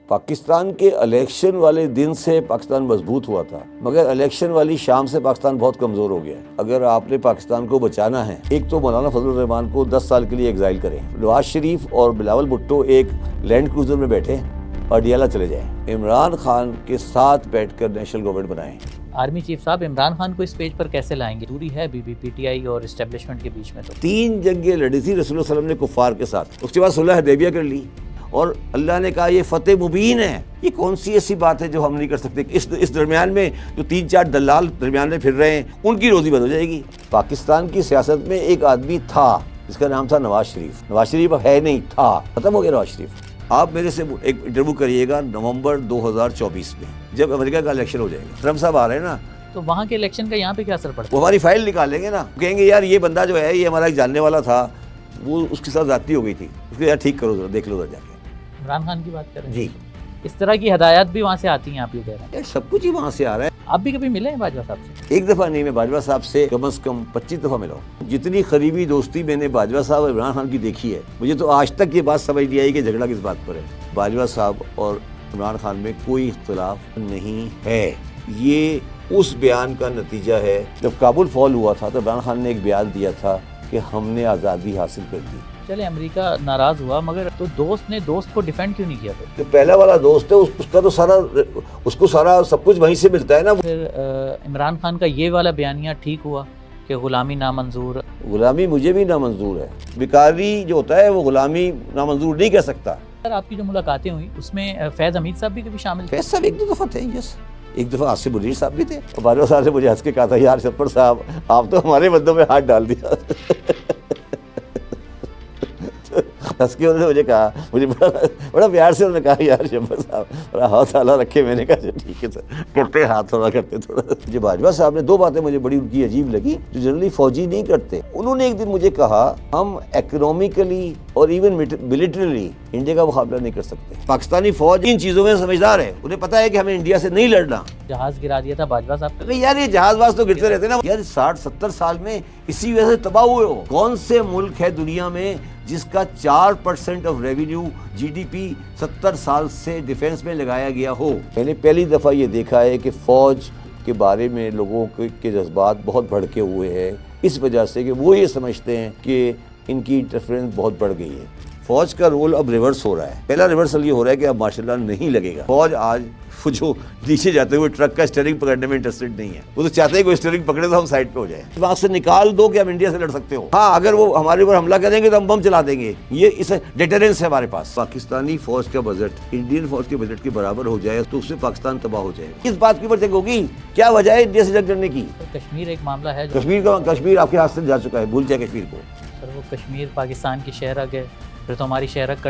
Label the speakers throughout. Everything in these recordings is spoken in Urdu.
Speaker 1: پاکستان کے الیکشن والے دن سے پاکستان مضبوط ہوا تھا، مگر الیکشن والی شام سے پاکستان بہت کمزور ہو گیا ہے۔ اگر آپ نے پاکستان کو بچانا ہے، ایک تو مولانا فضل الرحمان کو 10 سال کے لیے ایگزائل کریں، نواز شریف اور بلاول بھٹو ایک لینڈ کروزر میں بیٹھے اور ڈیالہ چلے جائیں، عمران خان کے ساتھ بیٹھ کر نیشنل گورنمنٹ بنائیں۔
Speaker 2: آرمی چیف صاحب عمران خان کو اس پیج پر کیسے لائیں گے؟ دوری ہے پی ٹی آئی اور اسٹیبلشمنٹ کے بیچ میں تو
Speaker 1: 3 جنگیں لڑی تھی رسول اللہ صلی اللہ علیہ وسلم نے کفار کے ساتھ، اس کے بعد صلح حدیبیہ کر لی اور اللہ نے کہا یہ فتح مبین ہے۔ یہ کون سی ایسی بات ہے جو ہم نہیں کر سکتے؟ اس درمیان میں جو 3-4 دلال درمیان میں پھر رہے ہیں ان کی روزی بند ہو جائے گی۔ پاکستان کی سیاست میں ایک آدمی تھا جس کا نام تھا نواز شریف۔ نواز شریف اب ہے نہیں، تھا، ختم ہو گیا نواز شریف۔ آپ میرے سے ایک انٹرویو کریے گا نومبر 2024 میں جب امریکہ کا الیکشن ہو جائے گا، ٹرمپ صاحب آ رہے ہیں نا،
Speaker 2: تو وہاں کے الیکشن کا یہاں پہ کیا اثر پڑتا ہے؟
Speaker 1: وہ ہماری فائل نکالیں گے نا، کہیں گے یار یہ بندہ جو ہے یہ ہمارا ایک جاننے والا تھا، وہ اس کے ساتھ زیادتی ہو گئی تھی، اس کو یار ٹھیک کرو ذرا، دیکھ لو ذرا جا کے۔
Speaker 2: عمران خان کی بات کریں
Speaker 1: جی،
Speaker 2: اس طرح کی ہدایات بھی وہاں سے آتی ہیں، آپ یہ کہہ رہے ہیں؟
Speaker 1: سب کچھ ہی وہاں سے آ رہا ہے۔
Speaker 2: آپ بھی کبھی ملے ہیں باجوہ صاحب سے؟
Speaker 1: ایک دفعہ نہیں، میں باجوہ صاحب سے کم از کم 25 دفعہ ملا ہوں۔ جتنی قریبی دوستی میں نے باجوہ صاحب اور عمران خان کی دیکھی ہے، مجھے تو آج تک یہ بات سمجھ نہیں آئی کہ جھگڑا کس بات پر ہے۔ باجوہ صاحب اور عمران خان میں کوئی اختلاف نہیں ہے، یہ اس بیان کا نتیجہ ہے۔ جب کابل فال ہوا تھا تو عمران خان نے ایک بیان دیا تھا کہ ہم نے آزادی حاصل کر دی۔
Speaker 2: چلے امریکہ ناراض ہوا، مگر تو دوست نے دوست کو ڈیفینڈ کیوں نہیں کیا پھر؟
Speaker 1: جو پہلا والا دوست ہے اس کا تو اس کو سارا سب کچھ وہیں سے ملتا ہے نا۔
Speaker 2: پھر عمران خان کا یہ والا بیانیہ ٹھیک ہوا کہ غلامی نامنظور؟
Speaker 1: غلامی مجھے بھی نامنظور ہے، بیکاری جو ہوتا ہے وہ غلامی نامنظور نہیں کہہ سکتا۔
Speaker 2: سر آپ کی جو ملاقاتیں ہوئی اس میں فیض حمید صاحب بھی کبھی شامل تھے؟
Speaker 1: فیض صاحب 1-2 دفعہ تھے، یس، ایک دفعہ آصف منیر صاحب بھی تھے، اور باجوہ صاحب سے مجھے ہنس کے کہا تھا یار شفر صاحب آپ تو ہمارے بندوں میں ہاتھ ڈال دیا۔ ہنس کے انہوں نے مجھے کہا، مجھے بڑا پیار سے انہوں نے کہا یار شفر صاحب بڑا ہاتھ اعلیٰ رکھے۔ میں نے کہا ٹھیک ہے سر، کرتے ہاتھ تھوڑا کرتے تھوڑا۔ جو باجوہ صاحب نے 2 باتیں مجھے بڑی ان کی عجیب لگی جو جنرلی فوجی نہیں کرتے۔ انہوں نے ایک دن مجھے کہا ہم اکنومیکلی اور ایون ملٹریلی انڈیا کا مقابلہ نہیں کر سکتے۔ پاکستانی فوج ان چیزوں میں سمجھدار ہے، انہیں پتہ ہے کہ ہمیں انڈیا سے نہیں لڑنا۔
Speaker 2: جہاز گرا دیا تھا باجوہ صاحب کا؟
Speaker 1: نہیں یار، یہ جہاز باز تو گرتے رہتے نا یار، 60-70 سال میں اسی وجہ سے تباہ ہوئے ہو۔ کون سے ملک ہے دنیا میں جس کا 4% of revenue G D P 70 سال سے ڈیفینس میں لگایا گیا ہو؟ میں نے پہلی دفعہ یہ دیکھا ہے کہ فوج کے بارے میں لوگوں کے جذبات بہت بھڑکے ہوئے ہیں، اس وجہ سے کہ وہ یہ سمجھتے ہیں کہ ان کی انٹرفیرنس بہت بڑھ گئی ہے۔ فوج کا رول اب ریورس ہو رہا ہے۔ پہلا ریورسل یہ ہو رہا ہے کہ اب ماشاء اللہ نہیں لگے گا۔ فوج آج جو نیچے جاتے ہوئے ٹرک کا اسٹیئرنگ پکڑنے میں انٹرسٹڈ نہیں ہے، وہ تو چاہتے ہیں کوئی اسٹیئرنگ پکڑے تو ہم سائڈ پہ ہو جائیں، دماغ سے نکال دو کہ ہم انڈیا سے لڑ سکتے ہو۔ ہاں اگر وہ ہمارے اوپر حملہ کریں گے تو ہم بم چلا دیں گے، یہ اس ڈیٹرنس ہے ہمارے پاس۔ پاکستانی فوج کا بجٹ انڈین فوج کے بجٹ کے برابر ہو جائے تو اس سے پاکستان تباہ ہو جائے گا۔ اس بات کی وجہ ہوگی کیا وجہ ہے انڈیا سے جنگ کرنے کی؟
Speaker 2: کشمیر ایک معاملہ ہے،
Speaker 1: کشمیر آپ کے ہاتھ سے جا چکا ہے، بھول جائے کشمیر کو۔
Speaker 2: سر وہ کشمیر پاکستان کی شہرک ہے، پھر تو ہماری شہرک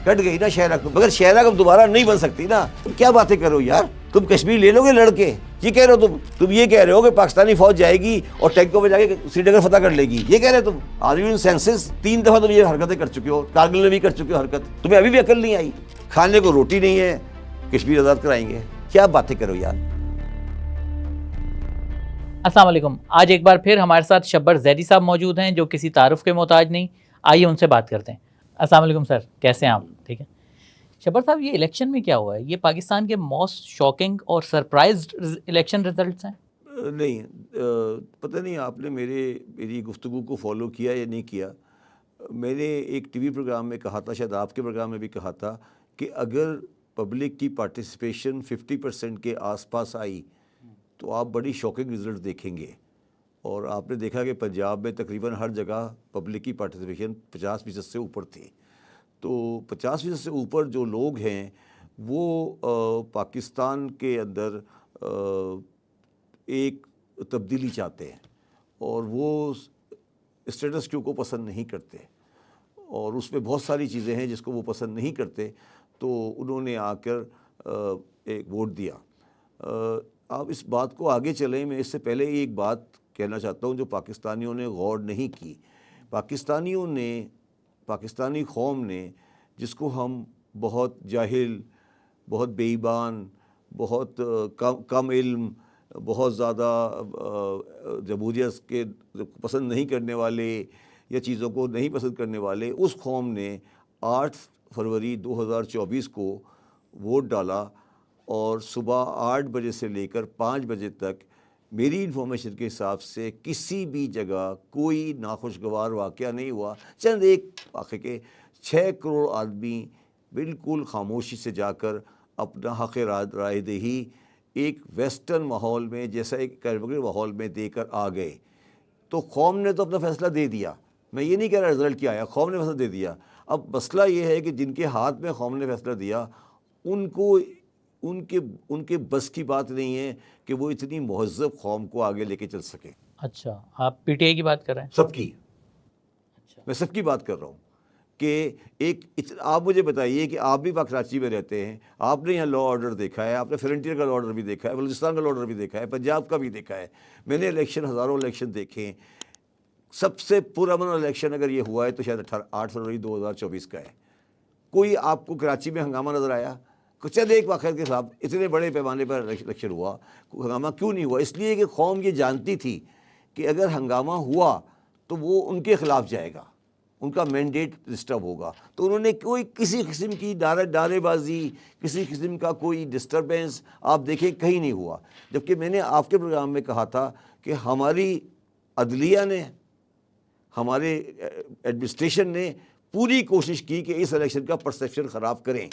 Speaker 2: کٹ گئی
Speaker 1: نا شہرک، مگر شہرک اب دوبارہ نہیں بن سکتی نا۔ تم کیا باتیں کرو یار، تم کشمیر لے لو گے لڑ کے؟ یہ کہہ رہے ہو تم یہ کہہ رہے ہو کہ پاکستانی فوج جائے گی اور ٹینکوں میں جا کے سری نگر فتح کر لے گی، یہ کہہ رہے تم؟ Are you in senses? 3 دفعہ تم یہ حرکتیں کر چکے ہو، کارگل میں بھی کر چکے ہو حرکت، تمہیں ابھی بھی عقل نہیں آئی؟ کھانے کو روٹی نہیں ہے، کشمیر آزاد کرائیں گے، کیا باتیں کرو یار۔
Speaker 2: السلام علیکم۔ آج ایک بار پھر ہمارے ساتھ شبر زیدی صاحب موجود ہیں جو کسی تعارف کے محتاج نہیں، آئیے ان سے بات کرتے ہیں۔ السلام علیکم سر، کیسے ہیں آپ؟ ٹھیک ہے شبر صاحب، یہ الیکشن میں کیا ہوا ہے؟ یہ پاکستان کے موسٹ شاکنگ اور سرپرائزڈ الیکشن ریزلٹس ہیں؟
Speaker 1: نہیں، پتہ نہیں آپ نے میری گفتگو کو فالو کیا یا نہیں کیا۔ میں نے ایک ٹی وی پروگرام میں کہا تھا، شاید آپ کے پروگرام میں بھی کہا تھا، کہ اگر پبلک کی پارٹیسپیشن 50% کے آس پاس آئی تو آپ بڑی شاکنگ رزلٹ دیکھیں گے۔ اور آپ نے دیکھا کہ پنجاب میں تقریباً ہر جگہ پبلک کی پارٹیسپیشن 50% سے اوپر تھی۔ تو 50% سے اوپر جو لوگ ہیں وہ پاکستان کے اندر ایک تبدیلی چاہتے ہیں، اور وہ اسٹیٹس کیو کو پسند نہیں کرتے، اور اس میں بہت ساری چیزیں ہیں جس کو وہ پسند نہیں کرتے، تو انہوں نے آ کر ایک ووٹ دیا۔ آپ اس بات کو آگے چلیں، میں اس سے پہلے ایک بات کہنا چاہتا ہوں جو پاکستانیوں نے غور نہیں کی۔ پاکستانی قوم نے، جس کو ہم بہت جاہل، بہت بے ایمان، بہت کم علم، بہت زیادہ جمہوریت کے پسند نہیں کرنے والے یا چیزوں کو نہیں پسند کرنے والے، اس قوم نے 8 فروری 2024 کو ووٹ ڈالا اور صبح 8 بجے سے لے کر 5 بجے تک میری انفارمیشن کے حساب سے کسی بھی جگہ کوئی ناخوشگوار واقعہ نہیں ہوا. چند ایک واقعے کے 6 کروڑ آدمی بالکل خاموشی سے جا کر اپنا حق رائے دہی ایک ویسٹرن ماحول میں جیسا ایک کیریبین ماحول میں دے کر آ گئے. تو قوم نے تو اپنا فیصلہ دے دیا. میں یہ نہیں کہہ رہا رزلٹ کیا آیا, قوم نے فیصلہ دے دیا. اب مسئلہ یہ ہے کہ جن کے ہاتھ میں قوم نے فیصلہ دیا ان کے بس کی بات نہیں ہے کہ وہ اتنی مہذب قوم کو آگے لے کے چل سکیں.
Speaker 2: اچھا, آپ پی ٹی آئی کی بات کر رہے ہیں؟
Speaker 1: سب کی.
Speaker 2: اچھا,
Speaker 1: میں سب کی بات کر رہا ہوں کہ آپ مجھے بتائیے کہ آپ بھی کراچی میں رہتے ہیں, آپ نے یہاں لا آرڈر دیکھا ہے, آپ نے فرنٹیئر کا لا آرڈر بھی دیکھا ہے, بلوچستان کا لا آرڈر بھی دیکھا ہے, پنجاب کا بھی دیکھا ہے. میں نے الیکشن ہزاروں الیکشن دیکھے ہیں. سب سے پرامن الیکشن اگر یہ ہوا ہے تو شاید 8 فروری 2024 کا ہے. کوئی آپ کو کراچی میں ہنگامہ نظر آیا؟ چند ایک واقعہ کے ساتھ اتنے بڑے پیمانے پر الیکشن ہوا, ہنگامہ کیوں نہیں ہوا؟ اس لیے کہ قوم یہ جانتی تھی کہ اگر ہنگامہ ہوا تو وہ ان کے خلاف جائے گا, ان کا مینڈیٹ ڈسٹرب ہوگا. تو انہوں نے کسی قسم کی نعرے بازی, کسی قسم کا کوئی ڈسٹربینس آپ دیکھیں کہیں نہیں ہوا. جبکہ میں نے آپ کے پروگرام میں کہا تھا کہ ہماری عدلیہ نے, ہمارے ایڈمنسٹریشن نے پوری کوشش کی کہ اس الیکشن کا پرسیپشن خراب کریں.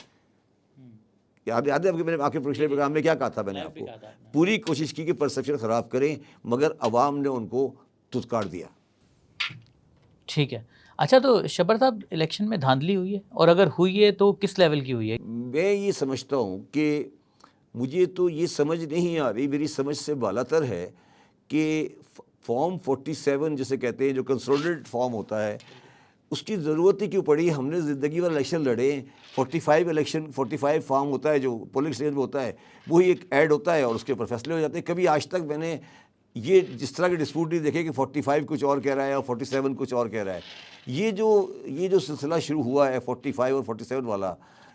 Speaker 1: یاد ہے آپ کے, میں نے آپ کے پچھلے پروگرام میں کیا کہا تھا؟ میں نے آپ کو پوری کوشش کی کہ پرسیپشن خراب کریں, مگر عوام نے ان کو دھتکار دیا.
Speaker 2: ٹھیک ہے. اچھا, تو شبر صاحب الیکشن میں دھاندلی ہوئی ہے, اور اگر ہوئی ہے تو کس لیول کی ہوئی ہے؟
Speaker 1: میں یہ سمجھتا ہوں کہ مجھے تو یہ سمجھ نہیں آ رہی, میری سمجھ سے بالا تر ہے کہ فارم 47 جسے کہتے ہیں, جو کنسولیڈیٹ فارم ہوتا ہے, اس کی ضرورت ہی کیوں پڑی؟ ہم نے زندگی بھر الیکشن لڑے. 45 فارم ہوتا ہے جو پولنگ اسٹیشن میں ہوتا ہے, وہی ایک ایڈ ہوتا ہے اور اس کے اوپر فیصلے ہو جاتے ہیں. کبھی آج تک میں نے یہ جس طرح کے ڈسپیوٹ نہیں دیکھے کہ 45 کچھ اور کہہ رہا ہے اور 47 کچھ اور کہہ رہا ہے. یہ جو سلسلہ شروع ہوا ہے 45 اور 47 والا,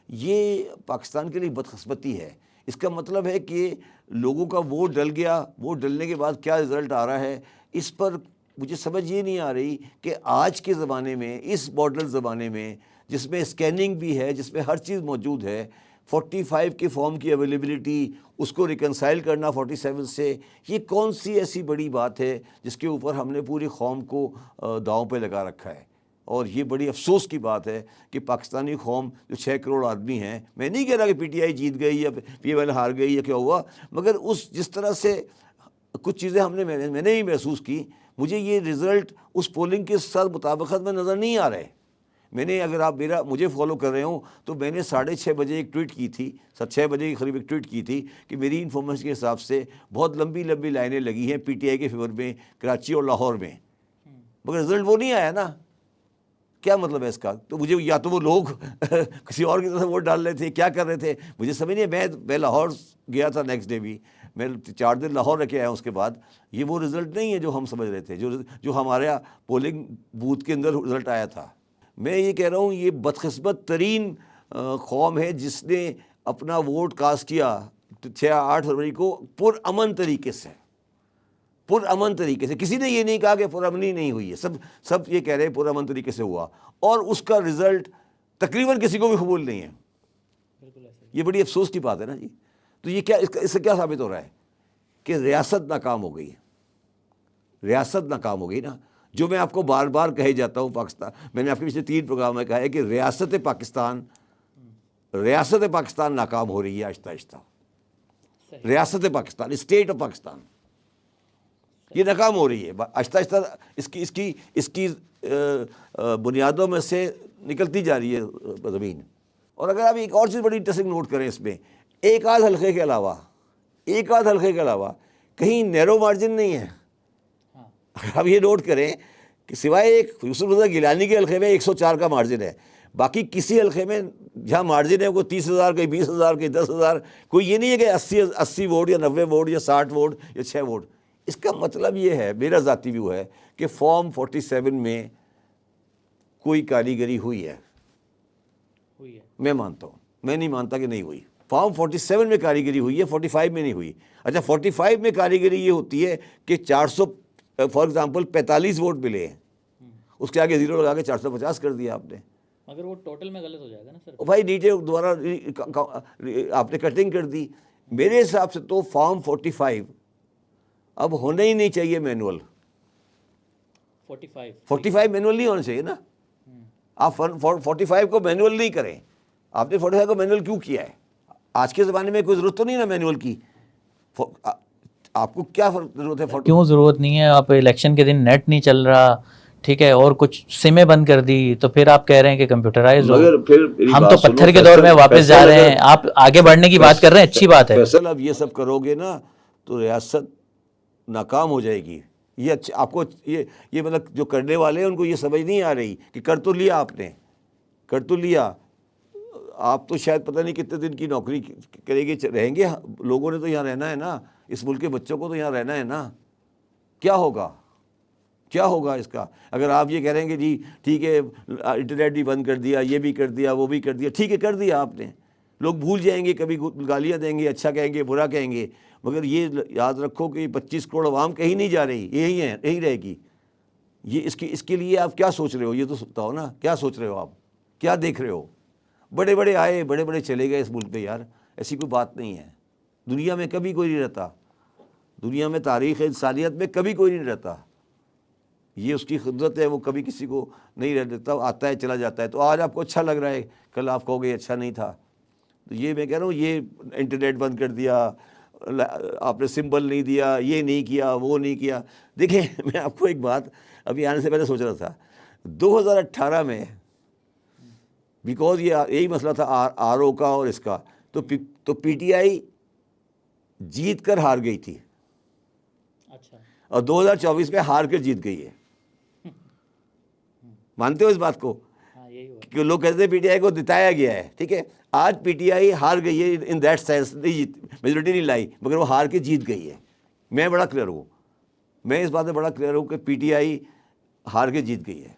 Speaker 1: یہ پاکستان کے لیے بدقسمتی ہے. اس کا مطلب ہے کہ لوگوں کا ووٹ ڈل گیا, ووٹ ڈلنے کے بعد کیا رزلٹ آ رہا ہے, اس پر مجھے سمجھ یہ نہیں آ رہی کہ آج کے زمانے میں, اس ماڈرن زمانے میں جس میں اسکیننگ بھی ہے, جس میں ہر چیز موجود ہے, 45 کے فارم کی اویلیبلٹی, اس کو ریکنسائل کرنا 47 سے, یہ کون سی ایسی بڑی بات ہے جس کے اوپر ہم نے پوری قوم کو داؤں پہ لگا رکھا ہے؟ اور یہ بڑی افسوس کی بات ہے کہ پاکستانی قوم جو 6 کروڑ آدمی ہیں, میں نہیں کہہ رہا کہ پی ٹی آئی جیت گئی یا پی ایم ایل ہار گئی یا کیا ہوا, مگر جس طرح سے کچھ چیزیں میں نے ہی محسوس کی, مجھے یہ رزلٹ اس پولنگ کے ساتھ مطابقت میں نظر نہیں آ رہے. میں نے, اگر آپ مجھے فالو کر رہے ہوں تو میں نے 6:30 بجے ایک ٹویٹ کی تھی, 6 بجے کے قریب ایک ٹویٹ کی تھی کہ میری انفارمیشن کے حساب سے بہت لمبی لائنیں لگی ہیں پی ٹی آئی کے فیور میں کراچی اور لاہور میں, مگر رزلٹ وہ نہیں آیا نا. کیا مطلب ہے اس کا؟ تو مجھے یا تو وہ لوگ کسی اور کی طرف ووٹ ڈال رہے تھے, کیا کر رہے تھے, مجھے سمجھ نہیں. میں لاہور گیا تھا نیکسٹ ڈے بھی, میں 4 دن لاہور رہ کے آیا. اس کے بعد یہ وہ رزلٹ نہیں ہے جو ہم سمجھ رہے تھے, جو ہمارے پولنگ بوتھ کے اندر رزلٹ آیا تھا. میں یہ کہہ رہا ہوں یہ بدقسمت ترین قوم ہے جس نے اپنا ووٹ کاسٹ کیا 8 فروری کو پرامن طریقے سے. کسی نے یہ نہیں کہا کہ پرامنی نہیں ہوئی ہے, سب یہ کہہ رہے ہیں پرامن طریقے سے ہوا, اور اس کا رزلٹ تقریباً کسی کو بھی قبول نہیں ہے. یہ بڑی افسوس کی بات ہے نا جی. تو یہ کیا, اس سے کیا ثابت ہو رہا ہے کہ ریاست ناکام ہو گئی ہے. ریاست ناکام ہو گئی نا, جو میں آپ کو بار بار کہے جاتا ہوں. پاکستان, میں نے آپ کے پچھلے 3 پروگرام میں کہا ہے کہ ریاست پاکستان ناکام ہو رہی ہے آہستہ آہستہ. ریاست پاکستان, اسٹیٹ آف پاکستان, یہ ناکام ہو رہی ہے آہستہ آہستہ. اس کی بنیادوں میں سے نکلتی جا رہی ہے زمین. اور اگر آپ ایک اور چیز بڑی انٹرسٹنگ نوٹ کریں, اس میں ایک آدھ حلقے کے علاوہ کہیں نیرو مارجن نہیں ہے. آپ یہ نوٹ کریں کہ سوائے ایک یوسف رضا گیلانی کے حلقے میں 104 کا مارجن ہے, باقی کسی حلقے میں جہاں مارجن ہے کوئی 30,000, کوئی 20,000, کوئی 10,000, کوئی یہ نہیں ہے کہ 80 ووٹ یا 90 ووٹ یا 60 ووٹ یا 6 ووٹ. اس کا مطلب یہ ہے, میرا ذاتی ویو ہے کہ فارم 47 میں کوئی کاریگری ہوئی ہے. میں مانتا ہوں, میں نہیں مانتا کہ نہیں ہوئی. فارم 47 میں کاریگری ہوئی ہے, 45 میں نہیں ہوئی. اچھا 45 میں کاریگری یہ ہوتی ہے کہ 400 فار ایگزامپل 45 ووٹ ملے ہیں, اس کے آگے 0 لگا کے 450 کر دیا آپ نے,
Speaker 2: اگر وہ ٹوٹل میں غلط ہو جائے گا نا سر,
Speaker 1: بھائی ڈی ٹی دوبارہ آپ نے کٹنگ کر دی. میرے حساب سے تو فارم 45 اب ہونا ہی نہیں چاہیے مینول. 45 مینول نہیں ہونا چاہیے نا. آپ 45 کو مینول نہیں کریں. آپ نے 45 کو مینول کیوں کیا ہے؟ آج کے زمانے میں کوئی ضرورت تو نہیں نا مینول کی. آپ کو کیا ضرورت ہے؟
Speaker 2: کیوں ضرورت نہیں ہے؟ آپ الیکشن کے دن نیٹ نہیں چل رہا, ٹھیک ہے, اور کچھ سمیں بند کر دی, تو پھر آپ کہہ رہے ہیں کہ کمپیوٹرائز ہو.
Speaker 1: مگر پھر
Speaker 2: ہم تو پتھر کے دور میں واپس جا رہے ہیں. آپ آگے بڑھنے کی بات کر رہے ہیں, اچھی بات ہے.
Speaker 1: فیصل اب یہ سب کرو گے نا تو ریاست ناکام ہو جائے گی. یہ اچھا آپ کو یہ مطلب جو کرنے والے ہیں ان کو یہ سمجھ نہیں آ رہی کہ کر تو لیا آپ نے, کر تو لیا. آپ تو شاید پتہ نہیں کتنے دن کی نوکری کرے گی, رہیں گے. لوگوں نے تو یہاں رہنا ہے نا, اس ملک کے بچوں کو تو یہاں رہنا ہے نا. کیا ہوگا, کیا ہوگا اس کا؟ اگر آپ یہ کہہ رہے ہیں کہ جی ٹھیک ہے انٹرنیٹ بھی بند کر دیا, یہ بھی کر دیا, وہ بھی کر دیا, ٹھیک ہے کر دیا آپ نے, لوگ بھول جائیں گے, کبھی گالیاں دیں گے, اچھا کہیں گے, برا کہیں گے, مگر یہ یاد رکھو کہ 25 کروڑ عوام کہیں نہیں جا رہی, یہی ہے, یہی رہے گی. یہ اس کے لیے آپ کیا سوچ رہے ہو؟ یہ تو بتاؤ نا, کیا سوچ رہے ہو آپ, کیا دیکھ رہے ہو؟ بڑے بڑے آئے, بڑے بڑے چلے گئے اس ملک پہ یار, ایسی کوئی بات نہیں ہے. دنیا میں کبھی کوئی نہیں رہتا, دنیا میں تاریخ انسانیت میں کبھی کوئی نہیں رہتا. یہ اس کی قدرت ہے, وہ کبھی کسی کو نہیں رہ دیتا, آتا ہے چلا جاتا ہے. تو آج آپ کو اچھا لگ رہا ہے, کل آپ کہو گے اچھا نہیں تھا. تو یہ میں کہہ رہا ہوں, یہ انٹرنیٹ بند کر دیا, آپ نے سمبل نہیں دیا, یہ نہیں کیا, وہ نہیں کیا. دیکھیں میں آپ کو ایک بات ابھی آنے سے پہلے سوچ رہا تھا, 2018 میں بیکاز یہ یہی مسئلہ تھا آر او کا اور اس کا, تو پی ٹی آئی جیت کر ہار گئی تھی,
Speaker 2: اچھا,
Speaker 1: اور 2024 میں ہار کر جیت گئی ہے. مانتے ہو اس بات کو؟ کہ لوگ کہتے ہیں پی ٹی آئی کو جتایا گیا ہے, ٹھیک ہے, آج پی ٹی آئی ہار گئی ہے ان دیٹ سینس, میجورٹی نہیں لائی مگر وہ ہار کے جیت گئی ہے. میں بڑا کلیئر ہوں, میں اس بات میں بڑا کلیئر ہوں کہ پی ٹی آئی ہار کے جیت گئی ہے,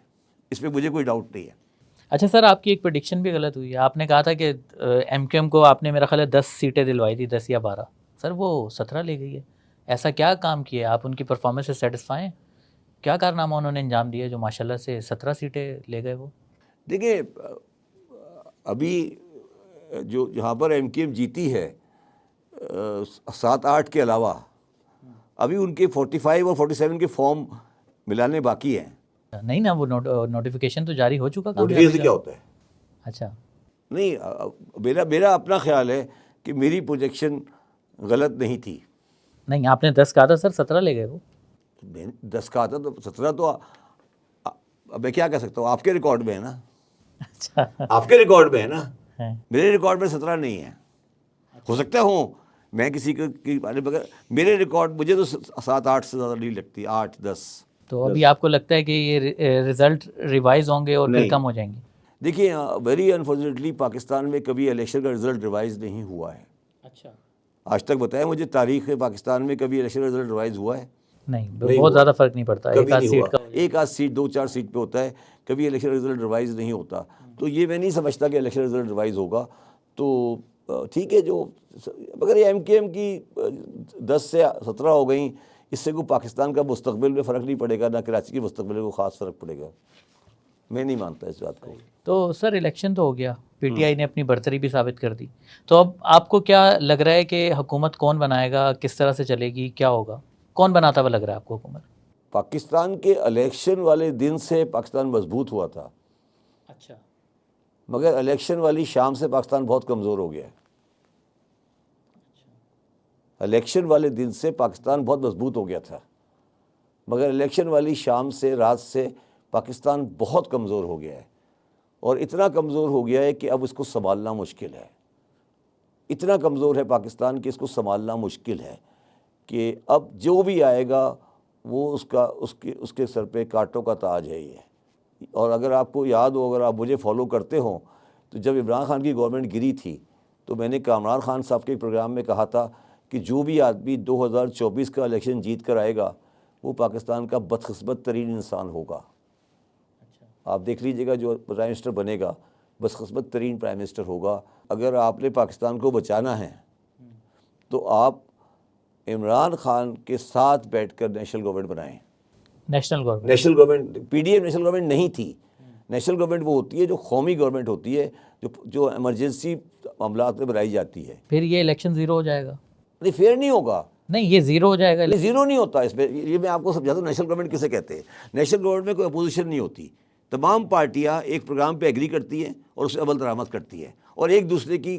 Speaker 1: اس پہ مجھے کوئی ڈاؤٹ نہیں ہے.
Speaker 2: اچھا سر, آپ کی ایک پریڈکشن بھی غلط ہوئی ہے. آپ نے کہا تھا کہ ایم کیو ایم کو آپ نے میرا خیال ہے 10 سیٹیں دلوائی تھی, 10 یا 12. سر وہ 17 لے گئی ہے. ایسا کیا کام کیا؟ آپ ان کی پرفارمنس سے سیٹسفائی ہیں؟ کیا کارنامہ انہوں نے انجام دیا جو ماشاءاللہ سے 17 سیٹیں لے گئے وہ؟
Speaker 1: دیکھیں ابھی جو جہاں پر ایم کیو ایم جیتی ہے 7-8 کے علاوہ, ابھی ان کے 45 اور 47 کے فارم ملانے باقی ہیں.
Speaker 2: نہیں نا, وہ نوٹیفیکیشن تو جاری ہو چکا.
Speaker 1: نوٹیفیکیشن کیا ہوتا ہے؟
Speaker 2: اچھا
Speaker 1: نہیں, میرا اپنا خیال ہے کہ میری پروجیکشن غلط نہیں تھی.
Speaker 2: نہیں, آپ نے 10 کہا تھا سر, 17 لے گئے وہ.
Speaker 1: 10 کہا تھا تو 17 تو اب میں کیا کہہ سکتا ہوں, آپ کے ریکارڈ میں ہے نا.
Speaker 2: اچھا,
Speaker 1: آپ کے ریکارڈ میں ہے نا, میرے ریکارڈ میں 17 نہیں ہے. ہو سکتا ہوں میں کسی کی بغیر, میرے ریکارڈ مجھے تو 7-8 سے زیادہ نہیں لگتی, 8-10.
Speaker 2: تو ابھی آپ کو لگتا ہے کہ یہ رزلٹ ریوائز ہوں گے اور پھر کم ہو جائیں گے؟
Speaker 1: دیکھیے ویری انفارچونیٹلی پاکستان میں کبھی الیکشن کا رزلٹ ریوائز نہیں ہوا ہے.
Speaker 2: اچھا,
Speaker 1: آج تک بتائیں مجھے تاریخ پاکستان میں کبھی الیکشن کا رزلٹ ریوائز ہوا ہے؟
Speaker 2: نہیں, بہت زیادہ فرق نہیں پڑتا,
Speaker 1: کبھی نہیں ہوا. ایک آدھ سیٹ 2-4 سیٹ پہ ہوتا ہے, کبھی الیکشن رزلٹ ریوائز نہیں ہوتا. تو یہ میں نہیں سمجھتا کہ الیکشن رزلٹ ریوائز ہوگا. تو ٹھیک ہے, جو مگر یہ ایم کیو ایم کی 10 سے 17 ہو گئیں, اس سے کوئی پاکستان کا مستقبل میں فرق نہیں پڑے گا, نہ کراچی کے مستقبل میں کوئی خاص فرق پڑے گا. میں نہیں مانتا اس بات کو.
Speaker 2: تو سر الیکشن تو ہو گیا, پی ٹی آئی نے اپنی برتری بھی ثابت کر دی. تو اب آپ کو کیا لگ رہا ہے کہ حکومت کون بنائے گا, کس طرح سے چلے گی, کیا ہوگا, کون بناتا ہوا لگ رہا ہے آپ کو حکومت؟
Speaker 1: پاکستان کے الیکشن والے دن سے پاکستان مضبوط ہوا تھا.
Speaker 2: اچھا,
Speaker 1: مگر الیکشن والی شام سے پاکستان بہت کمزور ہو گیا ہے. الیکشن والے دن سے پاکستان بہت مضبوط ہو گیا تھا, مگر الیکشن والی شام سے, رات سے پاکستان بہت کمزور ہو گیا ہے. اور اتنا کمزور ہو گیا ہے کہ اب اس کو سنبھالنا مشکل ہے. اتنا کمزور ہے پاکستان کہ اس کو سنبھالنا مشکل ہے, کہ اب جو بھی آئے گا وہ اس کے سر پہ کانٹوں کا تاج ہے یہ. اور اگر آپ کو یاد ہو, اگر آپ مجھے فالو کرتے ہوں, تو جب عمران خان کی گورنمنٹ گری تھی تو میں نے کامران خان صاحب کے پروگرام میں کہا تھا کہ جو بھی آدمی 2024 کا الیکشن جیت کر آئے گا وہ پاکستان کا بدقسمت ترین انسان ہوگا. آپ دیکھ لیجئے گا جو پرائم منسٹر بنے گا بدقسمت ترین پرائم منسٹر ہوگا. اگر آپ نے پاکستان کو بچانا ہے تو آپ عمران خان کے ساتھ بیٹھ کر نیشنل گورنمنٹ بنائیں.
Speaker 2: National government
Speaker 1: national government P D M national government نہیں تھی, نیشنل گورنمنٹ وہ ہوتی ہے جو قومی گورنمنٹ ہوتی ہے، جو ایمرجنسی معاملات میں بنائی جاتی ہے.
Speaker 2: پھر یہ الیکشن زیرو ہو جائے گا؟
Speaker 1: نہیں، فیئر نہیں ہوگا.
Speaker 2: نہیں، یہ زیرو ہو جائے گا.
Speaker 1: نہیں، زیرو نہیں ہوتا اس میں. یہ میں آپ کو سمجھاتا ہوں نیشنل گورنمنٹ کسے کہتے ہیں. نیشنل گورنمنٹ میں کوئی اپوزیشن نہیں ہوتی. تمام پارٹیاں ایک پروگرام پہ ایگری کرتی ہیں اور اسے عمل درآمد کرتی ہے، اور ایک دوسرے کی،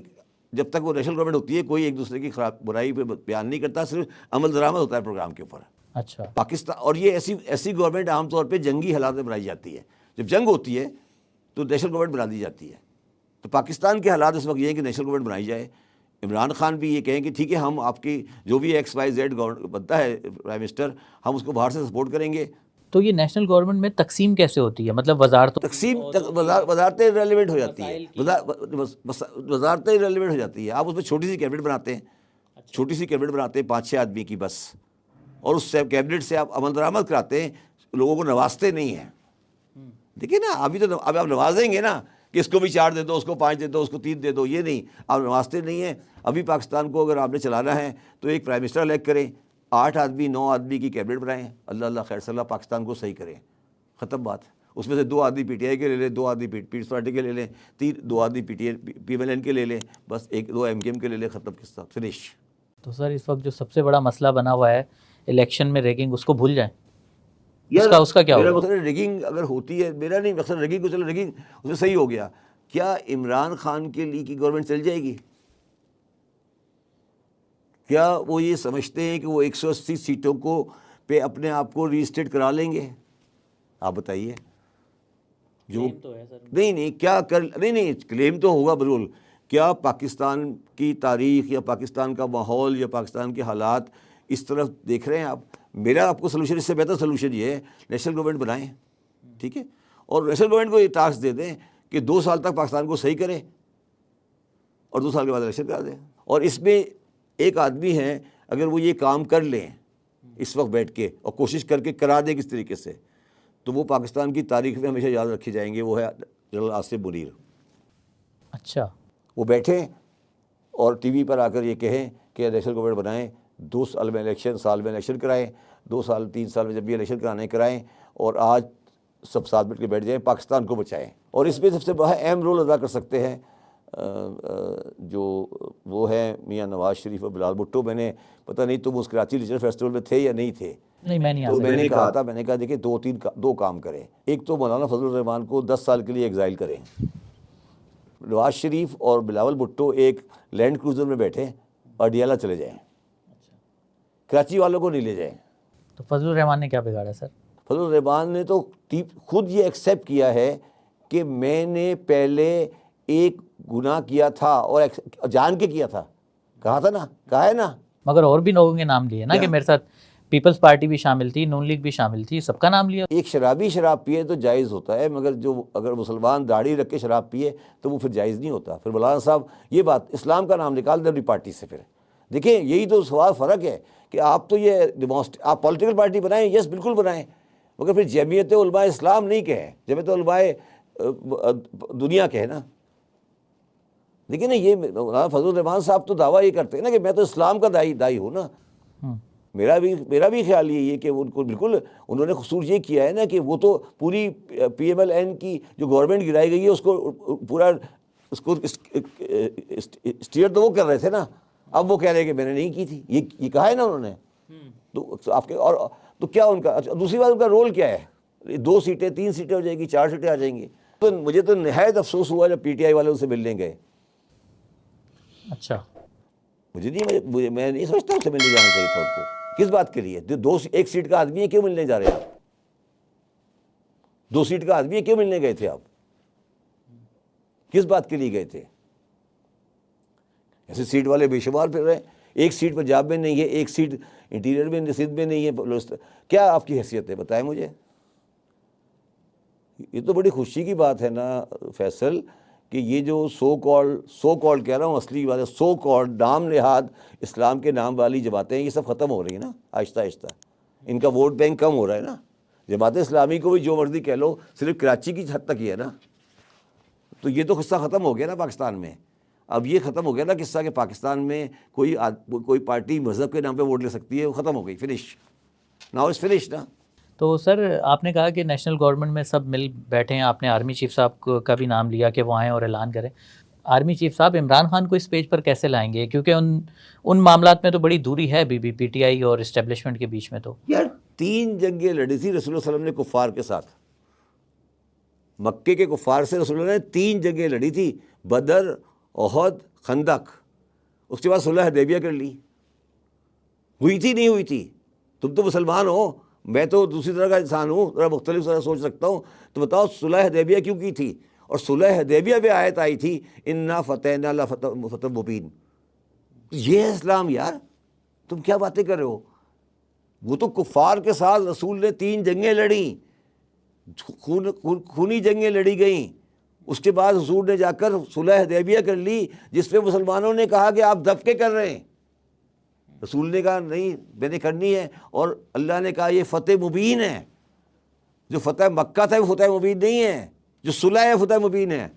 Speaker 1: جب تک وہ نیشنل گورنمنٹ ہوتی ہے کوئی ایک دوسرے کی خراب برائی پہ بیان نہیں کرتا، صرف عمل درآمد ہوتا ہے پروگرام کے اوپر.
Speaker 2: اچھا.
Speaker 1: پاکستان، اور یہ ایسی گورنمنٹ عام طور پہ جنگی حالات میں بنائی جاتی ہے. جب جنگ ہوتی ہے تو نیشنل گورنمنٹ بنا دی جاتی ہے. تو پاکستان کے حالات اس وقت یہ ہیں کہ نیشنل گورنمنٹ بنائی جائے. عمران خان بھی یہ کہیں کہ ٹھیک ہے، ہم آپ کی جو بھی ایکس وائی زیڈ بنتا ہے پرائم منسٹر، ہم اس کو باہر سے سپورٹ کریں گے.
Speaker 2: تو یہ نیشنل گورنمنٹ میں تقسیم کیسے ہوتی ہے؟ مطلب وزارتوں
Speaker 1: تقسیم وزارتیں ریلیونٹ ہو جاتی ہیں، وزارتیں ریلیونٹ ہو جاتی ہے. آپ اس میں چھوٹی سی کیبنٹ بناتے ہیں، چھوٹی سی کیبنٹ بناتے ہیں 5-6 آدمی کی بس، اور اس کیبنٹ سے آپ عمل درآمد کراتے ہیں، لوگوں کو نوازتے نہیں ہیں. دیکھیے نا، ابھی تو اب آپ نوازیں گے نا کہ اس کو بھی 4 دے دو، اس کو 5 دے دو، اس کو 3 دے دو. یہ نہیں، آپ نوازتے نہیں ہیں. ابھی پاکستان کو اگر آپ نے چلانا ہے تو ایک پرائم منسٹر الیکٹ کریں، 8 آدمی 9 آدمی کی کیبنٹ بنائیں، اللہ خیر صلی اللہ پاکستان کو صحیح کریں. ختم بات. اس میں سے 2 آدمی پی ٹی آئی کے لے لیں، 2 آدمی پیپلز پارٹی کے لے لیں، 2 آدمی پی ایم ایل این کے لے لیں، بس 2 ایم کیو ایم کے لے لیں. ختم قصہ، فنش. تو
Speaker 2: سر اس وقت جو سب سے بڑا مسئلہ بنا ہوا ہے الیکشن میں ریگنگ، اس کو بھول جائیں. اس کا کیا
Speaker 1: میرا
Speaker 2: ہوگا؟
Speaker 1: مقصد ریگنگ اگر ہوتی ہے، میرا نہیں مقصد ریگنگ کو، چلو ریگنگ اس میں صحیح ہو گیا. کیا عمران خان کے لیے کی گورنمنٹ چل جائے گی؟ کیا وہ یہ سمجھتے ہیں کہ وہ 180 سیٹوں کو پہ اپنے آپ کو ری اسٹیٹ کرا لیں گے؟ آپ بتائیے. جو نہیں کیا کر، نہیں کلیم تو ہوگا بالکل. کیا پاکستان کی تاریخ یا پاکستان کا ماحول یا پاکستان کے حالات اس طرف دیکھ رہے ہیں آپ؟ میرا آپ کو سلوشن، اس سے بہتر سلوشن یہ ہے، نیشنل گورنمنٹ بنائیں، ٹھیک ہے، اور نیشنل گورنمنٹ کو یہ ٹاسک دے دیں کہ 2 سال تک پاکستان کو صحیح کرے اور 2 سال کے بعد الیکشن کرا دیں. اور اس میں ایک آدمی ہے، اگر وہ یہ کام کر لیں اس وقت بیٹھ کے اور کوشش کر کے کرا دیں کس طریقے سے، تو وہ پاکستان کی تاریخ میں ہمیشہ یاد رکھے جائیں گے. وہ ہے جنرل آصف منیر.
Speaker 2: اچھا.
Speaker 1: وہ بیٹھیں اور ٹی وی پر آ کر یہ کہیں کہ نیشنل گورنمنٹ بنائیں، 2 سال میں الیکشن کرائیں، 2 سال 3 سال میں جب بھی الیکشن کرانے کرائیں، اور آج سب ساتھ مل کے بیٹھ جائیں، پاکستان کو بچائیں. اور اس میں سب سے بڑا اہم رول ادا کر سکتے ہیں جو وہ ہیں میاں نواز شریف اور بلال بھٹو. میں نے پتہ نہیں تم اس کراچی لٹریچر فیسٹیول میں تھے یا نہیں تھے.
Speaker 2: نہیں، میں نہیں.
Speaker 1: تو میں نے کہا تھا، میں نے کہا دیکھیں 2 کام کریں. ایک تو مولانا فضل الرحمان کو 10 سال کے لیے ایگزائل کریں. نواز شریف اور بلاول بھٹو ایک لینڈ کروزر میں بیٹھیں اور ڈیالہ چلے جائیں، کراچی والوں کو نہیں لے جائیں.
Speaker 2: تو فضل الرحمان نے کیا بگاڑا سر؟
Speaker 1: فضل الرحمان نے تو خود یہ ایکسیپٹ کیا ہے کہ میں نے پہلے ایک گناہ کیا تھا اور جان کے کیا تھا. کہا تھا نا، کہا ہے نا.
Speaker 2: مگر اور بھی لوگوں کے نام لیے نا کہ میرے ساتھ پیپلز پارٹی بھی شامل تھی، نون لیگ بھی شامل تھی، سب کا نام لیا. ایک
Speaker 1: شرابی شراب پیے تو جائز ہوتا ہے، مگر جو اگر مسلمان داڑھی رکھ کے شراب پیے تو وہ پھر جائز نہیں ہوتا. پھر مولانا صاحب یہ بات اسلام کا نام نکال دیں اپنی پارٹی سے. پھر دیکھیں یہی تو سوال فرق ہے کہ آپ تو یہ آپ پولیٹیکل پارٹی بنائیں، یس بالکل بنائیں، مگر پھر جمعیت علماء اسلام نہیں کہیں، جمعیت علماء دنیا کہے نا. دیکھیں نا، یہ مولانا فضل الرحمان صاحب تو دعویٰ یہ کرتے ہیں نا کہ میں تو اسلام کا دائی ہوں نا. میرا بھی خیال یہ ہے کہ ان کو بالکل انہوں نے قصور یہ کیا ہے نا کہ وہ تو پوری پی ایم ایل این کی جو گورنمنٹ گرائی گئی ہے اس کو پورا اس کو اسٹیئر تو وہ کر رہے تھے نا. اب وہ کہہ رہے ہیں کہ میں نے نہیں کی تھی، یہ کہا ہے نا انہوں نے. تو آپ کے اور تو کیا ان کا دوسری بات ان کا رول کیا ہے؟ 2 سیٹیں 3 سیٹیں ہو جائیں گی، 4 سیٹیں آ جائیں گی. تو مجھے تو نہایت افسوس ہوا جب پی ٹی آئی والے ان سے ملنے گئے.
Speaker 2: اچھا.
Speaker 1: مجھے نہیں، میں نہیں سمجھتا ان سے ملنے جانا چاہیے تھا ان کو. کس بات کے لیے؟ 1 سیٹ کا آدمی ہے، کیوں ملنے جا رہے ہیں آپ؟ 2 سیٹ کا آدمی ہے، کیوں ملنے گئے تھے آپ؟ کس بات کے لیے گئے تھے؟ ایسے سیٹ والے بے شمار پھر رہے ہیں. 1 سیٹ پنجاب میں نہیں ہے، 1 سیٹ انٹیریئر میں سندھ میں نہیں ہے. کیا آپ کی حیثیت ہے بتائیں مجھے؟ یہ تو بڑی خوشی کی بات ہے نا فیصل کہ یہ جو سو کالڈ کہہ رہا ہوں، اصلی بات ہے سو کالڈ نام نہاد اسلام کے نام والی جماعتیں یہ سب ختم ہو رہی ہیں نا آہستہ آہستہ. ان کا ووٹ بینک کم ہو رہا ہے نا. جماعت اسلامی کو بھی جو مرضی کہہ لو، صرف کراچی کی حد تک ہی ہے نا. تو یہ تو قصہ ختم ہو گیا نا پاکستان میں. اب یہ ختم ہو گیا نا قصہ کہ پاکستان میں کوئی پارٹی مذہب کے نام پہ ووٹ لے سکتی ہے، وہ ختم ہو گئی. فنش ناؤ از فنش نا.
Speaker 2: تو سر آپ نے کہا کہ نیشنل گورنمنٹ میں سب مل بیٹھے ہیں، آپ نے آرمی چیف صاحب کا بھی نام لیا کہ وہ آئیں اور اعلان کریں. آرمی چیف صاحب عمران خان کو اس پیج پر کیسے لائیں گے؟ کیونکہ ان معاملات میں تو بڑی دوری ہے پی ٹی آئی اور اسٹیبلشمنٹ کے بیچ میں. تو
Speaker 1: یار 3 جنگیں لڑی تھی رسول اللہ صلی اللہ علیہ وسلم نے کفار کے ساتھ. مکے کے کفار سے رسول اللہ نے 3 جنگیں لڑی تھی، بدر، احد، خندق. اس کے بعد صلح حدیبیہ کر لی. ہوئی تھی نہیں ہوئی تھی؟ تم تو مسلمان ہو، میں تو دوسری طرح کا انسان ہوں، ذرا مختلف طرح سوچ رکھتا ہوں. تو بتاؤ صلح حدیبیہ کیوں کی تھی؟ اور صلح حدیبیہ پہ آیت آئی تھی انا فتحنا لک فتحا مبین. یہ ہے اسلام یار، تم کیا باتیں کر رہے ہو؟ وہ تو کفار کے ساتھ رسول نے 3 جنگیں لڑیں، خونی جنگیں لڑی گئیں. اس کے بعد حضور نے جا کر صلح حدیبیہ کر لی، جس پہ مسلمانوں نے کہا کہ آپ دب کے کر رہے ہیں. رسول نے کہا نہیں میں نے کرنی ہے، اور اللہ نے کہا یہ فتح مبین ہے. جو فتح مکہ تھا وہ فتح مبین نہیں ہے، جو صلح ہے فتح مبین ہے.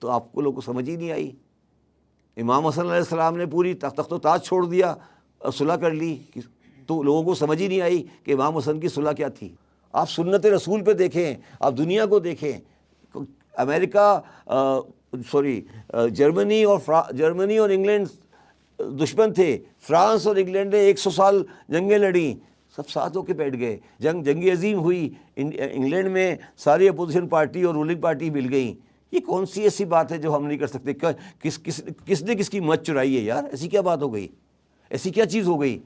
Speaker 1: تو آپ کو لوگوں کو سمجھ ہی نہیں آئی. امام حسن علیہ السلام نے پوری تخت و تاج چھوڑ دیا اور صلح کر لی، تو لوگوں کو سمجھ ہی نہیں آئی کہ امام حسن کی صلح کیا تھی. آپ سنت رسول پہ دیکھیں، آپ دنیا کو دیکھیں. امریکہ جرمنی اور انگلینڈ دشمن تھے. فرانس اور انگلینڈ نے 100 سال جنگیں لڑیں، سب ساتھ ہو کے بیٹھ گئے. جنگ عظیم ہوئی، انگلینڈ میں ساری اپوزیشن پارٹی اور رولنگ پارٹی مل گئیں. یہ کون سی ایسی بات ہے جو ہم نہیں کر سکتے؟ کس نے کس کی مت چرائی ہے یار؟ ایسی کیا بات ہو گئی؟ ایسی کیا چیز ہو گئی؟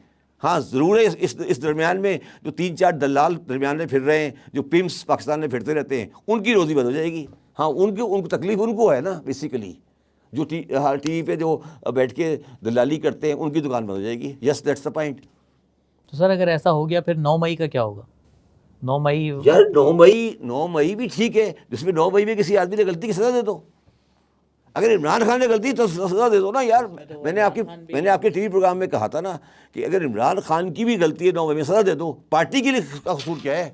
Speaker 1: ہاں ضرور ہے اس درمیان میں جو 3-4 دلال درمیان میں پھر رہے ہیں، جو پمپس پاکستان میں پھرتے رہتے ہیں، ان کی روزی بند ہو جائے گی. ہاں ان کو تکلیف ان کو ہے نا بیسیکلی. جو ٹی وی پہ جو بیٹھ کے دلالی کرتے ہیں ان کی دکان بند ہو جائے گی. Yes that's the point.
Speaker 2: تو سر اگر ایسا ہو گیا پھر 9 مئی کا کیا ہوگا؟ 9 مئی
Speaker 1: یار 9 مئی بھی ٹھیک ہے، جس میں 9 مئی میں کسی آدمی نے غلطی کی سزا دے دو. اگر عمران خان نے غلطی تو سزا دے دو نا یار. میں نے آپ کے ٹی وی پروگرام میں کہا تھا نا کہ اگر عمران خان کی بھی غلطی ہے 9 مئی میں سزا دے دو. پارٹی کے لیے کا قصور کیا ہے؟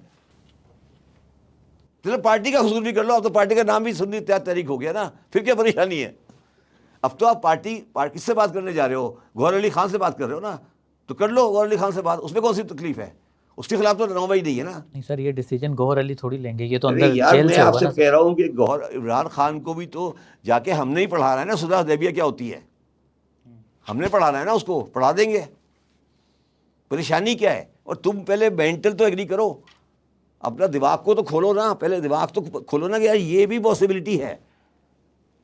Speaker 1: چلو پارٹی کا قصور بھی کر لو. اب تو پارٹی کا نام بھی سنی اتحاد تحریک ہو گیا نا، پھر کیا پریشانی ہے؟ اب تو آپ پارٹی کس سے بات کرنے جا رہے ہو؟ گوہر علی خان سے بات کر رہے ہو نا، تو کر لو گوہر علی خان سے بات. اس میں کون سی تکلیف ہے؟ اس کے خلاف تو 9 مئی نہیں ہے نا.
Speaker 2: نہیں سر یہ ڈیسیجن گوہر علی تھوڑی لیں گے، یہ تو
Speaker 1: ارے
Speaker 2: اندر
Speaker 1: یار
Speaker 2: جیل
Speaker 1: میں
Speaker 2: سے
Speaker 1: آپ
Speaker 2: ہوگا
Speaker 1: سے
Speaker 2: نا.
Speaker 1: کہہ رہا ہوں کہ عمران خان کو بھی تو جا کے ہم نے ہی پڑھانا ہے نا صلح حدیبیہ کیا ہوتی ہے. ہم نے پڑھانا ہے نا، اس کو پڑھا دیں گے. پریشانی کیا ہے؟ اور تم پہلے مینٹل تو ایگری کرو، اپنا دماغ کو تو کھولو نا. پہلے دماغ تو کھولو نا کہ یار یہ بھی پاسبلٹی ہے.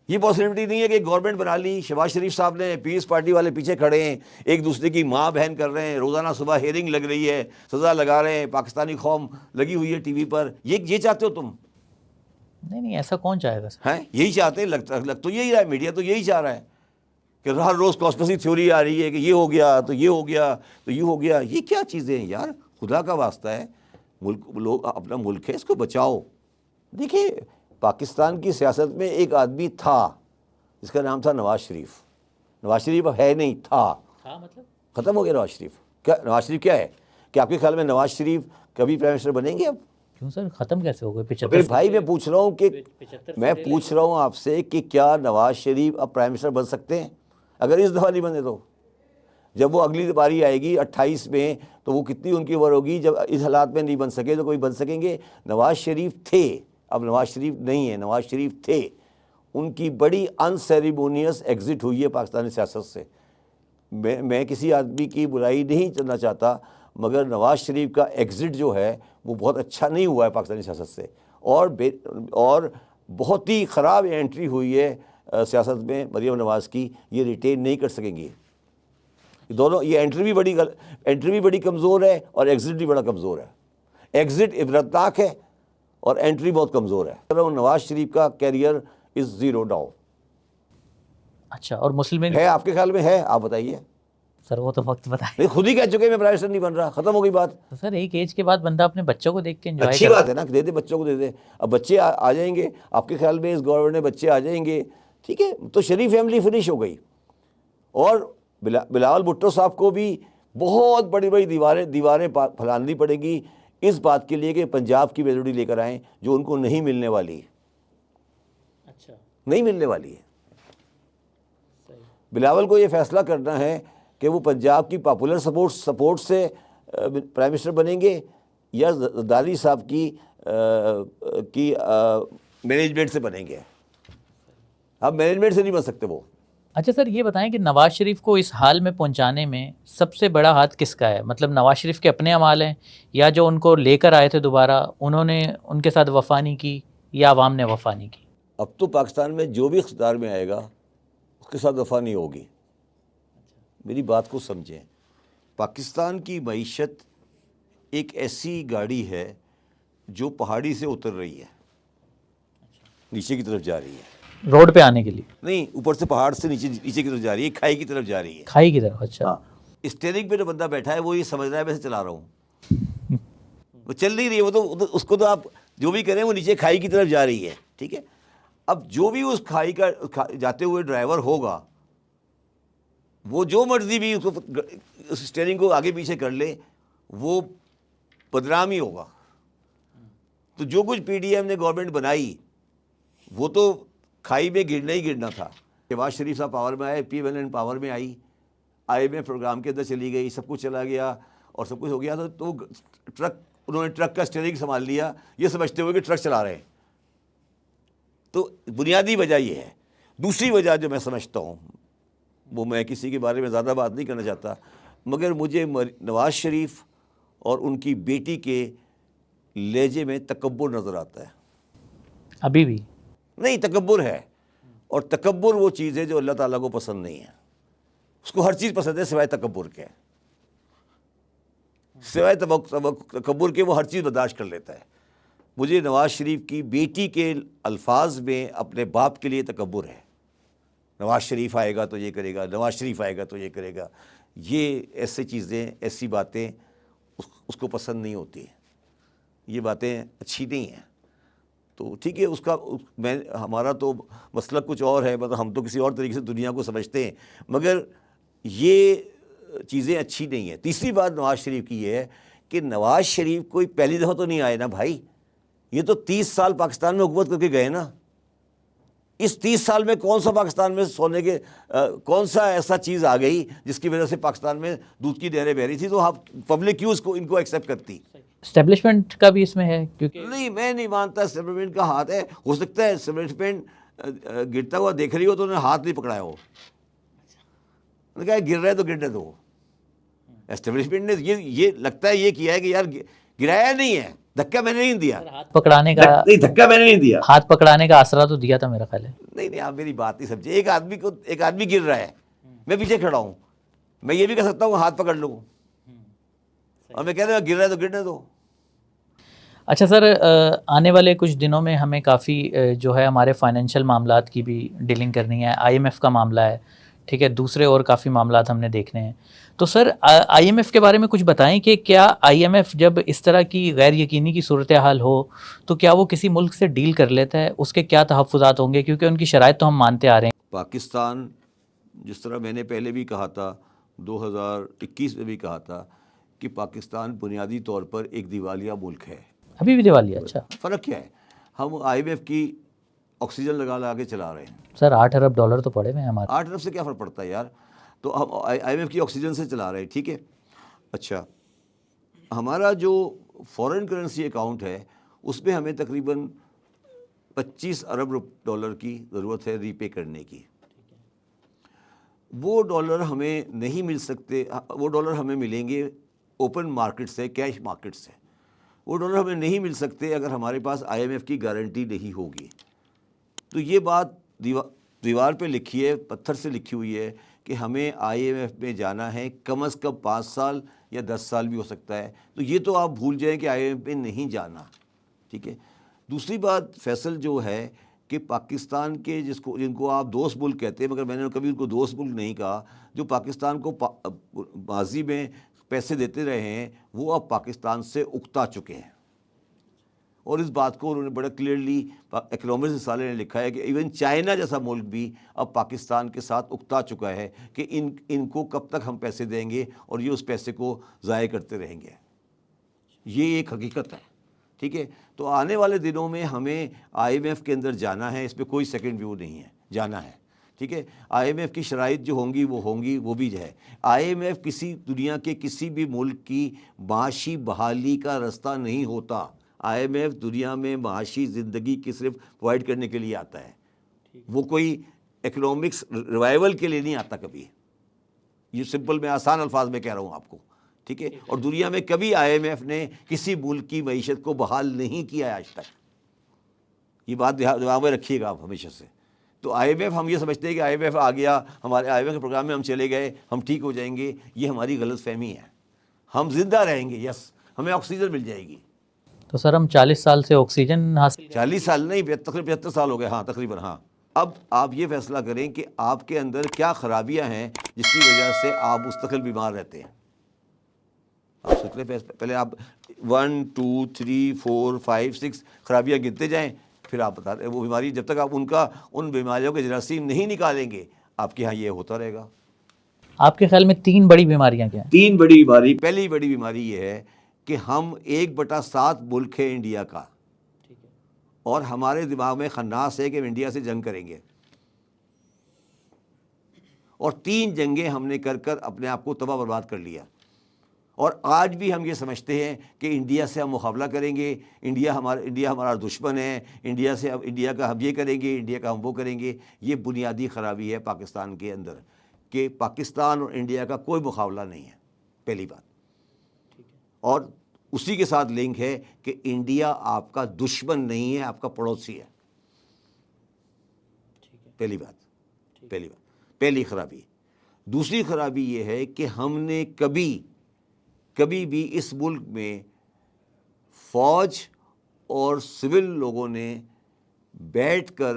Speaker 1: یہ پاسبلٹی نہیں ہے کہ گورنمنٹ بنا لی، شہباز شریف صاحب نے، پیس پارٹی والے پیچھے کھڑے ہیں، ایک دوسرے کی ماں بہن کر رہے ہیں، روزانہ صبح ہیئرنگ لگ رہی ہے، سزا لگا رہے ہیں، پاکستانی قوم لگی ہوئی ہے ٹی وی پر. یہ چاہتے ہو تم؟
Speaker 2: نہیں ایسا کون چاہے گا سر؟
Speaker 1: ہیں یہی چاہتے ہیں. لگ تو یہی رہا ہے، میڈیا تو یہی چاہ رہا ہے کہ ہر روز کانسپریسی تھیوری آ رہی ہے کہ یہ ہو گیا تو یہ ہو گیا تو یہ ہو گیا. یہ کیا چیزیں ہیں یار؟ خدا کا واسطہ ہے، لوگ اپنا ملک ہے، اس کو بچاؤ. دیکھیے پاکستان کی سیاست میں ایک آدمی تھا جس کا نام تھا نواز شریف. نواز شریف اب ہے نہیں، تھا،
Speaker 2: مطلب
Speaker 1: ختم ہو گیا نواز شریف. کیا نواز شریف کیا ہے؟ کہ آپ کے خیال میں نواز شریف کبھی پرائم منسٹر بنیں گے؟ اب
Speaker 2: کیوں سر ختم کیسے ہو گئے؟
Speaker 1: پھر بھائی میں پوچھ رہا ہوں آپ سے کہ کیا نواز شریف اب پرائم منسٹر بن سکتے ہیں؟ اگر اس دفعہ نہیں بنے تو جب وہ اگلی باری آئے گی 28 میں تو وہ کتنی ان کی عمر ہوگی؟ جب اس حالات میں نہیں بن سکے تو کوئی بن سکیں گے؟ نواز شریف تھے، اب نواز شریف نہیں ہے. نواز شریف تھے، ان کی بڑی ان سیریمونیس ایگزٹ ہوئی ہے پاکستانی سیاست سے. میں کسی آدمی کی برائی نہیں کرنا چاہتا، مگر نواز شریف کا ایگزٹ جو ہے وہ بہت اچھا نہیں ہوا ہے پاکستانی سیاست سے، اور بہت ہی خراب انٹری ہوئی ہے سیاست میں مریم نواز کی. یہ ریٹین نہیں کر سکیں گی دونوں. یہ انٹری بھی بڑی کمزور ہے اور ایگزٹ بھی بڑا کمزور ہے. ایگزٹ عبرتناک ہے اور انٹری بہت کمزور ہے. نواز شریف کا کیریئر از زیرو ڈاؤن.
Speaker 2: اچھا اور مسلم
Speaker 1: ہے آپ کے خیال میں ہے؟ آپ بتائیے.
Speaker 2: سر وہ تو وقت بتائے.
Speaker 1: نہیں خود ہی کہہ چکے میں پرائم منسٹر نہیں بن رہا، ختم ہو گئی بات.
Speaker 2: تو سر ایک ایج کے بعد بندہ اپنے بچوں کو دیکھ کے انجوائے
Speaker 1: اچھی بات ہے نا، دے دے بچوں کو دے دے. اب بچے آ جائیں گے آپ کے خیال میں، اس گورنمنٹ میں بچے آ جائیں گے، ٹھیک ہے، تو شریف فیملی فنش ہو گئی. اور بلاول بھٹو صاحب کو بھی بہت بڑی بڑی دیواریں پھیلانی پڑے گی اس بات کے لیے کہ پنجاب کی میلوڈی لے کر آئیں جو ان کو نہیں ملنے والی.
Speaker 2: اچھا
Speaker 1: نہیں ملنے والی ہے. بلاول کو یہ فیصلہ کرنا ہے کہ وہ پنجاب کی پاپولر سپورٹ سے پرائم منسٹر بنیں گے یا زرداری صاحب کی مینجمنٹ سے بنیں گے. اب مینجمنٹ سے نہیں بن سکتے وہ.
Speaker 2: اچھا سر یہ بتائیں کہ نواز شریف کو اس حال میں پہنچانے میں سب سے بڑا ہاتھ کس کا ہے؟ مطلب نواز شریف کے اپنے اعمال ہیں یا جو ان کو لے کر آئے تھے دوبارہ انہوں نے ان کے ساتھ وفا نہیں کی یا عوام نے وفا نہیں کی؟
Speaker 1: اب تو پاکستان میں جو بھی اقتدار میں آئے گا اس کے ساتھ وفا نہیں ہوگی. میری بات کو سمجھیں. پاکستان کی معیشت ایک ایسی گاڑی ہے جو پہاڑی سے اتر رہی ہے, نیچے کی طرف جا رہی ہے.
Speaker 2: روڈ پہ آنے کے لیے
Speaker 1: نہیں, اوپر سے پہاڑ سے نیچے کی طرف جا رہی ہے, کھائی کی طرف جا رہی ہے.
Speaker 2: کھائی کی طرف. اچھا.
Speaker 1: اسٹیئرنگ پہ جو بندہ بیٹھا ہے وہ یہ سمجھ رہا ہے میں سے چلا رہا ہوں, وہ چل نہیں رہی ہے. وہ تو اس کو تو آپ جو بھی کریں وہ نیچے کھائی کی طرف جا رہی ہے. ٹھیک ہے. اب جو بھی اس کھائی کا جاتے ہوئے ڈرائیور ہوگا وہ جو مرضی بھی اس اسٹیئرنگ کو آگے پیچھے کر لے وہ بدنام ہی ہوگا. تو جو کچھ پی ڈی ایم نے گورنمنٹ بنائی وہ تو کھائی میں گرنا ہی گرنا تھا. نواز شریف صاحب پاور میں آئے, پی ون اینڈ پاور میں آئی, آئی ایم ایف پروگرام کے اندر چلی گئی, سب کچھ چلا گیا اور سب کچھ ہو گیا. تو انہوں نے ٹرک کا اسٹیئرنگ سنبھال لیا یہ سمجھتے ہوئے کہ ٹرک چلا رہے ہیں. تو بنیادی وجہ یہ ہے. دوسری وجہ جو میں سمجھتا ہوں وہ میں کسی کے بارے میں زیادہ بات نہیں کرنا چاہتا, مگر مجھے نواز شریف اور ان کی بیٹی کے لہجے میں تکبر نظر آتا ہے.
Speaker 2: ابھی بھی
Speaker 1: نہیں, تکبر ہے. اور تکبر وہ چیز ہے جو اللہ تعالیٰ کو پسند نہیں ہے. اس کو ہر چیز پسند ہے سوائے تکبر کے. سوائے تکبر کے وہ ہر چیز برداشت کر لیتا ہے. مجھے نواز شریف کی بیٹی کے الفاظ میں اپنے باپ کے لیے تکبر ہے. نواز شریف آئے گا تو یہ کرے گا, نواز شریف آئے گا تو یہ کرے گا. یہ ایسی چیزیں, ایسی باتیں اس کو پسند نہیں ہوتی. یہ باتیں اچھی نہیں ہیں. تو ٹھیک ہے, اس کا ہمارا تو مسلک کچھ اور ہے, مطلب ہم تو کسی اور طریقے سے دنیا کو سمجھتے ہیں, مگر یہ چیزیں اچھی نہیں ہیں. تیسری بات نواز شریف کی یہ ہے کہ نواز شریف کوئی پہلی دفعہ تو نہیں آئے نا بھائی, یہ تو 30 سال پاکستان میں حکومت کر کے گئے نا. اس 30 سال میں کون سا پاکستان میں سونے کے کون سا ایسا چیز آ گئی جس کی وجہ سے پاکستان میں دودھ کی نہریں بہ رہی تھی, تو پبلک کیوں ان کو ایکسیپٹ کرتی؟
Speaker 2: اسٹیبلشمنٹ کا بھی اس میں ہے کیونکہ
Speaker 1: نہیں, میں نہیں مانتا اسٹیبلشمنٹ کا ہاتھ ہے. ہو سکتا ہے اسٹیبلشمنٹ گرتا ہوا دیکھ رہی ہو تو انہیں ہاتھ نہیں پکڑایا ہو, انہوں نے کہا گر رہا ہے تو گرنے دو. اسٹیبلشمنٹ نے یہ لگتا ہے یہ کیا ہے کہ یار گرایا نہیں ہے, دھکا میں نے نہیں دیا.
Speaker 2: ہاتھ پکڑانے کا
Speaker 1: نہیں, دھکا میں نے نہیں دیا.
Speaker 2: ہاتھ پکڑانے کا آسرا تو دیا تھا میرا خیال ہے.
Speaker 1: نہیں, آپ میری بات نہیں سمجھے. ایک آدمی گر رہا ہے, میں پیچھے کھڑا ہوں, میں یہ بھی کہہ سکتا ہوں ہاتھ پکڑ لوں, اور میں کہہ رہا ہوں گر رہا ہے تو گرنے دو.
Speaker 2: اچھا سر, آنے والے کچھ دنوں میں ہمیں کافی جو ہے ہمارے فائنینشیل معاملات کی بھی ڈیلنگ کرنی ہے. آئی ایم ایف کا معاملہ ہے, ٹھیک ہے, دوسرے اور کافی معاملات ہم نے دیکھنے ہیں. تو سر آئی ایم ایف کے بارے میں کچھ بتائیں کہ کیا آئی ایم ایف جب اس طرح کی غیر یقینی کی صورتحال ہو تو کیا وہ کسی ملک سے ڈیل کر لیتا ہے؟ اس کے کیا تحفظات ہوں گے, کیونکہ ان کی شرائط تو ہم مانتے آ رہے ہیں.
Speaker 1: پاکستان, جس طرح میں نے پہلے بھی کہا تھا, 2021 میں بھی کہا تھا کہ پاکستان بنیادی طور پر ایک دیوالیہ ملک ہے.
Speaker 2: ابھی بھی دیوالیہ؟ اچھا.
Speaker 1: فرق کیا ہے, ہم آئی ایم ایف کی آکسیجن لگا کے چلا رہے ہیں.
Speaker 2: سر $8 ارب تو پڑے ہوئے ہیں ہمارے.
Speaker 1: 8 ارب سے کیا فرق پڑتا ہے یار, تو ہم آئی ایم ایف کی آکسیجن سے چلا رہے ہیں. ٹھیک ہے. اچھا, ہمارا جو فورن کرنسی اکاؤنٹ ہے اس میں ہمیں تقریباً $25 ارب کی ضرورت ہے ری پے کرنے کی. وہ ڈالر ہمیں نہیں مل سکتے, وہ ڈالر ہمیں ملیں گے اوپن مارکیٹ سے, کیش مارکیٹ سے. وہ ڈالر ہمیں نہیں مل سکتے اگر ہمارے پاس آئی ایم ایف کی گارنٹی نہیں ہوگی. تو یہ بات دیوار پہ لکھی ہے, پتھر سے لکھی ہوئی ہے کہ ہمیں آئی ایم ایف میں جانا ہے کم از کم 5 سال یا 10 سال بھی ہو سکتا ہے. تو یہ تو آپ بھول جائیں کہ آئی ایم ایف میں نہیں جانا. ٹھیک ہے. دوسری بات فیصل جو ہے کہ پاکستان کے جن کو آپ دوست ملک کہتے ہیں, مگر میں نے کبھی ان کو دوست ملک نہیں کہا, جو پاکستان کو ماضی میں پیسے دیتے رہے ہیں وہ اب پاکستان سے اکتا چکے ہیں. اور اس بات کو انہوں نے بڑا کلیئرلی اکنامکس رسالے نے لکھا ہے کہ ایون چائنا جیسا ملک بھی اب پاکستان کے ساتھ اکتا چکا ہے کہ ان کو کب تک ہم پیسے دیں گے اور یہ اس پیسے کو ضائع کرتے رہیں گے. یہ ایک حقیقت ہے. ٹھیک ہے. تو آنے والے دنوں میں ہمیں آئی ایم ایف کے اندر جانا ہے, اس پہ کوئی سیکنڈ ویو نہیں ہے, جانا ہے. ٹھیک ہے. IMF کی شرائط جو ہوں گی وہ بھی جو ہے. IMF کسی دنیا کے کسی بھی ملک کی معاشی بحالی کا راستہ نہیں ہوتا. IMF دنیا میں معاشی زندگی کی صرف پرووائڈ کرنے کے لیے آتا ہے. وہ کوئی اکنامکس ریوائول کے لیے نہیں آتا کبھی. یہ سمپل میں آسان الفاظ میں کہہ رہا ہوں آپ کو, ٹھیک ہے. اور دنیا میں کبھی IMF نے کسی ملک کی معیشت کو بحال نہیں کیا ہے آج تک. یہ بات دماغ میں رکھیے گا آپ ہمیشہ سے. تو IMF ہم یہ سمجھتے ہیں کہ IMF آ گیا, ہمارے IMF کے پروگرام میں ہم چلے گئے, ہم ٹھیک ہو جائیں گے. یہ ہماری غلط فہمی ہے. ہم زندہ رہیں گے, یس, ہمیں آکسیجن مل جائے گی.
Speaker 2: تو سر ہم 40 سال سے آکسیجن حاصل
Speaker 1: 40 سال نہیں, تقریباً 75 سال ہو گئے. ہاں تقریباً. ہاں اب آپ یہ فیصلہ کریں کہ آپ کے اندر کیا خرابیاں ہیں جس کی وجہ سے آپ مستقل بیمار رہتے ہیں. آپ سوچ لیں, پہلے آپ 1 2 3 4 5 6 خرابیاں گنتے جائیں, پھر آپ بتا دیں وہ بیماری. جب تک آپ ان بیماریوں کے جراثیم نہیں نکالیں گے, آپ کے یہاں یہ ہوتا رہے گا.
Speaker 2: آپ کے خیال میں 3 بڑی بیماریاں کیا ہیں؟
Speaker 1: 3 بڑی بیماری. پہلی بڑی بیماری یہ ہے کہ ہم 1/7 ملک ہے انڈیا کا, اور ہمارے دماغ میں خناس ہے کہ ہم انڈیا سے جنگ کریں گے. اور 3 جنگیں ہم نے کر اپنے آپ کو تباہ برباد کر لیا. اور آج بھی ہم یہ سمجھتے ہیں کہ انڈیا سے ہم مقابلہ کریں گے, انڈیا ہمارا دشمن ہے, انڈیا کا ہم یہ کریں گے, انڈیا کا ہم وہ کریں گے. یہ بنیادی خرابی ہے پاکستان کے اندر کہ پاکستان اور انڈیا کا کوئی مقابلہ نہیں ہے, پہلی بات. اور اسی کے ساتھ لنک ہے کہ انڈیا آپ کا دشمن نہیں ہے, آپ کا پڑوسی ہے. پہلی بات, پہلی خرابی. دوسری خرابی یہ ہے کہ ہم نے کبھی بھی اس ملک میں فوج اور سول لوگوں نے بیٹھ کر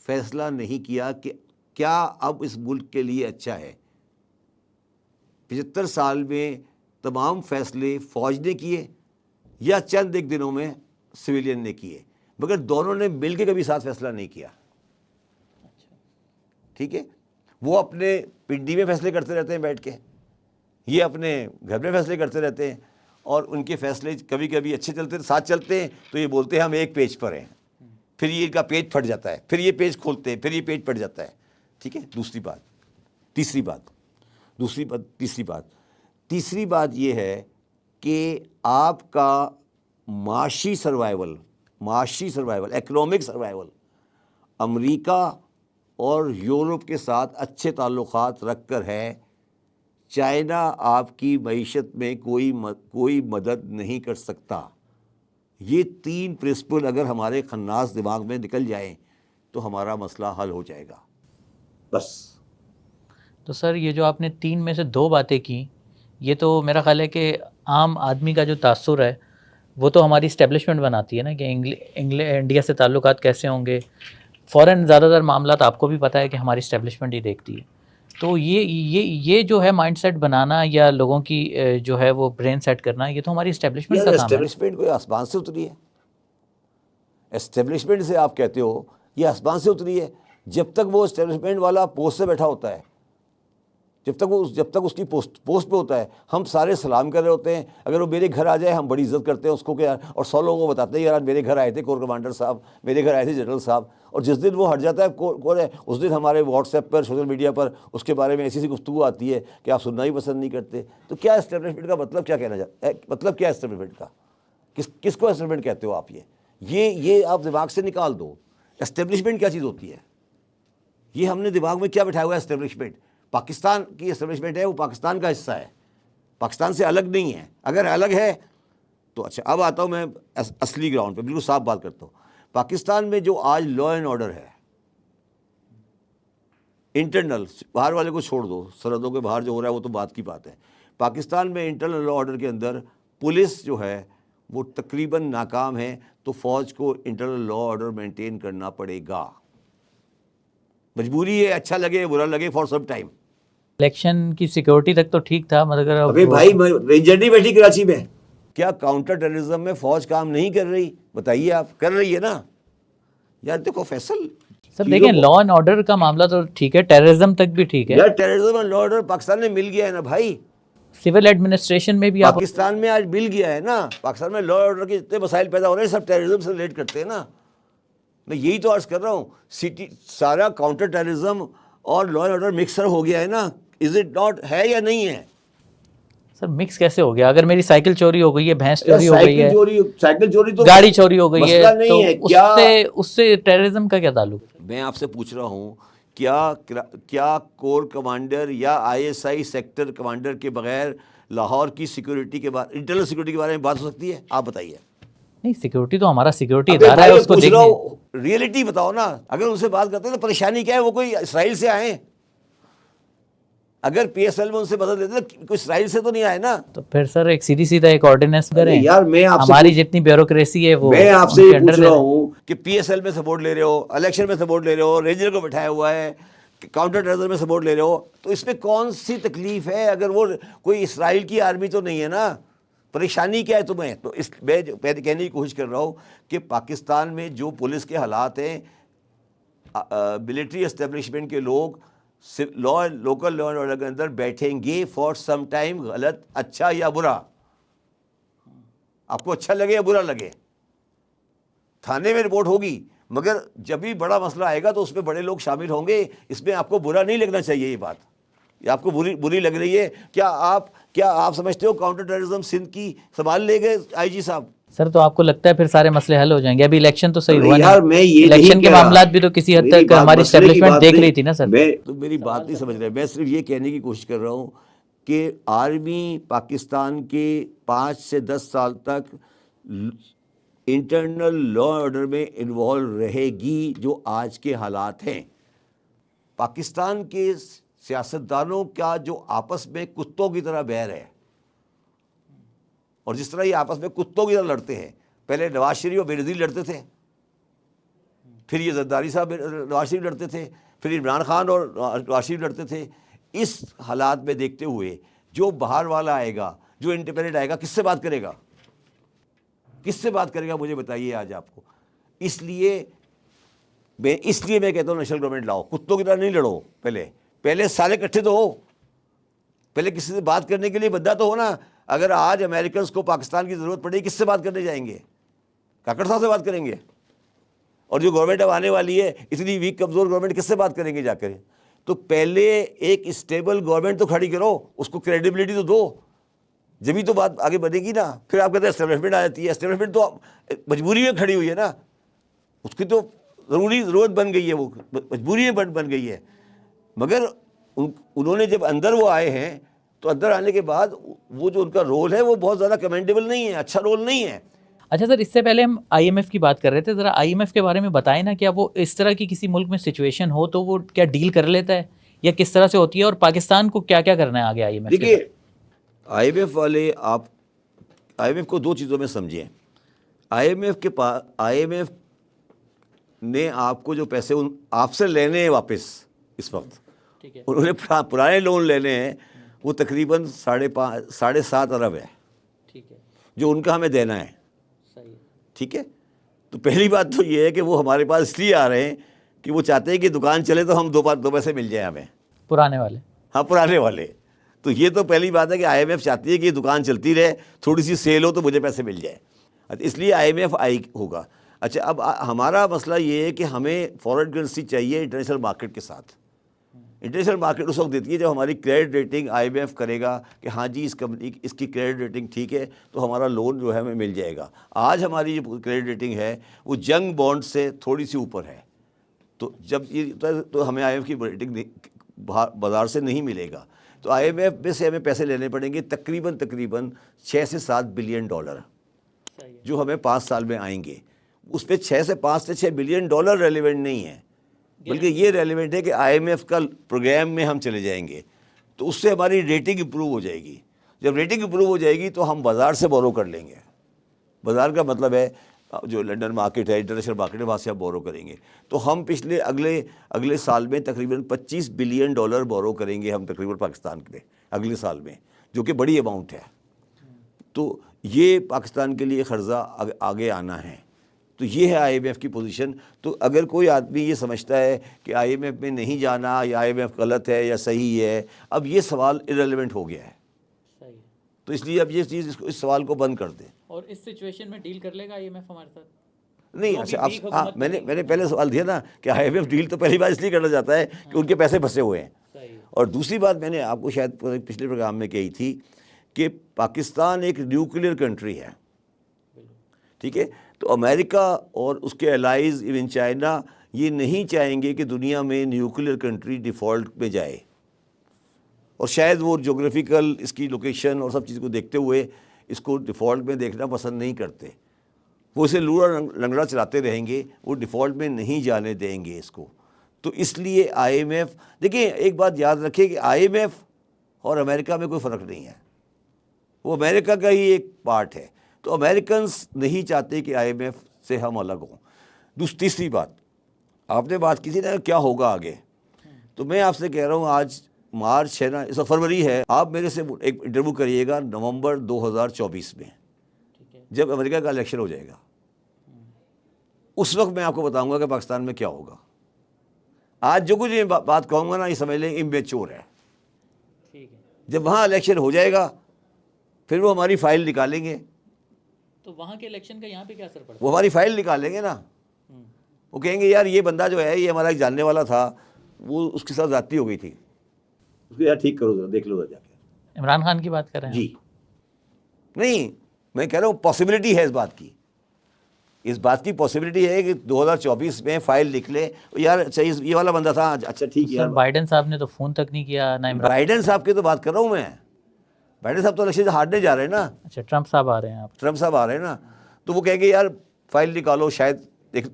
Speaker 1: فیصلہ نہیں کیا کہ کیا اب اس ملک کے لیے اچھا ہے. 75 سال میں تمام فیصلے فوج نے کیے یا چند ایک دنوں میں سویلین نے کیے, مگر دونوں نے مل کے کبھی ساتھ فیصلہ نہیں کیا. ٹھیک ہے, وہ اپنے پنڈی میں فیصلے کرتے رہتے ہیں بیٹھ کے, یہ اپنے گھر میں فیصلے کرتے رہتے ہیں, اور ان کے فیصلے کبھی کبھی اچھے ساتھ چلتے ہیں تو یہ بولتے ہیں ہم ایک پیج پر ہیں, پھر یہ ان کا پیج پھٹ جاتا ہے, پھر یہ پیج کھولتے ہیں, پھر یہ پیج پھٹ جاتا ہے. ٹھیک ہے. تیسری بات یہ ہے کہ آپ کا معاشی سروائیول, اکنامک سروائیول امریکہ اور یورپ کے ساتھ اچھے تعلقات رکھ کر ہے. چائنا آپ کی معیشت میں کوئی مدد نہیں کر سکتا. یہ 3 پرنسپل اگر ہمارے خناس دماغ میں نکل جائیں تو ہمارا مسئلہ حل ہو جائے گا, بس.
Speaker 2: تو سر یہ جو آپ نے 3 میں سے 2 باتیں کی, یہ تو میرا خیال ہے کہ عام آدمی کا جو تاثر ہے وہ تو ہماری اسٹیبلشمنٹ بناتی ہے نا کہ انڈیا سے تعلقات کیسے ہوں گے. فوراً زیادہ تر معاملات آپ کو بھی پتہ ہے کہ ہماری اسٹیبلشمنٹ ہی دیکھتی ہے. تو یہ جو ہے مائنڈ سیٹ بنانا یا لوگوں کی جو ہے وہ برین سیٹ کرنا, یہ تو ہماری اسٹیبلشمنٹ کا کام ہے.
Speaker 1: اسٹیبلشمنٹ کوئی آسمان سے اتری ہے؟ اسٹیبلشمنٹ سے آپ کہتے ہو یہ آسمان سے اتری ہے. جب تک وہ اسٹیبلشمنٹ والا پوسٹ سے بیٹھا ہوتا ہے, جب تک اس کی پوسٹ پہ ہوتا ہے, ہم سارے سلام کر رہے ہوتے ہیں. اگر وہ میرے گھر آ جائے ہم بڑی عزت کرتے ہیں اس کو کہ یار, اور 100 لوگوں کو بتاتے ہیں یار میرے گھر آئے تھے کور کمانڈر صاحب, میرے گھر آئے تھے جنرل صاحب. اور جس دن وہ ہٹ جاتا ہے کون ہے, اس دن ہمارے واٹس ایپ پر, سوشل میڈیا پر اس کے بارے میں ایسی گفتگو آتی ہے کہ آپ سننا ہی پسند نہیں کرتے. تو کیا اسٹیبلشمنٹ کا مطلب کیا کہنا چاہتے ہیں؟ مطلب کیا ہے اسٹیبلشمنٹ کا؟ کس کو اسٹیبلشمنٹ کہتے ہو آپ؟ یہ آپ دماغ سے نکال دو. اسٹیبلشمنٹ کیا چیز ہوتی ہے؟ یہ ہم نے دماغ میں کیا بٹھایا ہوا ہے اسٹیبلشمنٹ؟ پاکستان کی اسٹیبلشمنٹ ہے, وہ پاکستان کا حصہ ہے, پاکستان سے الگ نہیں ہے. اگر الگ ہے تو اچھا. اب آتا ہوں میں اصلی گراؤنڈ پہ, بالکل صاف بات کرتا ہوں. پاکستان میں جو آج لا اینڈ آرڈر ہے, انٹرنل, باہر والے کو چھوڑ دو, سرحدوں کے باہر جو ہو رہا ہے وہ تو بات کی بات ہے. پاکستان میں انٹرنل لا آرڈر کے اندر پولیس جو ہے وہ تقریباً ناکام ہے, تو فوج کو انٹرنل لا آرڈر مینٹین کرنا پڑے گا. مجبوری ہے, اچھا لگے برا لگے, فار سم ٹائم.
Speaker 2: الیکشن کی سیکورٹی تک تو ٹھیک تھا, مگر
Speaker 1: ابھی بھائی رینجر نہیں بیٹھی کراچی میں. کیا کاؤنٹر ٹیررزم میں فوج کام نہیں کر رہی؟ بتائیے آپ. کر رہی ہے نا یار. دیکھو فیصل,
Speaker 2: سر دیکھیں لا اینڈ آرڈر کا معاملہ تو ٹھیک ہے, ٹیررزم تک بھی ٹھیک ہے
Speaker 1: یار. ٹیررزم اور لا آرڈر پاکستان میں مل گیا ہے نا بھائی.
Speaker 2: سول ایڈمنسٹریشن میں بھی
Speaker 1: پاکستان میں آج مل گیا ہے نا. پاکستان میں لا آرڈر کے جتنے مسائل پیدا ہو رہے ہیں سب ٹیررزم سے ریلیٹ کرتے ہیں نا. میں یہی تو عرض کر رہا ہوں, سٹی سارا کاؤنٹر ٹیررزم اور لا اینڈ آرڈر مکسر ہو گیا ہے نا, از اٹ ناٹ, ہے یا نہیں ہے؟
Speaker 2: سر مکس کیسے ہو گیا؟ اگر میری سائیکل چوری ہو گئی ہے, بھینس چوری ہو گئی ہے,
Speaker 1: سائیکل چوری تو
Speaker 2: گاڑی چوری ہو گئی ہے,
Speaker 1: مسئلہ نہیں ہے.
Speaker 2: تو اس سے ٹیررزم کا کیا تعلق؟
Speaker 1: میں آپ سے پوچھ رہا ہوں, کیا کور کمانڈر یا ISI سیکٹر کمانڈر کے بغیر لاہور کی سیکورٹی کے بارے, انٹرنل سیکورٹی کے بارے میں بات ہو سکتی ہے؟ آپ بتائیے.
Speaker 2: نہیں, سیکورٹی تو ہمارا سیکورٹی ادارہ ہے, اس کو دیکھیں.
Speaker 1: ریئلٹی بتاؤ نا. اگر ان سے بات کرتے ہیں تو پریشانی کیا ہے؟ وہ کوئی اسرائیل سے آئے ہیں؟ اگر PSL میں ان سے مدد لیتے تو کوئی اسرائیل سے تو نہیں آئے نا.
Speaker 2: تو پھر سر ایک سیدھی سیدھا ایک آرڈیننس کریں
Speaker 1: یار. میں آپ سے
Speaker 2: ہماری جتنی بیوروکریسی ہے وہ
Speaker 1: میں آپ سے یہ پوچھ رہا ہوں کہ PSL میں سپورٹ لے رہے ہو, الیکشن میں سپورٹ لے رہے ہو, رینجر کو بٹھایا ہوا ہے, کاؤنٹر ٹیررزم میں سپورٹ لے رہے ہو, تو اس میں کون سی تکلیف ہے؟ اگر وہ کوئی اسرائیل کی آرمی تو نہیں ہے نا, پریشانی کیا ہے تمہیں؟ تو اس میں کہنے کی کوشش کر رہا ہوں کہ پاکستان میں جو پولیس کے حالات ہیں, ملٹری اسٹیبلشمنٹ کے لوگ لوکل لا اینڈ آرڈر کے اندر بیٹھیں گے فار سم ٹائم, غلط, اچھا یا برا, آپ کو اچھا لگے یا برا لگے, تھانے میں رپورٹ ہوگی, مگر جب بھی بڑا مسئلہ آئے گا تو اس میں بڑے لوگ شامل ہوں گے. اس میں آپ کو برا نہیں لگنا چاہیے یہ بات. یہ آپ کو بری لگ رہی ہے کیا آپ سمجھتے ہو کاؤنٹر ٹیررزم سندھ کی سنبھال لے گئے IG صاحب؟
Speaker 2: سر تو آپ کو لگتا ہے پھر سارے مسئلے حل ہو جائیں گے؟ ابھی الیکشن تو صحیح ہوا
Speaker 1: یار, میں یہ
Speaker 2: الیکشن کے معاملات بھی تو کسی حد تک ہماری اسٹیبلشمنٹ دیکھ رہی تھی نا سر.
Speaker 1: تو میری بات نہیں سمجھ رہے. میں صرف یہ کہنے کی کوشش کر رہا ہوں کہ آرمی پاکستان کے 5 سے 10 سال تک انٹرنل لا آرڈر میں انوالو رہے گی جو آج کے حالات ہیں. پاکستان کے سیاستدانوں کا جو آپس میں کتوں کی طرح بیر ہے, اور جس طرح یہ آپس میں کتوں کی طرح لڑتے ہیں, پہلے نواز شریف اور بینظیر لڑتے تھے, پھر یہ زرداری صاحب نواز شریف لڑتے تھے, پھر عمران خان اور نواز شریف لڑتے تھے. اس حالات میں دیکھتے ہوئے جو باہر والا آئے گا, جو انڈیپینڈنٹ آئے گا, کس سے بات کرے گا؟ کس سے بات کرے گا مجھے بتائیے آج آپ کو. اس لیے میں کہتا ہوں نیشنل گورنمنٹ لاؤ, کتوں کی طرح نہیں لڑو. پہلے سارے اکٹھے تو ہو, پہلے کسی سے بات کرنے کے لیے بندہ تو ہو نا. اگر آج امریکنز کو پاکستان کی ضرورت پڑے, کس سے بات کرنے جائیں گے؟ کاکڑ صاحب سے بات کریں گے. اور جو گورنمنٹ اب آنے والی ہے اتنی ویک کمزور گورنمنٹ, کس سے بات کریں گے جا کر؟ تو پہلے ایک اسٹیبل گورنمنٹ تو کھڑی کرو, اس کو کریڈیبلٹی تو دو, جبھی تو بات آگے بڑھے گی نا. پھر آپ کہتے ہیں اسٹیبلشمنٹ آ جاتی ہے. اسٹیبلشمنٹ تو مجبوری میں کھڑی ہوئی ہے نا, اس کی تو ضرورت بن گئی ہے, وہ مجبوری میں بن گئی ہے. مگر انہوں نے جب اندر وہ آئے ہیں تو اندر آنے کے بعد وہ جو ان کا رول ہے وہ بہت زیادہ کمینڈیبل نہیں ہے, اچھا رول نہیں ہے.
Speaker 2: اچھا سر, اس سے پہلے ہم IMF کی بات کر رہے تھے, ذرا IMF کے بارے میں بتائیں نا. کیا وہ اس طرح کی کسی ملک میں سچویشن ہو تو وہ کیا ڈیل کر لیتا ہے, یا کس طرح سے ہوتی ہے, اور پاکستان کو کیا کیا کرنا ہے آگے IMF؟
Speaker 1: دیکھیے, IMF والے, آپ IMF کو 2 چیزوں میں سمجھیں. IMF نے آپ کو جو پیسے آپ سے لینے ہیں واپس اس وقت, انہوں نے پرانے لون لینے ہیں, وہ تقریباً 7.5 ارب ہے جو ان کا ہمیں دینا ہے. ٹھیک ہے, تو پہلی بات تو یہ ہے کہ وہ ہمارے پاس اس لیے آ رہے ہیں کہ وہ چاہتے ہیں کہ دکان چلے تو ہم 2 پیسے مل جائیں ہمیں,
Speaker 2: پرانے والے.
Speaker 1: ہاں, پرانے والے. تو یہ تو پہلی بات ہے کہ IMF چاہتی ہے کہ یہ دکان چلتی رہے, تھوڑی سی سیل ہو تو مجھے پیسے مل جائے, اس لیے IMF ہوگا. اچھا, اب ہمارا مسئلہ یہ ہے کہ ہمیں فارن کرنسی چاہیے انٹرنیشنل مارکیٹ کے ساتھ. انٹرنیشنل مارکیٹ اس وقت دیتی ہے جب ہماری کریڈٹ ریٹنگ IMF کرے گا کہ ہاں جی اس کمپنی اس کی کریڈٹ ریٹنگ ٹھیک ہے, تو ہمارا لون جو ہے ہمیں مل جائے گا. آج ہماری جو کریڈٹ ریٹنگ ہے وہ جنگ بانڈ سے تھوڑی سی اوپر ہے, تو جب یہ تو ہمیں IMF کی ریٹنگ بازار سے نہیں ملے گا. تو IMF میں سے ہمیں پیسے لینے پڑیں گے تقریباً 6 سے 7 بلین ڈالر, جو ہمیں 5 سال میں آئیں گے. اس پہ 5 سے 6 بلین ڈالر ریلیونٹ نہیں ہے, بلکہ یہ ریلیونٹ ہے کہ IMF کا پروگرام میں ہم چلے جائیں گے, تو اس سے ہماری ریٹنگ امپروو ہو جائے گی. جب ریٹنگ امپروو ہو جائے گی تو ہم بازار سے بورو کر لیں گے. بازار کا مطلب ہے جو لنڈن مارکیٹ ہے, انٹرنیشنل مارکیٹ ہے, وہاں سے ہم بورو کریں گے. تو ہم اگلے سال میں تقریباً 25 بلین ڈالر بورو کریں گے ہم تقریباً پاکستان کے اگلے سال میں, جو کہ بڑی اماؤنٹ ہے. تو یہ پاکستان کے لیے قرضہ آگے آنا ہے. تو یہ ہے IMF کی پوزیشن. تو اگر کوئی آدمی یہ سمجھتا ہے کہ IMF میں نہیں جانا یا IMF غلط ہے یا صحیح ہے, اب یہ سوال ارریلیونٹ ہو گیا ہے. تو اس لیے اب یہ چیز اس سوال کو بند کر دیں.
Speaker 2: اور اس سچویشن میں ڈیل کر لے گا IMF ہمارے ساتھ؟
Speaker 1: نہیں اچھا آپ میں نے پہلے سوال دیا نا کہ آئی ایم ایف ڈیل تو پہلی بار اس لیے کرنا چاہتا ہے کہ ان کے پیسے پھنسے ہوئے ہیں، اور دوسری بات میں نے آپ کو شاید پچھلے پروگرام میں کہی تھی کہ پاکستان ایک نیوکلیئر کنٹری ہے، ٹھیک ہے، تو امریکہ اور اس کے الائز ایون چائنا یہ نہیں چاہیں گے کہ دنیا میں نیوکلیئر کنٹری ڈیفالٹ میں جائے، اور شاید وہ جغرافیکل اس کی لوکیشن اور سب چیز کو دیکھتے ہوئے اس کو ڈیفالٹ میں دیکھنا پسند نہیں کرتے، وہ اسے لوڑا لنگڑا چلاتے رہیں گے، وہ ڈیفالٹ میں نہیں جانے دیں گے اس کو۔ تو اس لیے آئی ایم ایف، دیکھیں ایک بات یاد رکھیں کہ آئی ایم ایف اور امریکہ میں کوئی فرق نہیں ہے، وہ امریکہ کا ہی ایک پارٹ ہے، تو امریکنز نہیں چاہتے کہ آئی ایم ایف سے ہم الگ ہوں۔ تیسری بات آپ نے بات کی تھی نا کیا ہوگا آگے، تو میں آپ سے کہہ رہا ہوں آج مارچ ہے نا، اس وقت فروری ہے، آپ میرے سے ایک انٹرویو کریے گا نومبر 2024 میں جب امریکہ کا الیکشن ہو جائے گا، اس وقت میں آپ کو بتاؤں گا کہ پاکستان میں کیا ہوگا۔ آج جو کچھ میں بات کہوں گا نا یہ سمجھ لیں امیچور ہے، جب وہاں الیکشن ہو جائے گا پھر وہ ہماری فائل نکالیں گے،
Speaker 2: تو وہاں کے الیکشن کا یہاں پہ کیا اثر پڑتا ہے؟
Speaker 1: وہ ہماری فائل نکالیں گے نا، وہ کہیں گے یار یہ بندہ جو ہے یہ ہمارا ایک جاننے والا تھا، وہ اس کے ساتھ زیادتی ہو گئی تھی، اس کو یار ٹھیک کرو ذرا، دیکھ لو ذرا جا کے۔
Speaker 2: عمران خان کی بات کر رہے ہیں
Speaker 1: جی نہیں، میں کہہ رہا ہوں پاسبلٹی ہے اس بات کی پاسبلٹی ہے کہ 2024 میں فائل نکلے، یار اچھا یہ والا بندہ تھا، اچھا ٹھیک ہے
Speaker 2: سر بائیڈن صاحب نے تو فون تک نہیں کیا نہ عمران۔
Speaker 1: بائیڈن صاحب کی تو بات کر رہا ہوں میں، بائیڈن صاحب تو الیکشن ہارنے جا رہے ہیں نا،
Speaker 2: اچھا ٹرمپ صاحب آ رہے ہیں، آپ
Speaker 1: ٹرمپ صاحب آ رہے ہیں نا، تو وہ کہیں گے یار فائل نکالو، شاید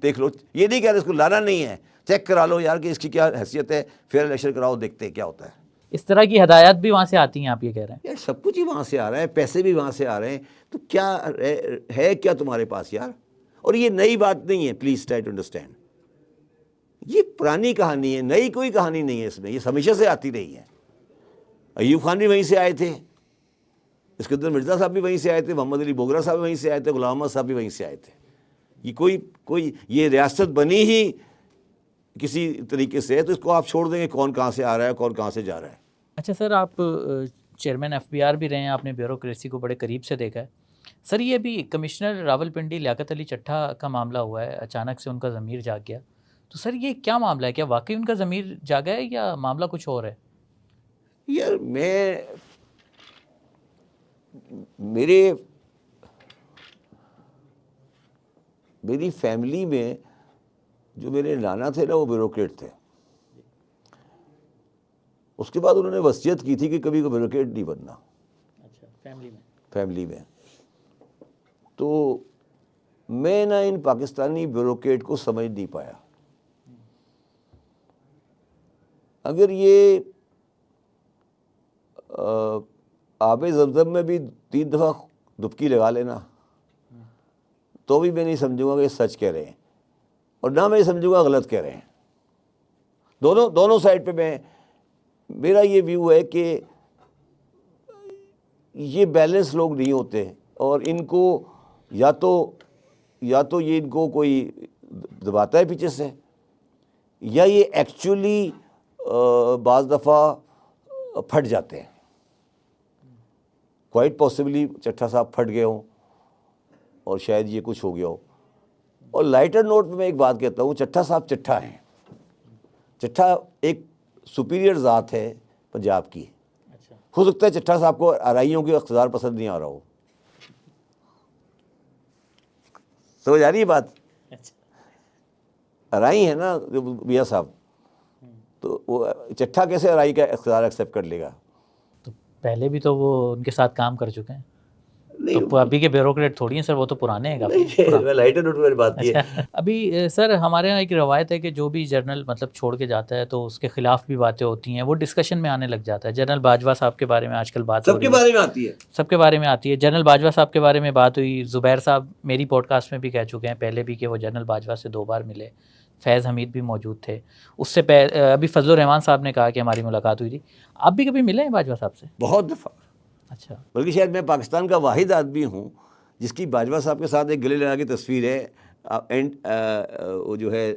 Speaker 1: دیکھ لو، یہ نہیں کہہ رہے اس کو لانا نہیں ہے، چیک کرا لو یار کہ اس کی کیا حیثیت ہے، پھر الیکشن کراؤ، دیکھتے ہیں کیا ہوتا ہے۔
Speaker 2: اس طرح کی ہدایات بھی وہاں سے آتی ہیں، آپ یہ کہہ رہے ہیں؟
Speaker 1: یار سب کچھ ہی وہاں سے آ رہا ہے، پیسے بھی وہاں سے آ رہے ہیں، تو کیا ہے کیا تمہارے پاس یار؟ اور یہ نئی بات نہیں ہے، پلیز ٹرائی ٹو انڈرسٹینڈ، یہ پرانی کہانی ہے، نئی کوئی کہانی نہیں ہے اس میں، یہ ہمیشہ سے آتی رہی ہے۔ ایوب خان بھی وہیں سے آئے تھے، اسکندر مرزا صاحب بھی وہیں سے آئے تھے، محمد علی بوگرا صاحب بھی وہیں سے آئے تھے، غلام احمد صاحب بھی وہیں سے آئے تھے۔ یہ کوئی یہ ریاست بنی ہی کسی طریقے سے ہے، تو اس کو آپ چھوڑ دیں گے کون کہاں سے آ رہا ہے کون کہاں سے جا رہا ہے۔
Speaker 2: اچھا سر، آپ چیئرمین FBR بھی رہے ہیں، آپ نے بیوروکریسی کو بڑے قریب سے دیکھا ہے سر، یہ بھی کمشنر راولپنڈی لیاقت علی چٹھا کا معاملہ ہوا ہے، اچانک سے ان کا ضمیر جاگ گیا، تو سر یہ کیا معاملہ ہے؟ کیا واقعی ان کا ضمیر جاگا ہے یا معاملہ کچھ اور ہے؟
Speaker 1: یار میری فیملی میں جو میرے نانا تھے نا وہ بیوروکریٹ تھے، اس کے بعد انہوں نے وصیت کی تھی کہ کبھی کوئی بیوروکریٹ نہیں بننا
Speaker 2: اچھا،
Speaker 1: فیملی میں، تو میں نہ ان پاکستانی بیوروکریٹ کو سمجھ نہیں پایا۔ اگر یہ آب زمزم میں بھی 3 دفعہ ڈبکی لگا لینا تو بھی میں نہیں سمجھوں گا کہ یہ سچ کہہ رہے ہیں، اور نہ میں یہ سمجھوں گا غلط کہہ رہے ہیں۔ دونوں سائڈ پہ میرا یہ ویو ہے کہ یہ بیلنس لوگ نہیں ہوتے، اور ان کو یا تو یہ ان کو کوئی دباتا ہے پیچھے سے، یا یہ ایکچولی بعض دفعہ پھٹ جاتے ہیں۔ کوائٹ پاسبلی چٹھا صاحب پھٹ گئے ہوں اور شاید یہ کچھ ہو گیا ہو۔ اور لائٹر نوٹ پہ میں ایک بات کہتا ہوں، چٹھا صاحب چٹھا ہیں، چٹھا ایک سپیریئر ذات ہے پنجاب کی، ہو سکتا ہے چٹھا صاحب کو آرائیوں کے اقتدار پسند نہیں آ رہا ہو، سمجھ آ رہی ہے بات؟ ارائی ہے نا جو میاں صاحب، تو وہ چٹھا کیسے ارائی کا اقتدار ایکسیپٹ کر لے گا؟
Speaker 2: تو پہلے بھی تو وہ ان کے ساتھ کام کر چکے ہیں، تو ابھی کے بیوروکریٹ تھوڑی ہیں سر، وہ تو پرانے ہیں کافی۔
Speaker 1: لائٹر نوٹ میں بات کی ہے۔
Speaker 2: ابھی سر ہمارے یہاں ایک روایت ہے کہ جو بھی جنرل مطلب چھوڑ کے جاتا ہے تو اس کے خلاف بھی باتیں ہوتی ہیں، وہ ڈسکشن میں آنے لگ جاتا ہے۔ جنرل باجوہ صاحب کے بارے میں آج کل بات
Speaker 1: سب کے بارے میں آتی ہے،
Speaker 2: سب کے بارے میں آتی ہے۔ جنرل باجوہ صاحب کے بارے میں بات ہوئی، زبیر صاحب میری پوڈ کاسٹ میں بھی کہہ چکے ہیں پہلے بھی کہ وہ جنرل باجوہ سے 2 بار ملے، فیض حمید بھی موجود تھے، اس سے ابھی فضل الرحمان صاحب نے کہا کہ ہماری ملاقات ہوئی تھی۔ آپ بھی کبھی ملے ہیں باجوہ صاحب سے؟
Speaker 1: بہت دفعہ،
Speaker 2: اچھا،
Speaker 1: بلکہ شاید میں پاکستان کا واحد آدمی ہوں جس کی باجوہ صاحب کے ساتھ ایک گلے لگا کی تصویر ہے، وہ جو ہے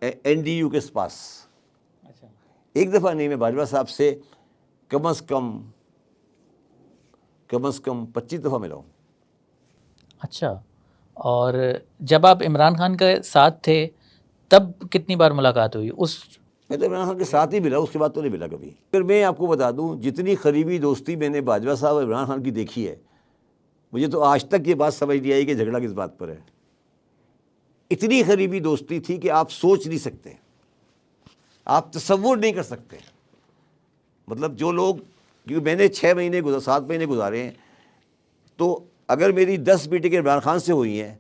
Speaker 1: NDU کے پاس۔
Speaker 2: اچھا،
Speaker 1: ایک دفعہ نہیں، میں باجوہ صاحب سے کم از کم 25 دفعہ ملا ہوں۔
Speaker 2: اچھا، اور جب آپ عمران خان کے ساتھ تھے تب کتنی بار ملاقات ہوئی؟ اس
Speaker 1: میں تو عمران خان کے ساتھ ہی ملا، اس کے بعد تو نہیں ملا کبھی. پھر میں آپ کو بتا دوں جتنی قریبی دوستی میں نے باجوہ صاحب اور عمران خان کی دیکھی ہے، مجھے تو آج تک یہ بات سمجھ نہیں آئی کہ جھگڑا کس بات پر ہے. اتنی قریبی دوستی تھی کہ آپ سوچ نہیں سکتے، آپ تصور نہیں کر سکتے. مطلب جو لوگ، کیونکہ میں نے 6 مہینے 7 مہینے گزارے ہیں، تو اگر میری 10 میٹنگیں عمران خان سے ہوئی ہیں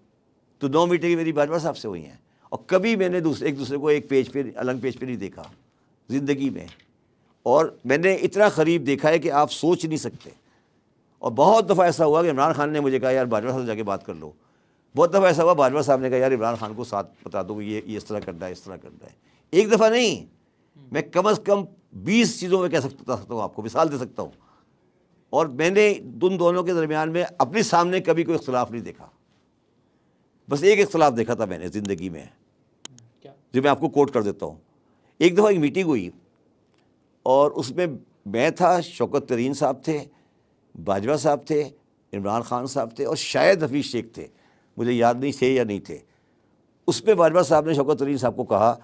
Speaker 1: تو 9 میٹنگیں میری باجوہ صاحب سے ہوئی ہیں، اور کبھی میں نے ایک دوسرے کو ایک پیج پہ، الگ پیج پہ نہیں دیکھا زندگی میں. اور میں نے اتنا قریب دیکھا ہے کہ آپ سوچ نہیں سکتے. اور بہت دفعہ ایسا ہوا کہ عمران خان نے مجھے کہا یار باجوہ صاحب سے جا کے بات کر لو. بہت دفعہ ایسا ہوا باجوہ صاحب نے کہا یار عمران خان کو ساتھ بتا دو یہ اس طرح کرنا ہے، اس طرح کرنا ہے. ایک دفعہ نہیں، میں کم از کم 20 چیزوں میں کہہ سکتا ہوں، آپ کو مثال دے سکتا ہوں. اور میں نے ان دونوں کے درمیان میں اپنے سامنے کبھی کوئی اختلاف نہیں دیکھا. بس ایک اختلاف دیکھا تھا میں نے زندگی میں، جو میں آپ کو کوٹ کر دیتا ہوں. ایک دفعہ ایک میٹنگ ہوئی اور اس میں میں تھا، شوکت ترین صاحب تھے، باجوہ صاحب تھے، عمران خان صاحب تھے، اور شاید حفیظ شیخ تھے، مجھے یاد نہیں تھے یا نہیں تھے. اس میں باجوہ صاحب نے شوکت ترین صاحب کو کہا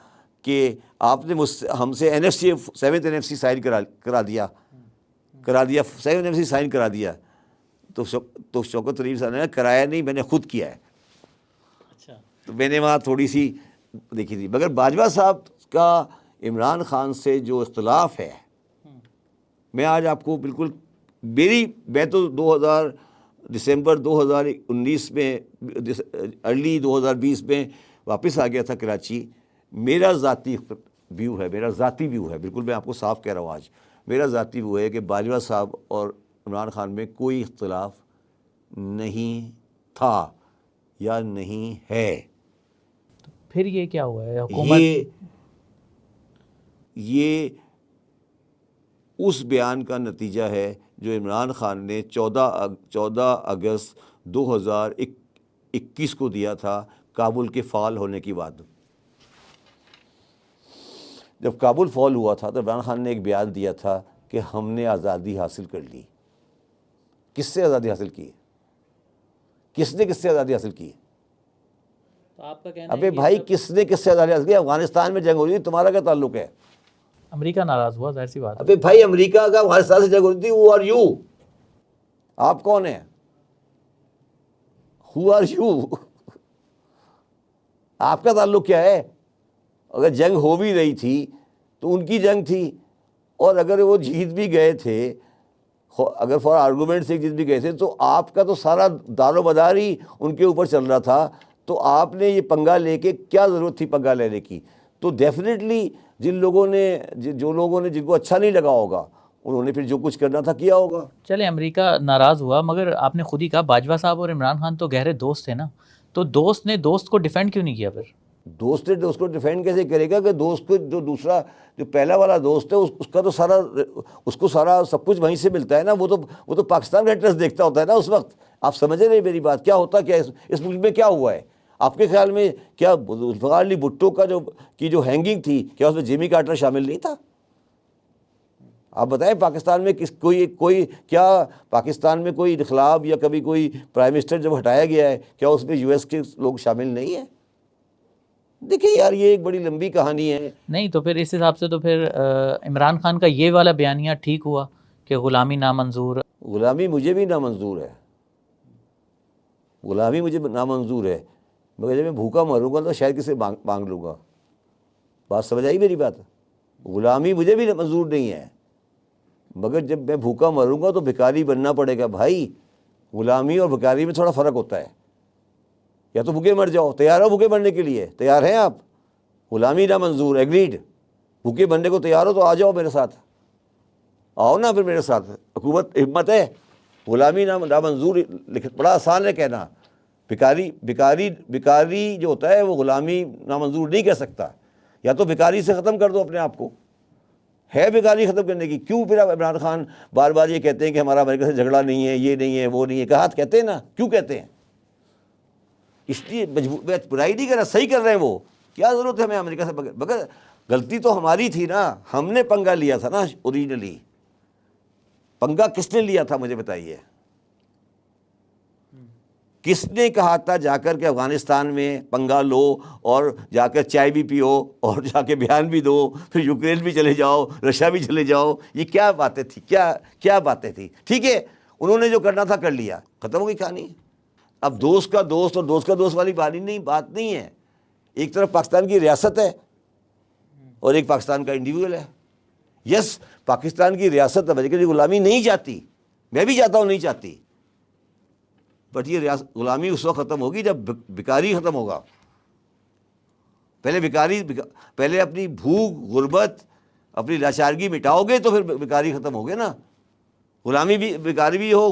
Speaker 1: کہ آپ نے ہم سے NFC 7 NFC سائن کرا دیا 7 NFC سائن کرا دیا. تو شوکت ترین صاحب نے کہا کرایا نہیں، میں نے خود کیا ہے. تو میں نے وہاں تھوڑی سی دیکھی تھی. مگر باجوہ صاحب کا عمران خان سے جو اختلاف ہے، میں آج آپ کو بالکل میں تو دسمبر 2019 میں، ارلی 2020 میں واپس آ گیا تھا کراچی. میرا ذاتی ویو ہے، بالکل میں آپ کو صاف کہہ رہا ہوں. آج میرا ذاتی ویو ہے کہ باجوہ صاحب اور عمران خان میں کوئی اختلاف نہیں تھا یا نہیں ہے.
Speaker 2: پھر یہ کیا ہوا ہے حکومت؟
Speaker 1: یہ اس بیان کا نتیجہ ہے جو عمران خان نے 14 اگست 2021 کو دیا تھا کابل کے فال ہونے کے بعد. جب کابل فال ہوا تھا تو عمران خان نے ایک بیان دیا تھا کہ ہم نے آزادی حاصل کر لی. کس سے آزادی حاصل کی؟ کس سے آزادی حاصل کی؟ ابے بھائی کس نے کس سے آزادی حاصل کی؟ افغانستان میں جنگ ہو رہی تھی، تمہارا کیا تعلق ہے؟
Speaker 2: امریکہ ناراض ہوا، ظاہر سی بات ہے.
Speaker 1: ابے بھائی امریکہ کا افغانستان سے جنگ ہو رہی تھی. Who are you? آپ کون ہیں؟ Who are you? آپ کا تعلق کیا ہے؟ اگر جنگ ہو بھی رہی تھی تو ان کی جنگ تھی، اور اگر وہ جیت بھی گئے تھے، اگر فار آرگومنٹ سے جیت بھی گئے تھے، تو آپ کا تو سارا دار و مدار ہی ان کے اوپر چل رہا تھا. تو آپ نے یہ پنگا لے کے کیا ضرورت تھی پنگا لینے کی؟ تو ڈیفینیٹلی جن لوگوں نے جن کو اچھا نہیں لگا ہوگا، انہوں نے پھر جو کچھ کرنا تھا کیا ہوگا.
Speaker 2: چلے امریکہ ناراض ہوا، مگر آپ نے خود ہی کہا باجوہ صاحب اور عمران خان تو گہرے دوست تھے نا، تو دوست نے دوست کو ڈیفینڈ کیوں نہیں کیا پھر؟
Speaker 1: دوست نے دوست کو ڈیفینڈ کیسے کرے گا کہ دوست کو جو پہلا والا دوست ہے اس کا تو اس کو سارا سب کچھ وہیں سے ملتا ہے نا. وہ تو پاکستان کا انٹرسٹ دیکھتا ہوتا ہے نا اس وقت. آپ سمجھے نہیں میری بات؟ کیا ہوتا کیا اس ملک میں کیا ہوا ہے آپ کے خیال میں؟ کیا ذوالفقار علی بھٹو کا جو ہینگنگ تھی، کیا اس میں جیمی کارٹر شامل نہیں تھا؟ آپ بتائیں پاکستان میں کوئی کیا پاکستان میں کوئی انقلاب یا کبھی کوئی پرائم منسٹر جب ہٹایا گیا ہے، کیا اس میں US کے لوگ شامل نہیں ہیں؟ دیکھیں یار یہ ایک بڑی لمبی کہانی ہے.
Speaker 2: نہیں تو پھر اس حساب سے تو پھر عمران خان کا یہ والا بیانیہ ٹھیک ہوا کہ غلامی نامنظور؟
Speaker 1: غلامی مجھے بھی نامنظور ہے، غلامی مجھے نامنظور ہے، مگر جب میں بھوکا مروں گا تو شاید کسی مانگ لوں گا. بات سمجھ آئی میری بات؟ غلامی مجھے بھی منظور نہیں ہے، مگر جب میں بھوکا مروں گا تو بھکاری بننا پڑے گا. بھائی غلامی اور بھکاری میں تھوڑا فرق ہوتا ہے. یا تو بھوکے مر جاؤ، تیار ہو بھوکے مرنے کے لیے؟ تیار ہیں آپ؟ غلامی نامنظور، ایگریڈ. بھوکے مرنے کو تیار ہو تو آ جاؤ میرے ساتھ، آؤ نا پھر میرے ساتھ. حکومت ہمت ہے. غلامی نامنظور بڑا آسان ہے کہنا. بھکاری جو ہوتا ہے وہ غلامی نامنظور نہیں کہہ سکتا. یا تو بھکاری سے ختم کر دو اپنے آپ کو. ہے بھکاری ختم کرنے کی؟ کیوں پھر عمران خان بار بار یہ کہتے ہیں کہ ہمارا امریکہ سے جھگڑا نہیں ہے، یہ نہیں ہے، وہ نہیں ہے؟ کہا کہتے ہیں نا، کیوں کہتے ہیں؟ اس لیے برائی نہیں کر رہا، صحیح کر رہے ہیں وہ. کیا ضرورت ہے ہمیں امریکہ سے مگر غلطی تو ہماری تھی نا. ہم نے پنگا لیا تھا نا اوریجنلی. پنگا کس نے لیا تھا مجھے بتائیے؟ کس نے کہا تھا جا کر کے افغانستان میں پنگا لو اور جا کر چائے بھی پیو اور جا کے بیان بھی دو، پھر یوکرین بھی چلے جاؤ، رشیا بھی چلے جاؤ؟ یہ کیا باتیں تھیں، کیا باتیں تھیں؟ ٹھیک ہے، انہوں نے جو کرنا تھا کر لیا، ختم ہو گئی کہانی۔ اب دوست کا دوست اور دوست کا دوست والی بات نہیں ہے۔ ایک طرف پاکستان کی ریاست ہے اور ایک پاکستان کا انڈیویجول ہے۔ یس، پاکستان کی ریاست امریکہ کی غلامی نہیں چاہتی، میں بھی چاہتا ہوں نہیں چاہتی، بٹ یہ غلامی اس وقت ختم ہوگی جب بیکاری ختم ہوگا۔ پہلے اپنی بھوک، غربت، اپنی لاچارگی مٹاؤ گے تو پھر بیکاری ختم ہوگی نا۔ غلامی بھی، بیکاری بھی ہو،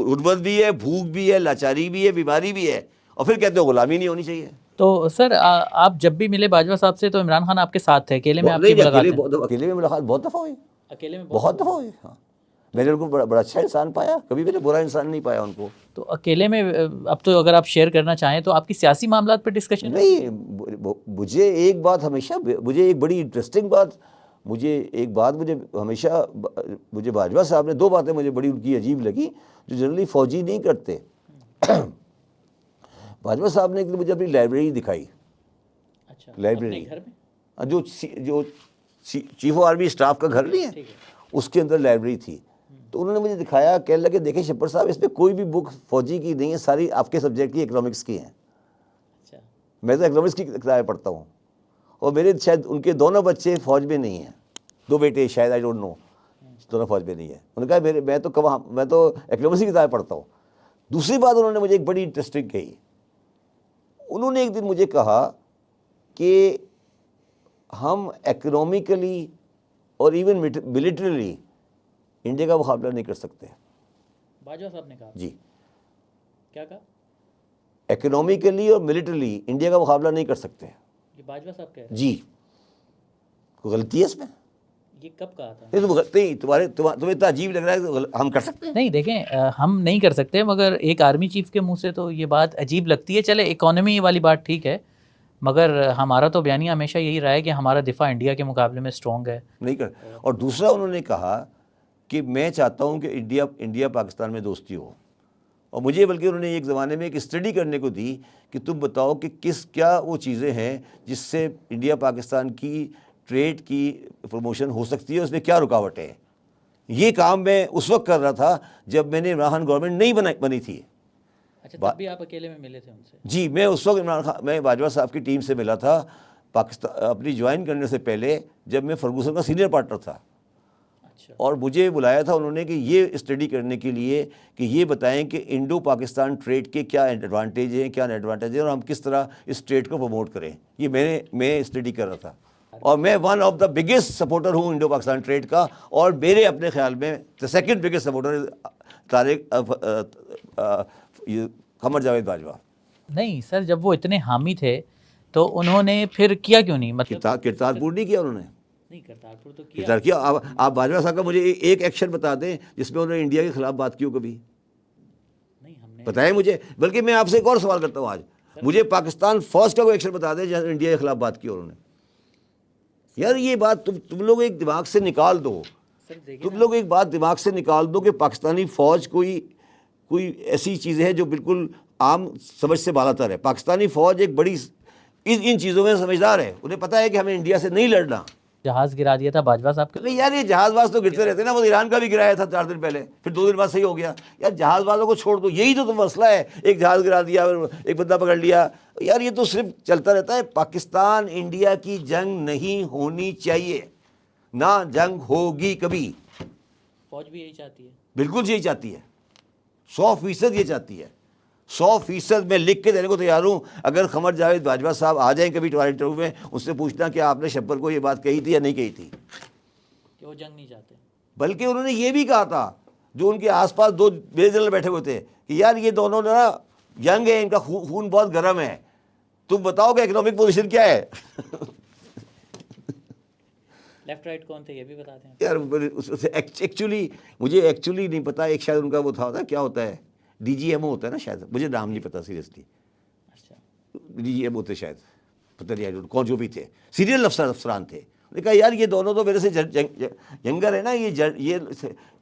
Speaker 1: غربت بھی ہے، بھوک بھی ہے، لاچاری بھی ہے، بیماری بھی ہے، اور پھر کہتے ہو غلامی نہیں ہونی چاہیے۔
Speaker 2: تو سر آپ جب بھی ملے باجوہ صاحب سے تو عمران خان آپ کے ساتھ تھے، اکیلے میں آپ کی ملاقات؟
Speaker 1: اکیلے میں ملاقات بہت دفعہ ہوئی،
Speaker 2: اکیلے میں
Speaker 1: بہت دفعہ ہوئی۔ ہاں، میں نے ان کو بڑا اچھا انسان پایا، کبھی میں نے برا انسان نہیں پایا ان کو۔
Speaker 2: تو اکیلے میں اب تو اگر آپ شیئر کرنا چاہیں تو آپ کی سیاسی معاملات پہ ڈسکشن؟
Speaker 1: نہیں، مجھے ایک بات ہمیشہ، مجھے ایک بڑی انٹرسٹنگ بات، مجھے ہمیشہ باجوہ صاحب نے 2 باتیں مجھے بڑی ان کی عجیب لگی جو جنرلی فوجی نہیں کرتے۔ باجوہ صاحب نے مجھے اپنی لائبریری دکھائی۔
Speaker 2: اچھا،
Speaker 1: لائبریری
Speaker 2: گھر میں
Speaker 1: جو چیف آف آرمی اسٹاف کا گھر نہیں ہے، اس کے اندر لائبریری تھی۔ تو انہوں نے مجھے دکھایا، کہنے لگے دیکھیں شبر صاحب، اس میں کوئی بھی بک فوجی کی نہیں ہے، ساری آپ کے سبجیکٹ کی، اکنامکس کی ہیں۔ میں تو اکنامکس کی کتابیں پڑھتا ہوں، اور میرے شاید ان کے دونوں بچے فوج میں نہیں ہیں، 2 بیٹے شاید، آئی ڈونٹ نو، دونوں فوج میں نہیں ہیں۔ انہوں نے کہا میں تو اکنامکس کی کتابیں پڑھتا ہوں۔ دوسری بات انہوں نے مجھے ایک بڑی انٹرسٹنگ کہی، انہوں نے ایک دن مجھے کہا کہ ہم اکنامکلی اور ایون ملٹریلی انڈیا کا مقابلہ نہیں کر سکتے۔
Speaker 2: باجوہ صاحب نے کہا؟
Speaker 1: جی،
Speaker 2: کیا کہا؟
Speaker 1: اکنامکلی اور ملٹریلی انڈیا کا مقابلہ نہیں کر سکتے۔
Speaker 2: یہ باجوہ صاحب کہہ رہے ہیں؟
Speaker 1: جی، کوئی غلطی ہے اس میں؟
Speaker 2: یہ کب کہا تھا؟
Speaker 1: نہیں، تمہیں اتنا عجیب لگ رہا ہے کہ ہم کر سکتے ہیں؟
Speaker 2: نہیں دیکھیں، ہم نہیں کر سکتے، مگر ایک آرمی چیف کے منہ سے تو یہ بات عجیب لگتی ہے۔ چلے اکانومی والی بات ٹھیک ہے، مگر ہمارا تو بیانیہ ہمیشہ یہی رہا ہے کہ ہمارا دفاع انڈیا کے مقابلے میں اسٹرانگ ہے۔
Speaker 1: نہیں کر۔ اور دوسرا انہوں نے کہا کہ میں چاہتا ہوں کہ انڈیا پاکستان میں دوستی ہو، اور مجھے بلکہ انہوں نے ایک زمانے میں ایک اسٹڈی کرنے کو دی کہ تم بتاؤ کہ کیا وہ چیزیں ہیں جس سے انڈیا پاکستان کی ٹریڈ کی پروموشن ہو سکتی ہے، اس میں کیا رکاوٹ ہے۔ یہ کام میں اس وقت کر رہا تھا جب میں نے عمران خان گورنمنٹ نہیں بنی تھی۔
Speaker 2: اچھا، تب بھی آپ اکیلے میں ملے تھے ان سے؟
Speaker 1: جی، میں اس وقت میں باجوہ صاحب کی ٹیم سے ملا تھا پاکستان اپنی جوائن کرنے سے پہلے، جب میں فرگوسن کا سینئر پارٹنر تھا۔ اور مجھے بلایا تھا انہوں نے کہ یہ اسٹڈی کرنے کے لیے کہ یہ بتائیں کہ انڈو پاکستان ٹریڈ کے کیا ایڈوانٹیج ہیں، کیا ایڈوانٹیج ہیں، اور ہم کس طرح اس ٹریڈ کو پروموٹ کریں۔ یہ میں اسٹڈی کر رہا تھا، اور میں one of the biggest supporter ہوں انڈو پاکستان ٹریڈ کا، اور میرے اپنے خیال میں the second biggest supporter Qamar Javed Bajwa.
Speaker 2: نہیں سر، جب وہ اتنے حامی تھے تو انہوں نے پھر کیا کیوں نہیں؟ مطلب
Speaker 1: کرتارپور نہیں کیا انہوں نے؟
Speaker 2: نہیں، کرتارپور تو کیا۔
Speaker 1: آپ باجوہ صاحب کا مجھے ایک ایکشن بتا دیں جس میں انہوں نے انڈیا کے خلاف بات کی ہو کبھی؟
Speaker 2: نہیں، ہم نے
Speaker 1: بتائیں مجھے۔ بلکہ میں آپ سے ایک اور سوال کرتا ہوں آج، مجھے پاکستان فوج کا کوئی ایکشن بتا دیں جہاں انڈیا کے خلاف بات کی انہوں نے۔ یار یہ بات تم لوگ ایک دماغ سے نکال دو، تم لوگ ایک بات دماغ سے نکال دو کہ پاکستانی فوج کوئی ایسی چیزیں ہیں جو بالکل عام سمجھ سے بالا تر ہے۔ پاکستانی فوج ایک بڑی ان چیزوں میں سمجھدار ہے، انہیں پتہ ہے کہ ہمیں انڈیا سے نہیں لڑنا۔
Speaker 2: جہاز گرا دیا تھا باجوہ صاحب کے؟
Speaker 1: نہیں یار، یہ جہاز باز تو گرتے رہتے ہیں نا، وہ ایران کا بھی گرایا تھا 4 دن پہلے، پھر 2 دن بعد صحیح ہو گیا۔ یار جہاز بازوں کو چھوڑ دو، یہی تو مسئلہ ہے۔ ایک جہاز گرا دیا، ایک بندہ پکڑ لیا، یار یہ تو صرف چلتا رہتا ہے۔ پاکستان انڈیا کی جنگ نہیں ہونی چاہیے، نہ جنگ ہوگی کبھی۔
Speaker 2: فوج بھی یہی چاہتی ہے؟
Speaker 1: بالکل یہی چاہتی ہے، 100% یہ چاہتی ہے، 100% میں لکھ کے دینے کو تیار ہوں۔ اگر قمر جاوید باجوہ صاحب آ جائیں کبھی ٹوائلٹ میں، اس سے پوچھنا کہ آپ نے شبر کو یہ بات کہی تھی یا نہیں کہی تھی،
Speaker 2: کہ وہ جنگ نہیں چاہتے۔
Speaker 1: بلکہ انہوں نے یہ بھی کہا تھا، جو ان کے آس پاس 2 میجر جنرل بیٹھے ہوئے تھے، کہ یار یہ دونوں نا ینگ ہے، ان کا خون بہت گرم ہے، تم بتاؤ کہ اکنامک پوزیشن کیا ہے۔
Speaker 2: لیفٹ رائٹ کون تھے یہ بھی بتا دیں
Speaker 1: یار ایکچولی مجھے نہیں پتا، ایک شاید ان کا وہ تھا کیا ہوتا ہے، ڈی جی ایم او ہوتا ہے نا شاید، مجھے نام نہیں پتا سیریسلی۔
Speaker 2: اچھا،
Speaker 1: ڈی جی ایم ہوتے شاید، پتہ نہیں کون، جو بھی تھے سینئر افسران تھے۔ انہوں نے کہا یار یہ دونوں تو میرے سے ینگر ہے نا، یہ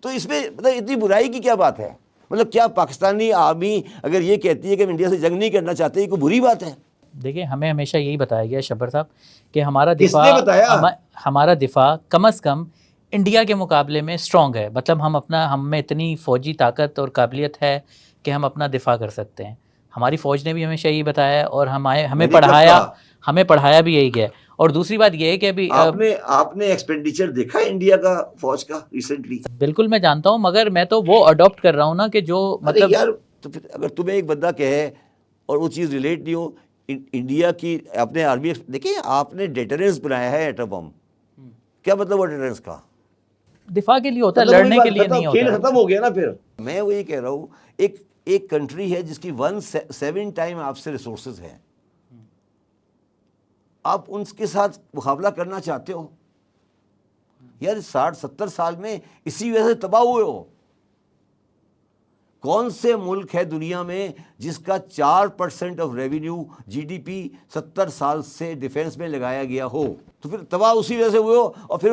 Speaker 1: تو اس میں مطلب اتنی برائی کی کیا بات ہے؟ مطلب کیا پاکستانی آرمی اگر یہ کہتی ہے کہ ہم انڈیا سے جنگ نہیں کرنا چاہتے، یہ کوئی بری بات ہے؟
Speaker 2: دیکھیں ہمیں ہمیشہ یہی بتایا گیا شبر صاحب کہ ہمارا
Speaker 1: کس نے بتایا؟
Speaker 2: ہمارا دفاع کم از کم انڈیا کے مقابلے میں اسٹرانگ ہے، مطلب ہم میں اتنی فوجی طاقت اور قابلیت ہے کہ ہم اپنا دفاع کر سکتے ہیں. ہماری فوج نے بھی ہمیشہ یہی بتایا اور ہمیں پڑھایا بھی یہی گیا. اور دوسری بات یہ ہے کہ ابھی
Speaker 1: آپ نے ایکسپینڈیچر دیکھا انڈیا کا فوج کا ریسنٹلی؟
Speaker 2: بالکل میں جانتا ہوں، مگر میں تو وہ اڈاپٹ کر رہا ہوں نا کہ جو مطلب
Speaker 1: یار تو پھر اگر تمہیں ایک بندہ کہے اور وہ چیز ریلیٹ نہیں ہو، انڈیا کی اپنے آرمی، دیکھیں آپ نے ڈیٹرنس بنایا ہے ایٹم بم، کیا مطلب وہ ڈیٹرنس کا؟
Speaker 2: دفاع کے لیے ہوتا ہے، لڑنے کے لیے نہیں ہوتا.
Speaker 1: کھیل ختم ہو گیا نا پھر. میں وہی کہہ رہا ہوں، ایک کنٹری ہے جس کی 7 ٹائم آپ سے ریسورسز ہیں، آپ ان کے ساتھ مقابلہ کرنا چاہتے ہو؟ یار 60-70 سال میں اسی وجہ سے تباہ ہوئے ہو. کون سے ملک ہے دنیا میں جس کا 4% آف ریونیو GDP 70 سال سے ڈیفینس میں لگایا گیا ہو؟ تو پھر تباہ اسی وجہ سے ہوئے ہو، اور پھر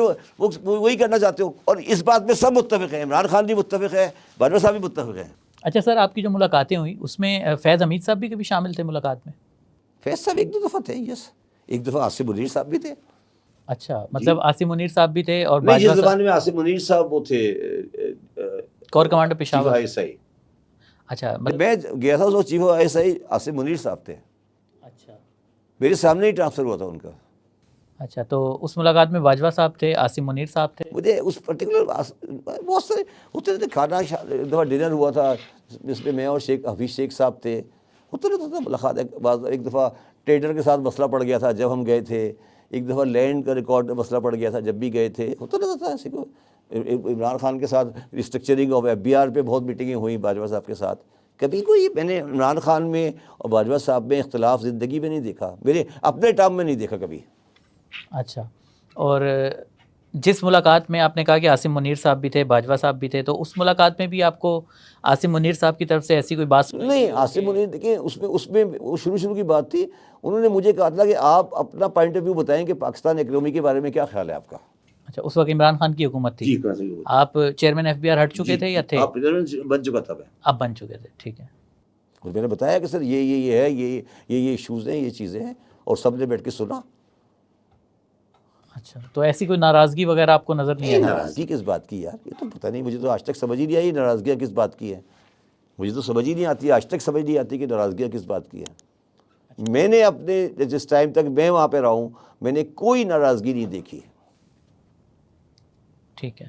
Speaker 1: وہی کرنا چاہتے ہو. اور اس بات میں سب متفق ہیں، عمران خان بھی متفق ہے، باجوہ صاحب بھی متفق ہیں.
Speaker 2: اچھا سر، آپ کی جو ملاقاتیں ہوئی اس میں فیض حمید صاحب بھی کبھی شامل تھے ملاقات میں؟
Speaker 1: فیض صاحب 1-2 دفعہ تھے، یس. ایک دفعہ عاصم منیر صاحب بھی تھے.
Speaker 2: اچھا، مطلب عاصم منیر صاحب بھی تھے اور
Speaker 1: نہیں، جس زمانے میں عاصم منیر صاحب وہ تھے
Speaker 2: کور کمانڈر پشاور. اچھا،
Speaker 1: میں گیا تھا اس وقت chief of ISI Asim Munir صاحب تھے.
Speaker 2: اچھا
Speaker 1: میرے سامنے ہی ٹرانسفر ہوا تھا ان کا.
Speaker 2: اچھا، تو اس ملاقات میں باجوہ صاحب تھے، عاصم منیر صاحب تھے.
Speaker 1: مجھے اس پرٹیکولر بہت سارے ہوتے رہتے، کھانا ایک دفعہ ڈنر ہوا تھا جس میں میں اور شیخ حفیظ شیخ صاحب تھے. ہوتا رہتا تھا ملاقات. ایک دفعہ ٹریڈر کے ساتھ مسئلہ پڑ گیا تھا جب ہم گئے تھے. ایک دفعہ لینڈ کا ریکارڈ مسئلہ پڑ گیا تھا جب بھی گئے تھے. ہوتا رہتا تھا ایسے کو. عمران خان کے ساتھ ریسٹرکچرنگ آف FBR پہ بہت میٹنگیں ہوئیں باجوہ صاحب کے ساتھ. کبھی کوئی میں نے عمران خان میں اور باجوہ صاحب میں اختلاف زندگی میں نہیں دیکھا، میرے اپنے ٹرم میں نہیں دیکھا کبھی.
Speaker 2: اچھا، اور جس ملاقات میں آپ نے کہا کہ عاصم منیر صاحب بھی تھے، باجوہ صاحب بھی تھے، تو اس ملاقات میں بھی آپ کو عاصم منیر صاحب کی طرف سے ایسی کوئی بات
Speaker 1: نہیں؟ عاصم منیر دیکھیں اس میں وہ شروع کی بات تھی. انہوں نے مجھے کہا تھا کہ آپ اپنا پوائنٹ آف ویو بتائیں کہ پاکستان اکنومی کے بارے میں کیا خیال ہے آپ کا.
Speaker 2: اچھا، اس وقت عمران خان کی حکومت تھی. آپ چیئرمین FBR ہٹ چکے تھے یا تھے؟
Speaker 1: بن چکا تھا.
Speaker 2: اب بن چکے تھے، ٹھیک ہے.
Speaker 1: اور میں نے بتایا کہ سر یہ ہے، یہ ایشوز ہیں، یہ چیزیں ہیں، اور سب نے بیٹھ کے سنا.
Speaker 2: اچھا، تو ایسی کوئی ناراضگی وغیرہ آپ کو نظر نہیں آئی؟
Speaker 1: ناراضگی کس بات کی یار؟ یہ تو پتہ نہیں، مجھے تو آج تک سمجھ ہی نہیں آئی ناراضگیاں کس بات کی ہیں. مجھے تو سمجھ ہی نہیں آتی، آج تک سمجھ نہیں آتی کہ ناراضگیاں کس بات کی ہیں. میں نے اپنے جس ٹائم تک میں وہاں پہ رہا ہوں میں نے کوئی ناراضگی نہیں دیکھی.
Speaker 2: ٹھیک ہے.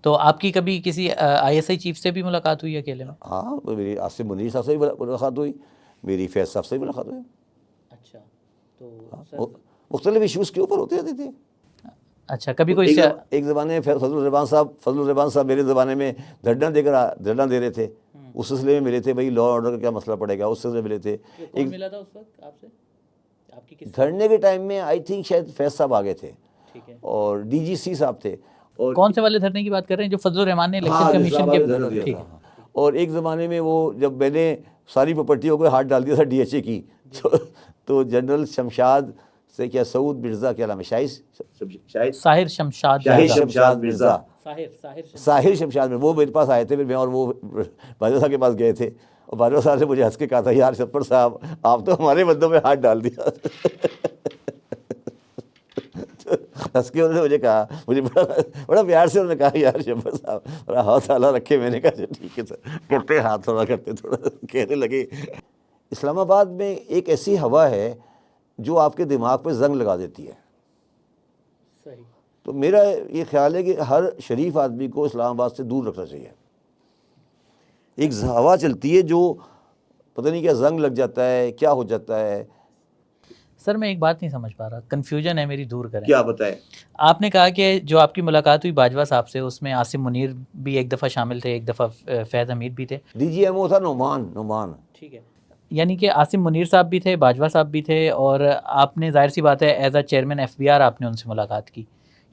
Speaker 2: تو آپ کی کبھی کسی ISI چیف سے بھی ملاقات ہوئی اکیلے میں؟
Speaker 1: ہاں، میری عاصم منیر صاحب سے بھی ملاقات ہوئی، میری فیض صاحب سے بھی ملاقات ہوئی.
Speaker 2: اچھا، تو
Speaker 1: مختلف ایشوز کے اوپر ہوتے رہتے تھے.
Speaker 2: اچھا، کبھی کوئی
Speaker 1: ایک زمانے میں فضل الرحمان صاحب میرے زمانے میں دھرنا دے رہے تھے. اس سلسلے میں ملے تھے، بھائی لا آرڈر کا کیا مسئلہ پڑے گا، اس سلسلے میں ملے تھے.
Speaker 2: کون ملا تھا اس وقت آپ سے؟ آپ کی
Speaker 1: دھرنے کے ٹائم میں آئی تھنک شاید فیض صاحب آگے تھے،
Speaker 2: ٹھیک ہے،
Speaker 1: اور DGC صاحب تھے. اور
Speaker 2: کون سے والے دھرنے کی بات کر رہے ہیں جو فضل الرحمان نے الیکشن کمیشن کے؟ ٹھیک ہے.
Speaker 1: اور ایک زمانے میں وہ جب میں نے ساری پراپرٹیوں کو ہاتھ ڈال دیا تھا DHA کی، تو جنرل شمشاد سے کیا سعود مرزا، کیا نام ہے،
Speaker 2: ساحر شمشاد
Speaker 1: مرزا، ساحر شمشاد، وہ میرے پاس آئے تھے. پھر میں اور وہ باجوہ صاحب کے پاس گئے تھے، اور باجوہ صاحب نے مجھے ہنس کے کہا تھا، یار شبر صاحب آپ تو ہمارے بندوں میں ہاتھ ڈال دیا. ہنس کے انہوں نے مجھے کہا، مجھے بڑا پیار سے انہوں نے کہا، یار شبر صاحب بڑا ہاتھ اعلیٰ رکھے. میں نے کہا ٹھیک ہے سر، کرتے ہاتھ تھوڑا کرتے تھوڑا. کہنے لگے اسلام آباد میں ایک ایسی ہوا ہے جو آپ کے دماغ پہ زنگ لگا دیتی ہے.
Speaker 2: صحیح.
Speaker 1: تو میرا یہ خیال ہے کہ ہر شریف آدمی کو اسلام آباد سے دور رکھنا چاہیے. ایک ہوا چلتی ہے جو پتہ نہیں کیا زنگ لگ جاتا ہے، کیا ہو جاتا ہے.
Speaker 2: سر میں ایک بات نہیں سمجھ پا رہا، کنفیوژن ہے میری، دور کریں.
Speaker 1: کیا بتائیں؟
Speaker 2: آپ نے کہا کہ جو آپ کی ملاقات ہوئی باجوہ صاحب سے، اس میں عاصم منیر بھی ایک دفعہ شامل تھے، ایک دفعہ فیض حمید بھی تھے.
Speaker 1: DGMO تھا نعمان.
Speaker 2: ٹھیک ہے، یعنی کہ عاصم منیر صاحب بھی تھے، باجوہ صاحب بھی تھے، اور آپ نے ظاہر سی بات ہے ایز اے چیئرمین FBR آپ نے ان سے ملاقات کی،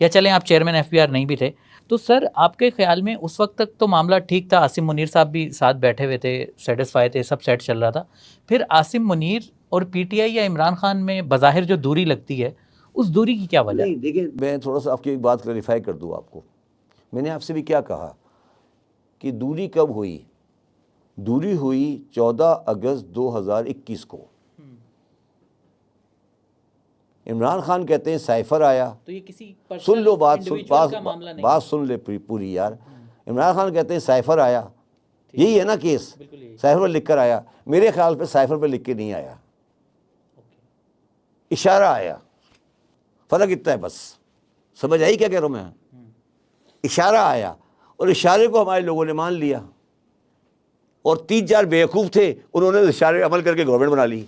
Speaker 2: یا چلیں آپ چیئرمین FBR نہیں بھی تھے. تو سر آپ کے خیال میں اس وقت تک تو معاملہ ٹھیک تھا، عاصم منیر صاحب بھی ساتھ بیٹھے ہوئے تھے، سیٹسفائی تھے، سب سیٹ چل رہا تھا. پھر عاصم منیر اور PTI یا عمران خان میں بظاہر جو دوری لگتی ہے، اس دوری کی کیا وجہ؟
Speaker 1: نہیں دیکھیں، میں تھوڑا سا آپ کی ایک بات کلیریفائی کر دوں آپ کو. میں نے آپ سے بھی کیا کہا کہ دوری کب ہوئی؟ دوری ہوئی 14 اگست 2021 کو. عمران خان کہتے ہیں سائفر آیا.
Speaker 2: تو یہ کسی
Speaker 1: سن لو بات سن لے پوری یار. عمران خان کہتے ہیں سائفر آیا. یہی ہے نا کیس, سائفر پر لکھ کر آیا. میرے خیال پہ سائفر پہ لکھ کے نہیں آیا, اشارہ آیا. فرق اتنا ہے بس, سمجھ آئی کیا کہہ رہا ہوں میں؟ اشارہ آیا اور اشارے کو ہمارے لوگوں نے مان لیا, اور 3-4 بیوقوف تھے, انہوں نے اشارے عمل کر کے گورنمنٹ بنا لی.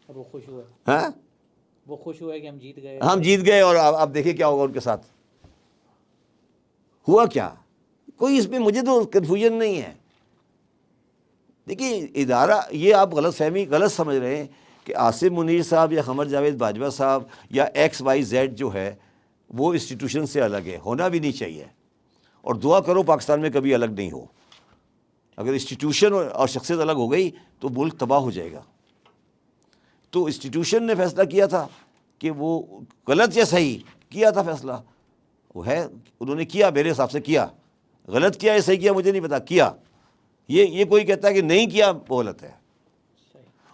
Speaker 2: وہ خوش ہوئے,
Speaker 1: ہاں
Speaker 2: وہ خوش ہوئے کہ ہم
Speaker 1: جیت گئے. اور اب دیکھیں کیا ہوگا ان کے ساتھ. ہوا کیا, کوئی اس میں مجھے تو کنفیوژن نہیں ہے. دیکھیے ادارہ, یہ آپ غلط سمجھ رہے ہیں کہ عاصم منیر صاحب یا قمر جاوید باجوہ صاحب یا XYZ جو ہے وہ انسٹیٹیوشن سے الگ ہے, ہونا بھی نہیں چاہیے. اور دعا کرو پاکستان میں کبھی الگ نہیں ہو. اگر انسٹیٹیوشن اور شخصیت الگ ہو گئی تو ملک تباہ ہو جائے گا. تو انسٹیٹیوشن نے فیصلہ کیا تھا کہ وہ غلط یا صحیح کیا تھا فیصلہ, وہ ہے انہوں نے کیا, میرے حساب سے کیا. غلط کیا یا صحیح کیا مجھے نہیں پتا, کیا. یہ کوئی کہتا ہے کہ نہیں کیا وہ غلط ہے.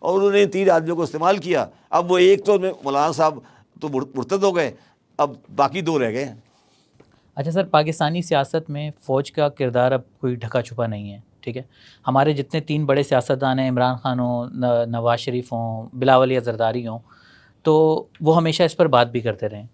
Speaker 1: اور انہوں نے 3 آدمیوں کو استعمال کیا. اب وہ ایک تو مولانا صاحب تو مرتد ہو گئے, اب باقی 2 رہ گئے.
Speaker 2: اچھا سر, پاکستانی سیاست میں فوج کا کردار اب کوئی ڈھکا چھپا نہیں ہے, ٹھیک ہے. ہمارے جتنے 3 بڑے سیاستدان ہیں, عمران خان ہوں, نواز شریف ہوں, بلاول یا زرداری ہوں, تو وہ ہمیشہ اس پر بات بھی کرتے رہے.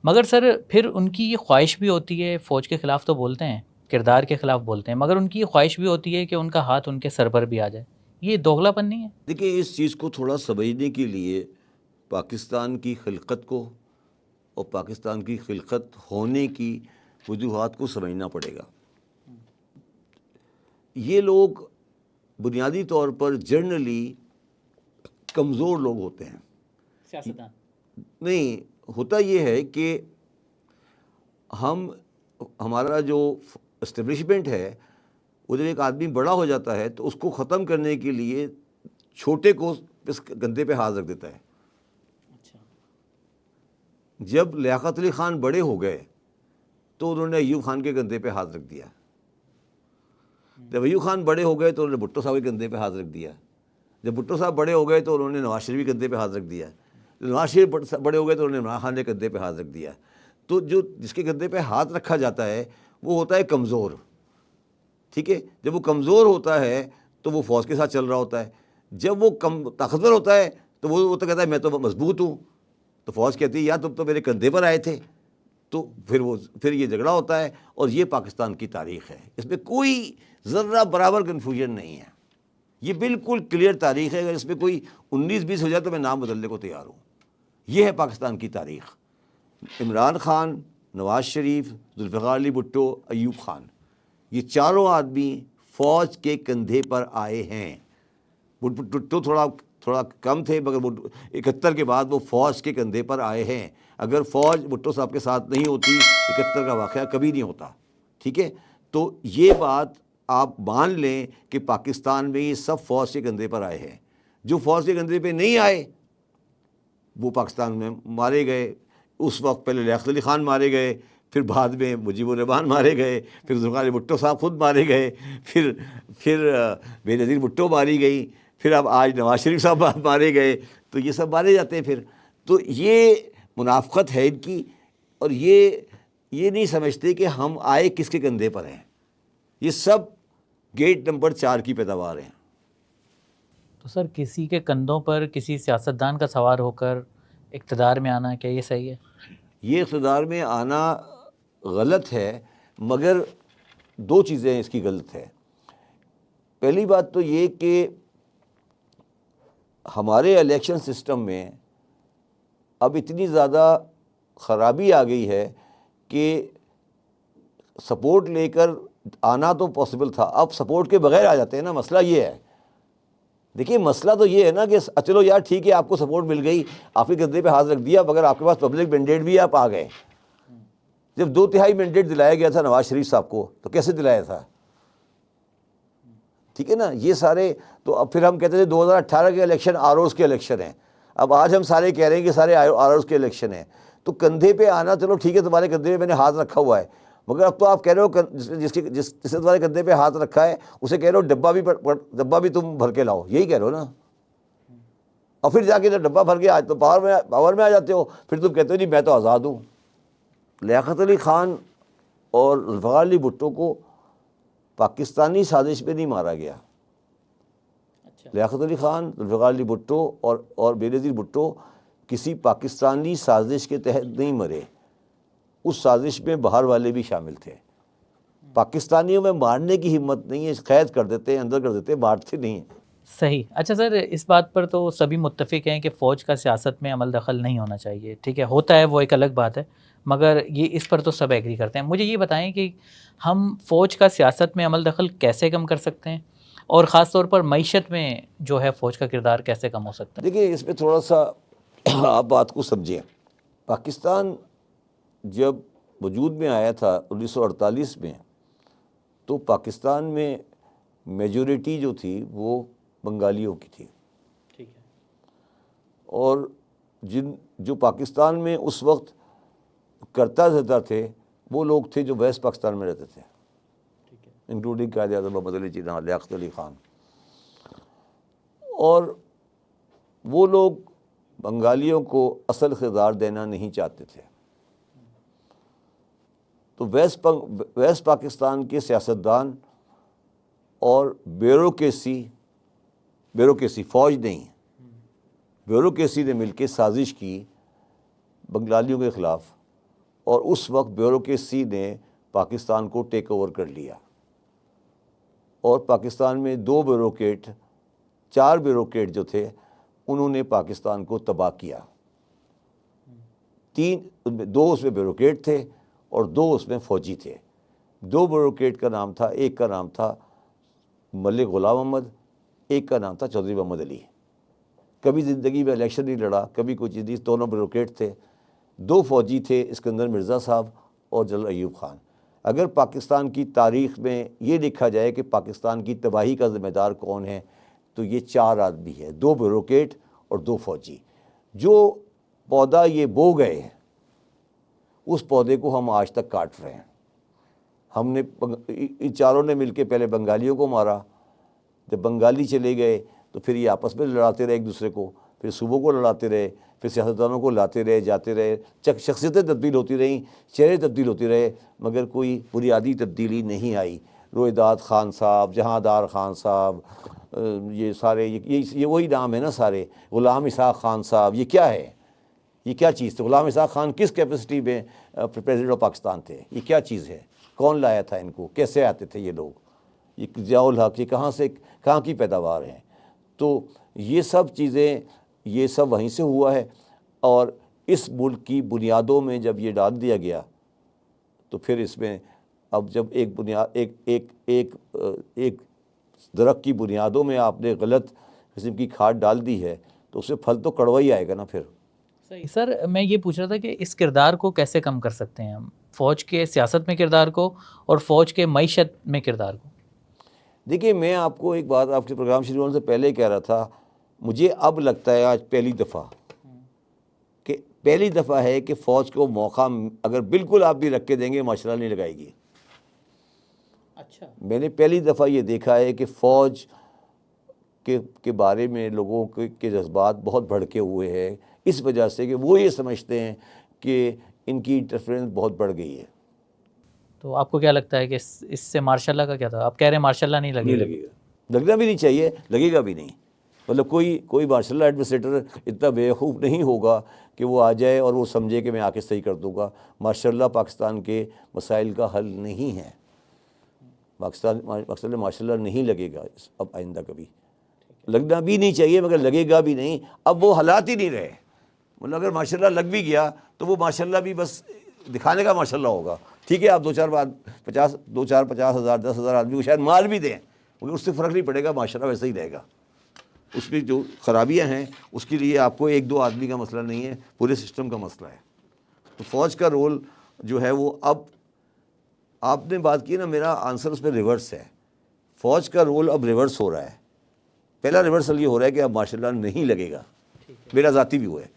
Speaker 2: مگر سر پھر ان کی یہ خواہش بھی ہوتی ہے, فوج کے خلاف تو بولتے ہیں, کردار کے خلاف بولتے ہیں, مگر ان کی یہ خواہش بھی ہوتی ہے کہ ان کا ہاتھ ان کے سر پر بھی آ جائے. یہ دوغلا پن نہیں ہے؟
Speaker 1: دیکھیں اس چیز کو تھوڑا سمجھنے کے لیے پاکستان کی خلقت کو اور پاکستان کی خلقت ہونے کی وجوہات کو سمجھنا پڑے گا. یہ لوگ بنیادی طور پر جنرلی کمزور لوگ ہوتے ہیں.
Speaker 2: سیاستدان
Speaker 1: نہیں, ہوتا یہ ہے کہ ہمارا جو اسٹیبلشمنٹ ہے وہ جب ایک آدمی بڑا ہو جاتا ہے تو اس کو ختم کرنے کے لیے چھوٹے کو اس گندے پہ ہاتھ رکھ دیتا ہے. جب لیاقت علی خان بڑے ہو گئے تو انہوں نے ایوب خان کے گندے پہ ہاتھ رکھ دیا. جب ایوب خان بڑے ہو گئے تو انہوں نے بھٹو صاحب کے گندے پہ ہاتھ رکھ دیا. جب بھٹو صاحب بڑے ہو گئے تو انہوں نے نواز شریف کے گندے پہ ہاتھ رکھ دیا. جب نواز شریف بڑے ہو گئے تو انہوں نے عمران خان کے گندے پہ ہاتھ رکھ دیا. تو جس کے گندے پہ ہاتھ رکھا جاتا ہے وہ ہوتا ہے کمزور, ٹھیک ہے. جب وہ کمزور ہوتا ہے تو وہ فوج کے ساتھ چل رہا ہوتا ہے. جب وہ طاقتور ہوتا ہے تو وہ تو کہتا ہے میں تو مضبوط ہوں, تو فوج کہتی ہے یار تم تو میرے کندھے پر آئے تھے. تو پھر یہ جھگڑا ہوتا ہے, اور یہ پاکستان کی تاریخ ہے. اس میں کوئی ذرہ برابر کنفیوژن نہیں ہے, یہ بالکل کلیئر تاریخ ہے. اگر اس میں کوئی 19-20 ہو جائے تو میں نام بدلنے کو تیار ہوں. یہ ہے پاکستان کی تاریخ. عمران خان, نواز شریف, ذوالفقار علی بھٹو, ایوب خان, یہ چاروں آدمی فوج کے کندھے پر آئے ہیں. بھٹو تھوڑا کم تھے, مگر وہ 71 کے بعد وہ فوج کے کندھے پر آئے ہیں. اگر فوج بھٹو صاحب کے ساتھ نہیں ہوتی 71 کا واقعہ کبھی نہیں ہوتا, ٹھیک ہے. تو یہ بات آپ مان لیں کہ پاکستان میں یہ سب فوج کے کندھے پر آئے ہیں. جو فوج کے کندھے پہ نہیں آئے وہ پاکستان میں مارے گئے. اس وقت پہلے لیاقت علی خان مارے گئے, پھر بعد میں مجیب الرحمان مارے گئے, پھر ذوالفقار علی بھٹو صاحب خود مارے گئے, پھر بے نظیر بھٹو ماری گئی, پھر اب آج نواز شریف صاحب مارے گئے. تو یہ سب مارے جاتے ہیں پھر. تو یہ منافقت ہے ان کی, اور یہ نہیں سمجھتے کہ ہم آئے کس کے کندھے پر ہیں. یہ سب گیٹ نمبر 4 کی پیداوار ہیں.
Speaker 2: تو سر کسی کے کندھوں پر کسی سیاستدان کا سوار ہو کر اقتدار میں آنا, کیا یہ صحیح ہے؟
Speaker 1: یہ اقتدار میں آنا غلط ہے, مگر 2 چیزیں اس کی غلط ہے. پہلی بات تو یہ کہ ہمارے الیکشن سسٹم میں اب اتنی زیادہ خرابی آ گئی ہے کہ سپورٹ لے کر آنا تو پاسبل تھا, اب سپورٹ کے بغیر آ جاتے ہیں نا. مسئلہ یہ ہے, دیکھیے مسئلہ تو یہ ہے نا کہ چلو یار ٹھیک ہے آپ کو سپورٹ مل گئی, آپ کے گدے پہ ہاتھ رکھ دیا, مگر آپ کے پاس پبلک مینڈیٹ بھی ہے, آپ آ گئے. جب 2/3 مینڈیٹ دلایا گیا تھا نواز شریف صاحب کو تو کیسے دلایا تھا, ٹھیک ہے نا. یہ سارے تو اب پھر ہم کہتے تھے 2018 کے الیکشن ROs کے الیکشن ہیں, اب آج ہم سارے کہہ رہے ہیں کہ سارے ROs کے الیکشن ہیں. تو کندھے پہ آنا چلو ٹھیک ہے, تمہارے کندھے پہ میں نے ہاتھ رکھا ہوا ہے, مگر اب تو آپ کہہ رہے ہو جس نے تمہارے کندھے پہ ہاتھ رکھا ہے اسے کہہ رہے ہو ڈبہ بھی تم بھر کے لاؤ، یہی کہہ رہے ہو نا. اور پھر جا کے جب ڈبہ بھر کے آج تو پاور میں آ جاتے ہو، پھر تم کہتے ہو جی میں تو آزاد ہوں. لیاقت علی خان اور ذوالفقار علی بھٹو کو پاکستانی سازش پہ نہیں مارا گیا. لیاقت علی خان، ذوالفقار علی بھٹو اور بینظیر بھٹو کسی پاکستانی سازش کے تحت نہیں مرے، اس سازش میں باہر والے بھی شامل تھے. پاکستانیوں میں مارنے کی ہمت نہیں ہے، قید کر دیتے ہیں، اندر کر دیتے ہیں، مارتے نہیں ہیں.
Speaker 2: صحیح. اچھا سر، اس بات پر تو سبھی متفق ہیں کہ فوج کا سیاست میں عمل دخل نہیں ہونا چاہیے، ٹھیک ہے، ہوتا ہے وہ ایک الگ بات ہے، مگر یہ اس پر تو سب ایگری کرتے ہیں. مجھے یہ بتائیں کہ ہم فوج کا سیاست میں عمل دخل کیسے کم کر سکتے ہیں، اور خاص طور پر معیشت میں جو ہے فوج کا کردار کیسے کم ہو سکتا ہے؟
Speaker 1: دیکھیں اس میں تھوڑا سا آپ بات کو سمجھیں. پاکستان جب وجود میں آیا تھا 1948 میں، تو پاکستان میں میجورٹی جو تھی وہ بنگالیوں کی تھی،
Speaker 2: ٹھیک ہے.
Speaker 1: اور جو پاکستان میں اس وقت کرتا دھرتا تھے وہ لوگ تھے جو ویسٹ پاکستان میں رہتے تھے، انکلوڈنگ قائد اعظم محمد علی جناح، لیاقت علی خان. اور وہ لوگ بنگالیوں کو اصل اقتدار دینا نہیں چاہتے تھے. تو ویسٹ پاکستان کے سیاستدان اور بیوروکریسی فوج نہیں، بیوروکریسی نے مل کے سازش کی بنگالیوں کے خلاف، اور اس وقت بیوروکریسی نے پاکستان کو ٹیک اوور کر لیا، اور پاکستان میں 4 بیوروکریٹ جو تھے انہوں نے پاکستان کو تباہ کیا. 2 اس میں بیوروکریٹ تھے اور 2 اس میں فوجی تھے. 2 بیوروکریٹ کا نام تھا، ایک کا نام تھا ملک غلام محمد، ایک کا نام تھا چودھری محمد علی. کبھی زندگی میں الیکشن نہیں لڑا، کبھی کوئی چیز نہیں، دونوں بیوروکریٹ تھے. 2 فوجی تھے، اسکندر مرزا صاحب اور جنرل ایوب خان. اگر پاکستان کی تاریخ میں یہ لکھا جائے کہ پاکستان کی تباہی کا ذمہ دار کون ہے تو یہ 4 آدمی ہے، 2 بیوروکریٹ اور 2 فوجی. جو پودا یہ بو گئے اس پودے کو ہم آج تک کاٹ رہے ہیں. ہم نے ان چاروں نے مل کے پہلے بنگالیوں کو مارا، جب بنگالی چلے گئے تو پھر یہ آپس میں لڑاتے رہے ایک دوسرے کو، پھر صوبوں کو لڑاتے رہے، پھر سیاستدانوں کو لاتے رہے، جاتے رہے، شخصیتیں تبدیل ہوتی رہیں، چہرے تبدیل ہوتے رہے، مگر کوئی بنیادی تبدیلی نہیں آئی. رویداد خان صاحب، جہاندار خان صاحب، یہ سارے یہ وہی نام ہے نا سارے. غلام اسحاق خان صاحب، یہ کیا ہے؟ یہ کیا چیز تھی؟ غلام اسحاق خان کس کیپیسٹی میں پریزیڈنٹ آف پاکستان تھے؟ یہ کیا چیز ہے؟ کون لایا تھا ان کو؟ کیسے آتے تھے یہ لوگ؟ یہ ضیاء الحق، یہ کہاں کی پیداوار ہیں؟ تو یہ سب چیزیں، یہ سب وہیں سے ہوا ہے. اور اس ملک کی بنیادوں میں جب یہ ڈال دیا گیا تو پھر اس میں اب جب ایک درخت کی بنیادوں میں آپ نے غلط قسم کی کھاد ڈال دی ہے تو اس سے پھل تو کڑوا ہی آئے گا نا پھر.
Speaker 2: صحیح. سر میں یہ پوچھ رہا تھا کہ اس کردار کو کیسے کم کر سکتے ہیں ہم، فوج کے سیاست میں کردار کو اور فوج کے معیشت میں کردار کو؟
Speaker 1: دیکھیے میں آپ کو ایک بات آپ کے پروگرام شروع ہونے سے پہلے کہہ رہا تھا، مجھے اب لگتا ہے آج پہلی دفعہ ہے کہ فوج کو موقع اگر بالکل آپ بھی رکھ کے دیں گے ماشاء اللہ نہیں لگائے گی.
Speaker 2: اچھا.
Speaker 1: میں نے پہلی دفعہ یہ دیکھا ہے کہ فوج کے بارے میں لوگوں کے جذبات بہت بھڑکے ہوئے ہیں، اس وجہ سے کہ وہ یہ سمجھتے ہیں کہ ان کی انٹرفیرنس بہت بڑھ گئی ہے.
Speaker 2: تو آپ کو کیا لگتا ہے کہ اس سے ماشاء اللہ کا کیا تھا؟ آپ کہہ رہے ہیں ماشاء اللہ نہیں لگے گا.
Speaker 1: لگنا بھی نہیں چاہیے، لگے گا بھی نہیں. مطلب کوئی ماشاء اللہ ایڈمنسٹریٹر اتنا بیوقوف نہیں ہوگا کہ وہ آ جائے اور وہ سمجھے کہ میں آ کے صحیح کر دوں گا. ماشاء اللہ پاکستان کے مسائل کا حل نہیں ہے. پاکستان ماشاء اللہ نہیں لگے گا اب آئندہ کبھی. لگنا بھی نہیں چاہیے مگر لگے گا بھی نہیں. اب وہ حالات ہی نہیں رہے. مطلب اگر ماشاء اللہ لگ بھی گیا تو وہ ماشاء اللہ بھی بس دکھانے کا ماشاء اللہ ہوگا. ٹھیک ہے آپ 50 ہزار 10 ہزار آدمی کو شاید مار بھی دیں مگر اس سے فرق نہیں پڑے گا، ماشاء اللہ ویسے ہی رہے گا. اس میں جو خرابیاں ہیں اس کے لیے آپ کو 1-2 آدمی کا مسئلہ نہیں ہے، پورے سسٹم کا مسئلہ ہے. تو فوج کا رول جو ہے وہ اب آپ نے بات کی نا، میرا آنسر اس میں ریورس ہے. فوج کا رول اب ریورس ہو رہا ہے. پہلا ریورسل یہ ہو رہا ہے کہ اب ماشاء اللہ نہیں لگے گا. میرا ذاتی بھی ہوا ہے،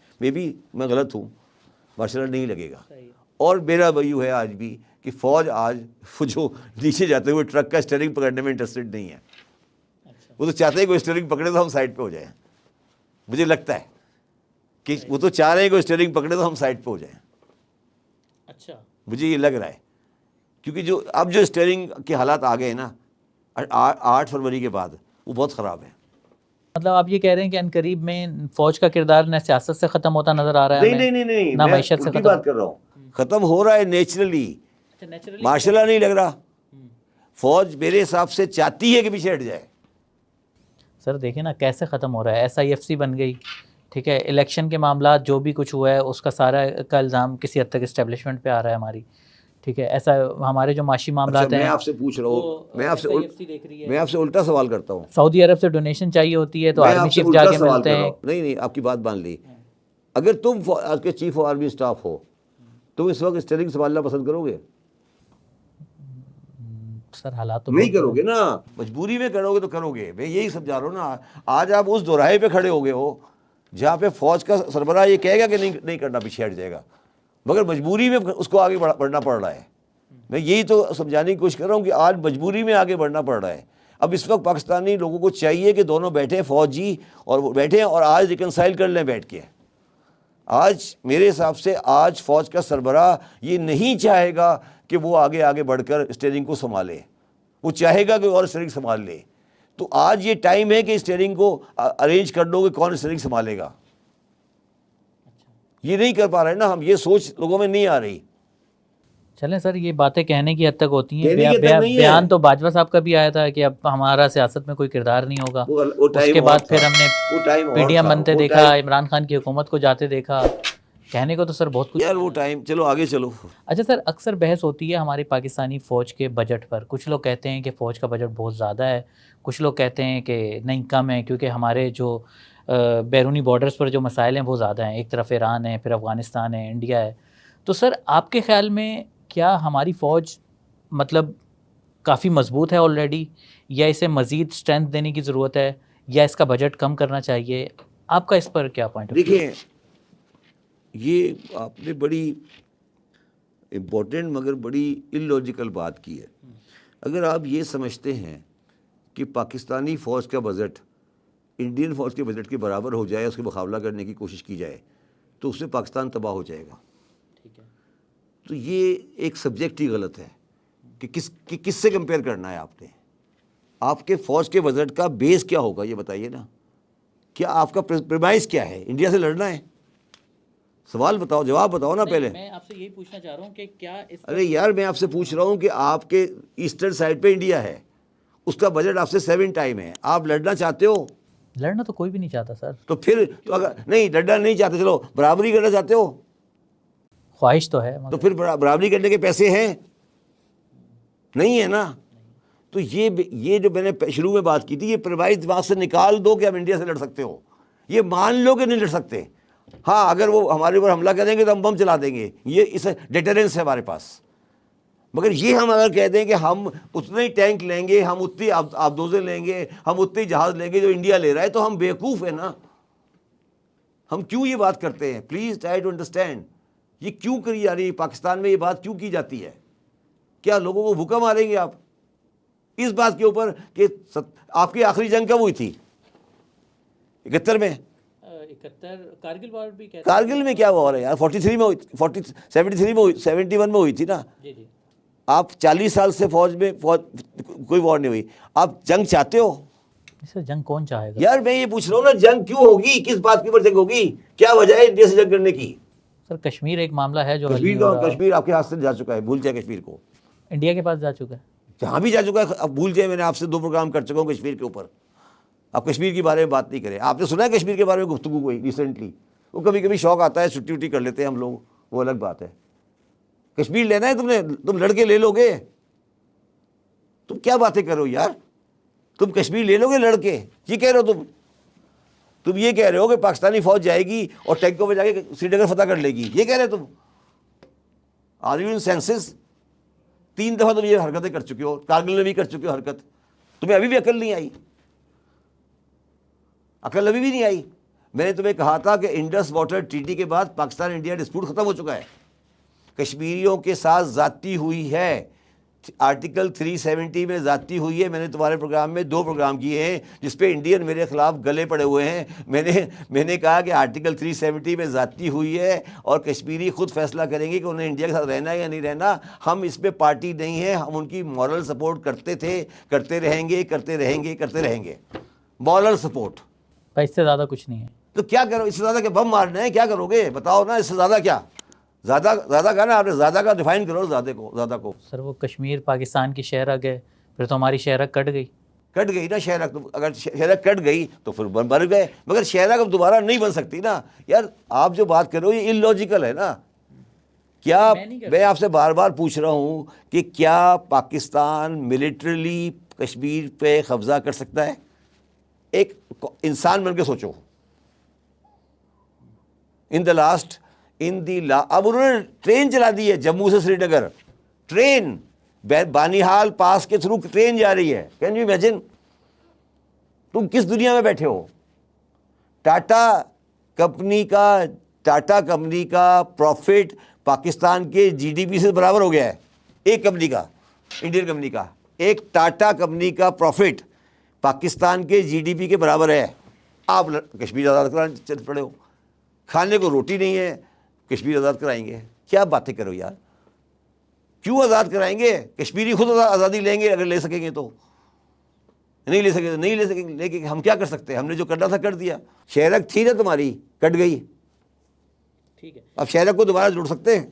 Speaker 1: میں غلط ہوں، ماشاء اللہ نہیں لگے گا. اور میرا ویو ہے آج بھی کہ فوج آج جو نیچے جاتے ہوئے ٹرک کا اسٹیئرنگ پکڑنے میں انٹرسٹڈ نہیں ہے. وہ تو چاہتے ہیں کوئی اسٹیئرنگ پکڑے تو ہم سائڈ پہ ہو جائیں. مجھے لگتا ہے کہ وہ تو چاہ رہے ہیں کوئی اسٹیئرنگ پکڑے تو ہم سائڈ پہ ہو جائیں.
Speaker 2: اچھا,
Speaker 1: مجھے یہ لگ رہا ہے کیونکہ جو اب جو اسٹیئرنگ کے حالات آ گئے ہیں نا 8 فروری کے بعد, وہ بہت خراب ہے.
Speaker 2: مطلب آپ یہ کہہ رہے ہیں کہ عنقریب میں فوج کا کردار نہ سیاست سے ختم ہوتا نظر آ رہا ہے ہمیں,
Speaker 1: نہیں
Speaker 2: نہ
Speaker 1: میں
Speaker 2: معیشت سے
Speaker 1: الٹی
Speaker 2: ختم.
Speaker 1: بات کر رہا ہوں. ختم ہو رہا ہے نیچرلی, ماشاء اللہ نہیں لگ رہا. فوج میرے حساب سے چاہتی ہے کہ پیچھے ہٹ جائے.
Speaker 2: سر دیکھیں نا کیسے ختم ہو رہا ہے. SIFC بن گئی, ٹھیک ہے, الیکشن کے معاملات جو بھی کچھ ہوا ہے اس کا سارا کا الزام کسی حد تک اسٹیبلشمنٹ پہ آ رہا ہے ہماری, ٹھیک ہے. ایسا ہمارے جو معاشی معاملات ہیں,
Speaker 1: میں آپ سے پوچھ رہا ہوں, میں آپ سے الٹا سوال کرتا ہوں.
Speaker 2: سعودی عرب سے ڈونیشن چاہیے ہوتی ہے تو آرمی چیف جا کے ملتے ہیں.
Speaker 1: نہیں آپ کی بات مان لی. اگر تم آج کے چیف آف آرمی اسٹاف ہو تم اس وقت اسٹیئرنگ سنبھالنا پسند کرو گے؟
Speaker 2: سر حالات تو
Speaker 1: نہیں کرو گے نا, مجبوری میں کرو گے تو کرو گے. میں یہی سمجھا رہا ہوں نا. آج آپ اس دوراہے پہ کھڑے ہو گئے ہو جہاں پہ فوج کا سربراہ یہ کہے گا کہ نہیں کرنا, پیچھے ہٹ جائے گا, مگر مجبوری میں اس کو آگے بڑھنا پڑ رہا ہے. میں یہی تو سمجھانے کی کوشش کر رہا ہوں کہ آج مجبوری میں آگے بڑھنا پڑ رہا ہے. اب اس وقت پاکستانی لوگوں کو چاہیے کہ دونوں بیٹھیں, فوجی اور وہ بیٹھیں اور آج ریکنسائل کر لیں بیٹھ کے. آج میرے حساب سے آج فوج کا سربراہ یہ نہیں چاہے گا کہ وہ آگے بڑھ کر اسٹیئرنگ کو سنبھالے, وہ چاہے گا کہ اور اسٹیئرنگ سنبھال لے. تو آج یہ ٹائم ہے کہ اسٹیئرنگ کو ارینج کر لو کہ کون اسٹیئرنگ سنبھالے گا. یہ نہیں کر پا رہے نا ہم, یہ سوچ لوگوں میں نہیں آ رہی.
Speaker 2: چلیں سر, یہ باتیں کہنے کی حد تک ہوتی ہیں. بیان تو باجوہ صاحب کا بھی آیا تھا کہ اب ہمارا سیاست میں کوئی کردار نہیں ہوگا. اس کے بعد پھر ہم نے PDM بنتے دیکھا, عمران خان کی حکومت کو جاتے دیکھا. کہنے کو تو سر بہت کچھ
Speaker 1: یار وہ ٹائم, چلو آگے چلو.
Speaker 2: اچھا سر, اکثر بحث ہوتی ہے ہماری پاکستانی فوج کے بجٹ پر. کچھ لوگ کہتے ہیں کہ فوج کا بجٹ بہت زیادہ ہے, کچھ لوگ کہتے ہیں کہ نہیں کم ہے, کیونکہ ہمارے جو بیرونی بارڈرز پر جو مسائل ہیں وہ زیادہ ہیں. ایک طرف ایران ہے, پھر افغانستان ہے, انڈیا ہے. تو سر آپ کے خیال میں کیا ہماری فوج مطلب کافی مضبوط ہے آلریڈی, یا اسے مزید اسٹرینتھ دینے کی ضرورت ہے, یا اس کا بجٹ کم کرنا چاہیے؟ آپ کا اس پر کیا پوائنٹ ہے؟
Speaker 1: دیکھیں, یہ آپ نے بڑی امپورٹنٹ مگر بڑی اللاجیکل بات کی ہے. اگر آپ یہ سمجھتے ہیں کہ پاکستانی فوج کا بجٹ انڈین فوج کے بجٹ کے برابر ہو جائے, اس کے مقابلہ کرنے کی کوشش کی جائے, تو اس سے پاکستان تباہ ہو جائے گا. تو یہ ایک سبجیکٹ ہی غلط ہے کہ کس سے کمپیئر کرنا ہے آپ نے. آپ کے فوج کے بجٹ کا بیس کیا ہوگا یہ بتائیے نا. کیا آپ کا پریمائز کیا ہے؟ انڈیا سے لڑنا ہے؟ سوال بتاؤ, جواب بتاؤ نا پہلے.
Speaker 2: میں آپ سے یہی پوچھنا چاہ رہا ہوں کہ کیا
Speaker 1: ارے یار میں آپ سے پوچھ رہا ہوں کہ آپ کے ایسٹرن سائڈ پہ انڈیا ہے, اس کا بجٹ آپ سے 7 ٹائم ہے. آپ لڑنا چاہتے ہو؟
Speaker 2: لڑنا تو کوئی بھی نہیں چاہتا سر.
Speaker 1: تو پھر تو اگر نہیں لڑنا نہیں چاہتے, چلو برابری کرنا چاہتے ہو,
Speaker 2: خواہش تو ہے,
Speaker 1: تو پھر برابری کرنے کے پیسے ہیں نہیں ہے نا. تو یہ جو میں نے شروع میں بات کی تھی, یہ پرائز دماغ سے نکال دو کہ ہم انڈیا سے لڑ سکتے ہو. یہ مان لو کہ نہیں لڑ سکتے. ہاں اگر وہ ہمارے اوپر حملہ کریں گے تو ہم بم چلا دیں گے, یہ اس ڈیٹرنس ہے ہمارے پاس. مگر یہ ہم اگر کہہ دیں کہ ہم اتنے ہی ٹینک لیں گے, ہم اتنی آبدوزیں لیں گے, ہم اتنے ہی جہاز لیں گے جو انڈیا لے رہا ہے, تو ہم بیوقوف ہیں نا. ہم کیوں یہ بات کرتے ہیں؟ Please try to understand. یہ کیوں کری جا رہی ہے پاکستان میں, یہ بات کیوں کی جاتی ہے؟ کیا لوگوں کو بھوکا ماریں گے آپ اس بات کے اوپر کہ آپ کی آخری جنگ کب ہوئی تھی؟ 71 میں.
Speaker 2: کارگل وار بھی کہتے ہیں.
Speaker 1: کارگل میں کیا ہوا رہا ہے یار؟ 43 میں ہوئی, 73 میں 71 میں ہوئی تھی نا. آپ 40 سال سے فوج کوئی وار نہیں ہوئی. آپ جنگ چاہتے ہو؟
Speaker 2: جنگ کون چاہے گا
Speaker 1: یار؟ میں یہ پوچھ رہا ہوں نا, جنگ کیوں ہوگی؟ کس بات کے اوپر جنگ ہوگی؟ کیا وجہ ہے انڈیا سے جنگ کرنے کی؟
Speaker 2: سر کشمیر ایک معاملہ ہے جو
Speaker 1: کشمیر آپ کے ہاتھ سے جا چکا ہے, بھول جائے کشمیر کو.
Speaker 2: انڈیا کے پاس جا چکا ہے,
Speaker 1: جہاں بھی جا چکا ہے. اب بھول جائے, میں نے آپ سے 2 پروگرام کر چکا ہوں کشمیر کے اوپر. آپ کشمیر کے بارے میں بات نہیں کریں. آپ نے سنا ہے کشمیر کے بارے میں گفتگو کوئی ریسنٹلی؟ وہ کبھی کبھی شوق آتا ہے, چھٹی وٹی کر لیتے ہیں ہم لوگ, وہ الگ بات ہے. کشمیر لینا ہے تم لڑ کے لے لو گے. تم کیا باتیں کرو یار, تم کشمیر لے لو گے لڑ کے, یہ کہہ رہے ہو تم یہ کہہ رہے ہو کہ پاکستانی فوج جائے گی اور ٹینکوں پہ جا کے سری نگر فتح کر لے گی, یہ کہہ رہے تم؟ Are you in senses? 3 دفعہ تم یہ حرکتیں کر چکے ہو, کارگل میں بھی کر چکے ہو حرکت. تمہیں ابھی بھی عقل نہیں آئی؟ عقل ابھی بھی نہیں آئی؟ میں نے تمہیں کہا تھا کہ انڈس واٹر ٹریٹی کے بعد پاکستان انڈیا ڈسپیوٹ ختم ہو چکا ہے. کشمیریوں کے ساتھ زیادتی ہوئی ہے، آرٹیکل 370 میں زیادتی ہوئی ہے. میں نے تمہارے پروگرام میں 2 پروگرام کیے ہیں جس پہ انڈین میرے خلاف گلے پڑے ہوئے ہیں. میں نے کہا کہ آرٹیکل 370 میں زیادتی ہوئی ہے اور کشمیری خود فیصلہ کریں گے کہ انہیں انڈیا کے ساتھ رہنا ہے یا نہیں رہنا. ہم اس پہ پارٹی نہیں ہیں، ہم ان کی مورل سپورٹ کرتے تھے، کرتے رہیں گے. Moral support.
Speaker 2: اس سے زیادہ کچھ نہیں ہے.
Speaker 1: تو کیا کرو اس سے زیادہ کہ بم مارنا ہے؟ کیا کرو گے بتاؤ نا، اس سے زیادہ کیا؟ زیادہ کہا نا آپ نے، زیادہ کا ڈیفائن کرو زیادہ کو.
Speaker 2: سر وہ کشمیر پاکستان کی شہرہ گئے، پھر تو ہماری شہرہ کٹ گئی
Speaker 1: نا شہرہ. اگر شہرہ کٹ گئی تو پھر بن گئے، مگر شہرہ کب دوبارہ نہیں بن سکتی نا یار. آپ جو بات کر رہے ہو یہ illogical ہے نا. کیا میں آپ سے بار بار پوچھ رہا ہوں کہ کیا پاکستان ملٹریلی کشمیر پہ قبضہ کر سکتا ہے؟ ایک انسان بن کے سوچو. اب انہوں نے ٹرین چلا دی ہے جموں سے سری نگر. ٹرین بانیہال پاس کے تھرو ٹرین جا رہی ہے. Can you imagine? تم کس دنیا میں بیٹھے ہو؟ ٹاٹا کمپنی کا پروفٹ پاکستان کے جی ڈی پی سے برابر ہو گیا ہے. ایک کمپنی کا، انڈین کمپنی کا، ایک ٹاٹا کمپنی کا پروفٹ پاکستان کے جی ڈی پی کے برابر ہے. آپ کشمیر آزاد کرانے چل پڑے ہو. کھانے کو روٹی نہیں ہے، کشمیر آزاد کرائیں گے. کیا باتیں کرو یار. کیوں آزاد کرائیں گے؟ کشمیری خود آزادی لیں گے اگر لے سکیں گے تو. نہیں لے سکیں گے لیکن ہم کیا کر سکتے ہیں؟ ہم نے جو کرنا تھا کر دیا. شہرک تھی نا تمہاری، کٹ گئی.
Speaker 2: ٹھیک ہے،
Speaker 1: اب شہرک کو دوبارہ جوڑ سکتے ہیں؟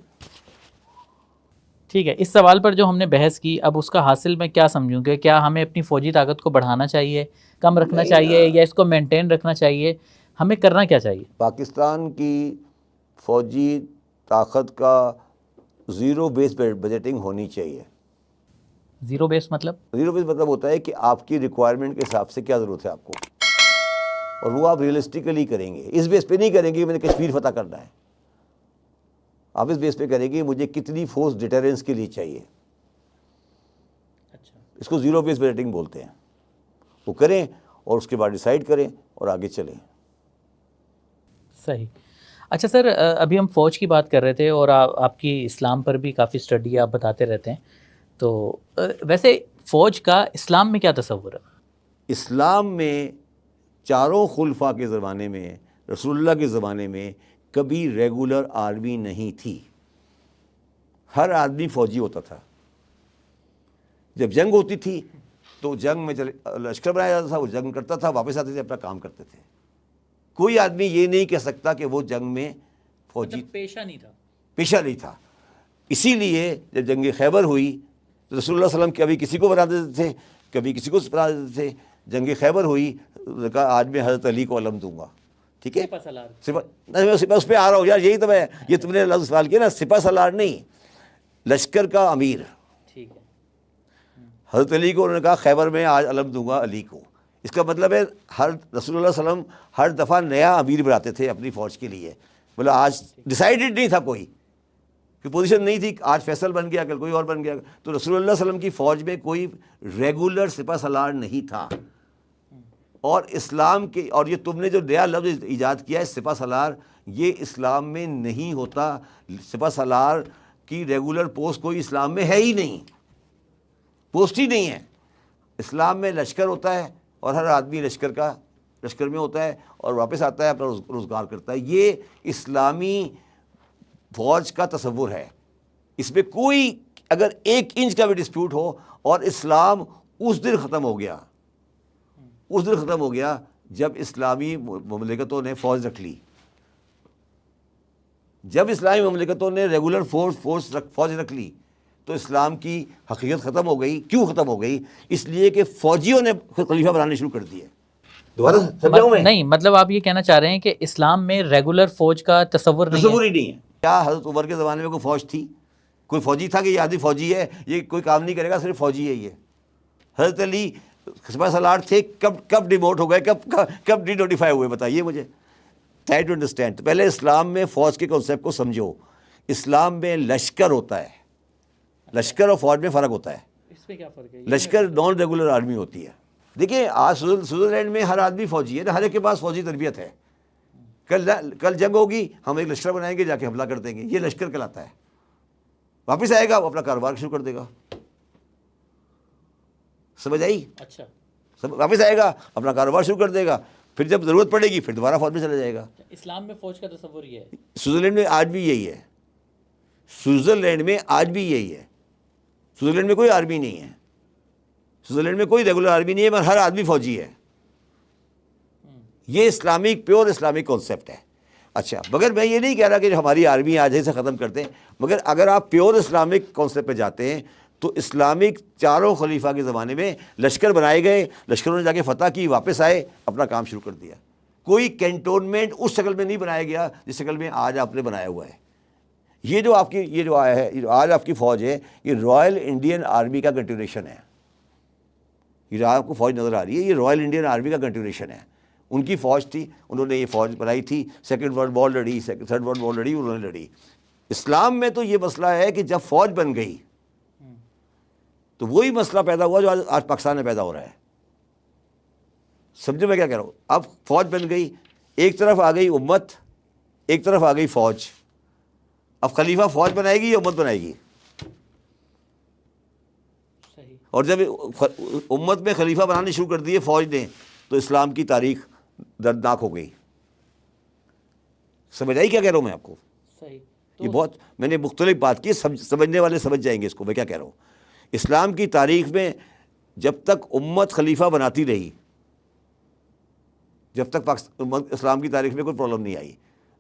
Speaker 2: ٹھیک ہے. اس سوال پر جو ہم نے بحث کی، اب اس کا حاصل میں کیا سمجھوں کہ کیا ہمیں اپنی فوجی طاقت کو بڑھانا چاہیے، کم رکھنا چاہیے، یا اس کو مینٹین رکھنا چاہیے؟ ہمیں کرنا کیا چاہیے؟
Speaker 1: پاکستان کی فوجی طاقت کا زیرو بیس بجٹنگ ہونی چاہیے.
Speaker 2: زیرو بیس مطلب
Speaker 1: ہوتا ہے کہ آپ کی ریکوائرمنٹ کے حساب سے کیا ضرورت ہے آپ کو، اور وہ آپ ریئلسٹکلی کریں گے. اس بیس پہ نہیں کریں گے کہ میں نے کشمیر فتح کرنا ہے. آپ اس بیس پہ کریں گے مجھے کتنی فورس ڈیٹرنس کے لیے چاہیے.
Speaker 2: اچھا،
Speaker 1: اس کو زیرو بیس بجٹنگ بولتے ہیں. وہ کریں اور اس کے بعد ڈیسائیڈ کریں اور آگے چلیں.
Speaker 2: صحیح. اچھا سر، ابھی ہم فوج کی بات کر رہے تھے اور آپ کی اسلام پر بھی کافی اسٹڈی آپ بتاتے رہتے ہیں. تو ویسے فوج کا اسلام میں کیا تصور ہے؟
Speaker 1: اسلام میں چاروں خلفاء کے زمانے میں، رسول اللہ کے زمانے میں کبھی ریگولر آرمی نہیں تھی. ہر آدمی فوجی ہوتا تھا. جب جنگ ہوتی تھی تو جنگ میں لشکر بنایا جاتا تھا، وہ جنگ کرتا تھا، واپس آتے تھے، اپنا کام کرتے تھے. کوئی آدمی یہ نہیں کہہ سکتا کہ وہ جنگ میں فوجی
Speaker 2: پیشہ نہیں تھا.
Speaker 1: اسی لیے جب جنگ خیبر ہوئی تو رسول اللہ صلی اللہ علیہ وسلم کبھی کسی کو بنا دیتے تھے، کبھی کسی کو بنا دیتے تھے. جنگ خیبر ہوئی، کہا آج میں حضرت علی کو علم دوں گا. ٹھیک ہے، میں اس پہ آ رہا ہوں یار. یہی تو میں، یہ تم نے لفظ سوال کیا نا، سپہ سالار نہیں، لشکر کا امیر.
Speaker 2: ٹھیک ہے،
Speaker 1: حضرت علی کو انہوں نے کہا خیبر میں آج علم دوں گا علی کو. اس کا مطلب ہے ہر رسول اللہ صلی اللہ علیہ وسلم ہر دفعہ نیا امیر بناتے تھے اپنی فوج کے لیے. بولا آج ڈیسائیڈڈ نہیں تھا، کوئی پوزیشن نہیں تھی، آج فیصل بن گیا، کل کوئی اور بن گیا. تو رسول اللہ صلی اللہ علیہ وسلم کی فوج میں کوئی ریگولر سپہ سالار نہیں تھا. اور اسلام کے، اور یہ تم نے جو نیا لفظ ایجاد کیا ہے سپہ سالار، یہ اسلام میں نہیں ہوتا. سپہ سالار کی ریگولر پوسٹ کوئی اسلام میں ہے ہی نہیں، پوسٹ ہی نہیں ہے. اسلام میں لشکر ہوتا ہے اور ہر آدمی لشکر میں ہوتا ہے اور واپس آتا ہے، اپنا روزگار کرتا ہے. یہ اسلامی فوج کا تصور ہے. اس میں کوئی اگر 1 انچ کا بھی ڈسپیوٹ ہو، اور اسلام اس دن ختم ہو گیا جب اسلامی مملکتوں نے فوج رکھ لی. جب اسلامی مملکتوں نے ریگولر فوج رکھ لی تو اسلام کی حقیقت ختم ہو گئی. کیوں ختم ہو گئی؟ اس لیے کہ فوجیوں نے خلیفہ بنانے شروع کر دیے. دوبارہ سمجھاؤں میں؟
Speaker 2: نہیں، مطلب آپ یہ کہنا چاہ رہے ہیں کہ اسلام میں ریگولر فوج کا تصور
Speaker 1: ہی نہیں ہے. کیا حضرت عمر کے زمانے میں کوئی فوج تھی؟ کوئی فوجی تھا کہ یہ آدمی فوجی ہے، یہ کوئی کام نہیں کرے گا، صرف فوجی ہے یہ؟ حضرت علی سپہ سالار تھے، کب ڈیموٹ ہو گئے، کب ڈی نوٹیفائی ہوئے؟ بتائیے مجھے. Try to understand. پہلے اسلام میں فوج کے کانسیپٹ کو سمجھو. اسلام میں لشکر ہوتا ہے، لشکر اور فوج میں فرق ہوتا ہے.
Speaker 2: اس میں کیا فرق ہے؟
Speaker 1: لشکر نان ریگولر آرمی ہوتی ہے. دیکھیں آج سوئٹزرلینڈ میں ہر آدمی فوجی ہے نا، ہر ایک کے پاس فوجی تربیت ہے. کل جنگ ہوگی، ہم ایک لشکر بنائیں گے، جا کے حملہ کر دیں گے. یہ لشکر کہلاتا ہے. واپس آئے گا وہ اپنا کاروبار شروع کر دے گا. سمجھ آئی؟
Speaker 2: اچھا,
Speaker 1: واپس آئے گا اپنا کاروبار شروع کر دے گا, پھر جب ضرورت پڑے گی پھر دوبارہ فوج میں چلا جائے گا.
Speaker 2: اسلام میں فوج کا تصور یہ ہے.
Speaker 1: سوئٹزرلینڈ میں آج بھی یہی ہے. سوئٹزرلینڈ میں آج بھی یہی ہے. سوئٹزرلینڈ میں کوئی آرمی نہیں ہے. سوئٹزرلینڈ میں کوئی ریگولر آرمی نہیں ہے, مگر ہر آدمی فوجی ہے. یہ اسلامک پیور اسلامک کانسیپٹ ہے. اچھا, مگر میں یہ نہیں کہہ رہا کہ ہماری آرمی آج سے ختم کرتے ہیں, مگر اگر آپ پیور اسلامک کانسیپٹ پہ جاتے ہیں تو اسلامک چاروں خلیفہ کے زمانے میں لشکر بنائے گئے, لشکروں نے جا کے فتح کی, واپس آئے, اپنا کام شروع کر دیا. کوئی کینٹونمنٹ اس شکل میں نہیں بنایا گیا جس شکل میں آج آپ نے بنایا ہوا ہے. یہ جو آپ کی یہ جو آیا ہے آج آپ کی فوج ہے, یہ رائل انڈین آرمی کا کنٹینیوشن ہے. یہ جو آپ کو فوج نظر آ رہی ہے یہ رائل انڈین آرمی کا کنٹینیوشن ہے. ان کی فوج تھی, انہوں نے یہ فوج بنائی تھی, سیکنڈ ورلڈ وار لڑی, تھرڈ ورلڈ وار لڑی, انہوں نے لڑی. اسلام میں تو یہ مسئلہ ہے کہ جب فوج بن گئی تو وہی مسئلہ پیدا ہوا جو آج پاکستان میں پیدا ہو رہا ہے. سمجھو میں کیا کہہ رہا ہوں؟ اب فوج بن گئی, ایک طرف آ گئی امت, ایک طرف آ گئی فوج. اب خلیفہ فوج بنائے گی یا امت بنائے گی؟ اور جب امت میں خلیفہ بنانے شروع کر دیے فوج نے تو اسلام کی تاریخ دردناک ہو گئی. سمجھ آئی کیا کہہ رہا ہوں میں آپ کو؟ یہ بہت میں نے مختلف بات کی, سمجھنے والے سمجھ جائیں گے اس کو میں کیا کہہ رہا ہوں. اسلام کی تاریخ میں جب تک امت خلیفہ بناتی رہی, جب تک اسلام کی تاریخ میں کوئی پرابلم نہیں آئی.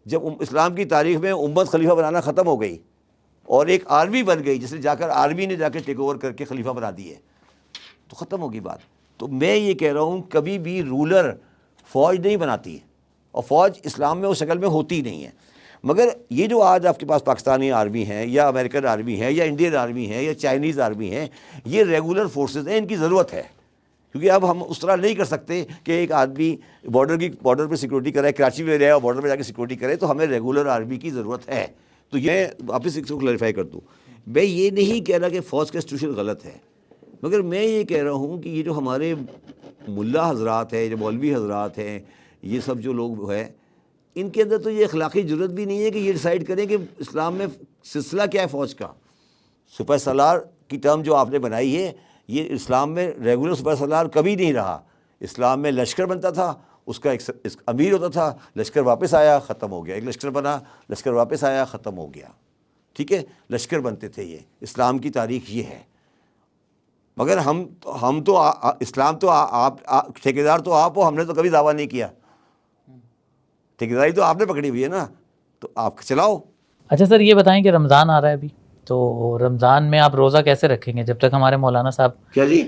Speaker 1: جب اسلام کی تاریخ میں امت خلیفہ بنانا ختم ہو گئی اور ایک آرمی بن گئی جس نے جا کر آرمی نے جا کے ٹیک اوور کر کے خلیفہ بنا دیے تو ختم ہوگی بات. تو میں یہ کہہ رہا ہوں کبھی بھی رولر فوج نہیں بناتی, اور فوج اسلام میں اس شکل میں ہوتی نہیں ہے. مگر یہ جو آج آپ کے پاس پاکستانی آرمی ہے یا امریکن آرمی ہے یا انڈین آرمی ہے یا چائنیز آرمی ہے, یہ ریگولر فورسز ہیں, ان کی ضرورت ہے. کیونکہ اب ہم اس طرح نہیں کر سکتے کہ ایک آدمی بارڈر پہ سیکورٹی کرے, کراچی میں رہے اور بارڈر پہ جا کے سیکورٹی کرے, تو ہمیں ریگولر آرمی کی ضرورت ہے. تو یہ واپس اس کو کلیریفائی کر دوں, میں یہ نہیں کہہ رہا کہ فوج کا انسٹیٹیوشن غلط ہے, مگر میں یہ کہہ رہا ہوں کہ یہ جو ہمارے ملا حضرات ہیں, جو مولوی حضرات ہیں, یہ سب جو لوگ ہیں, ان کے اندر تو یہ اخلاقی جرت بھی نہیں ہے کہ یہ ڈیسائیڈ کریں کہ اسلام میں سلسلہ کیا ہے فوج کا. سپہ سالار کی ٹرم جو آپ نے بنائی ہے, یہ اسلام میں ریگولر سپہ سالار کبھی نہیں رہا. اسلام میں لشکر بنتا تھا, اس کا ایک امیر ہوتا تھا, لشکر واپس آیا ختم ہو گیا, ایک لشکر بنا, لشکر واپس آیا ختم ہو گیا. ٹھیک ہے, لشکر بنتے تھے. یہ اسلام کی تاریخ یہ ہے. مگر ہم تو اسلام تو آپ ٹھیکیدار تو آپ ہو, ہم نے تو کبھی دعویٰ نہیں کیا. ٹھیکیداری تو آپ نے پکڑی ہوئی ہے نا, تو آپ چلاؤ.
Speaker 2: اچھا سر, یہ بتائیں کہ رمضان آ رہا ہے ابھی, تو رمضان میں آپ روزہ کیسے رکھیں گے جب تک ہمارے مولانا صاحب
Speaker 1: کیا جی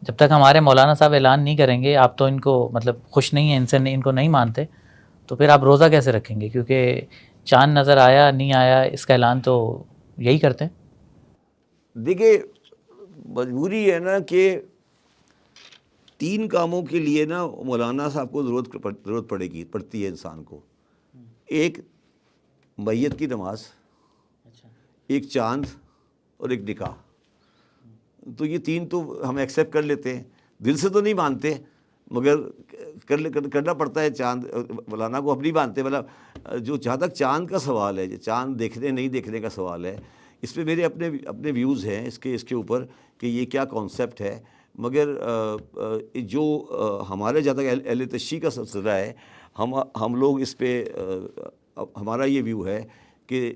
Speaker 2: جب تک ہمارے مولانا صاحب اعلان نہیں کریں گے؟ آپ تو ان کو مطلب خوش نہیں ہیں ان سے, ان کو نہیں مانتے, تو پھر آپ روزہ کیسے رکھیں گے؟ کیونکہ چاند نظر آیا نہیں آیا اس کا اعلان تو یہی کرتے ہیں.
Speaker 1: دیکھیے مجبوری ہے نا کہ 3 کاموں کے لیے نا مولانا صاحب کو ضرورت پڑتی ہے انسان کو. ایک میت کی نماز, ایک چاند اور ایک نکاح. تو یہ 3 تو ہم ایکسیپٹ کر لیتے ہیں, دل سے تو نہیں مانتے مگر کرنا پڑتا ہے. چاند مولانا کو اپنی مانتے, مطلب جو جہاں تک چاند کا سوال ہے, چاند دیکھنے نہیں دیکھنے کا سوال ہے, اس پہ میرے اپنے ویوز ہیں اس کے اوپر کہ یہ کیا کانسیپٹ ہے. مگر جو ہمارے جہاں تک اہل تشیع کا سلسلہ ہے, ہم لوگ اس پہ ہمارا یہ ویو ہے کہ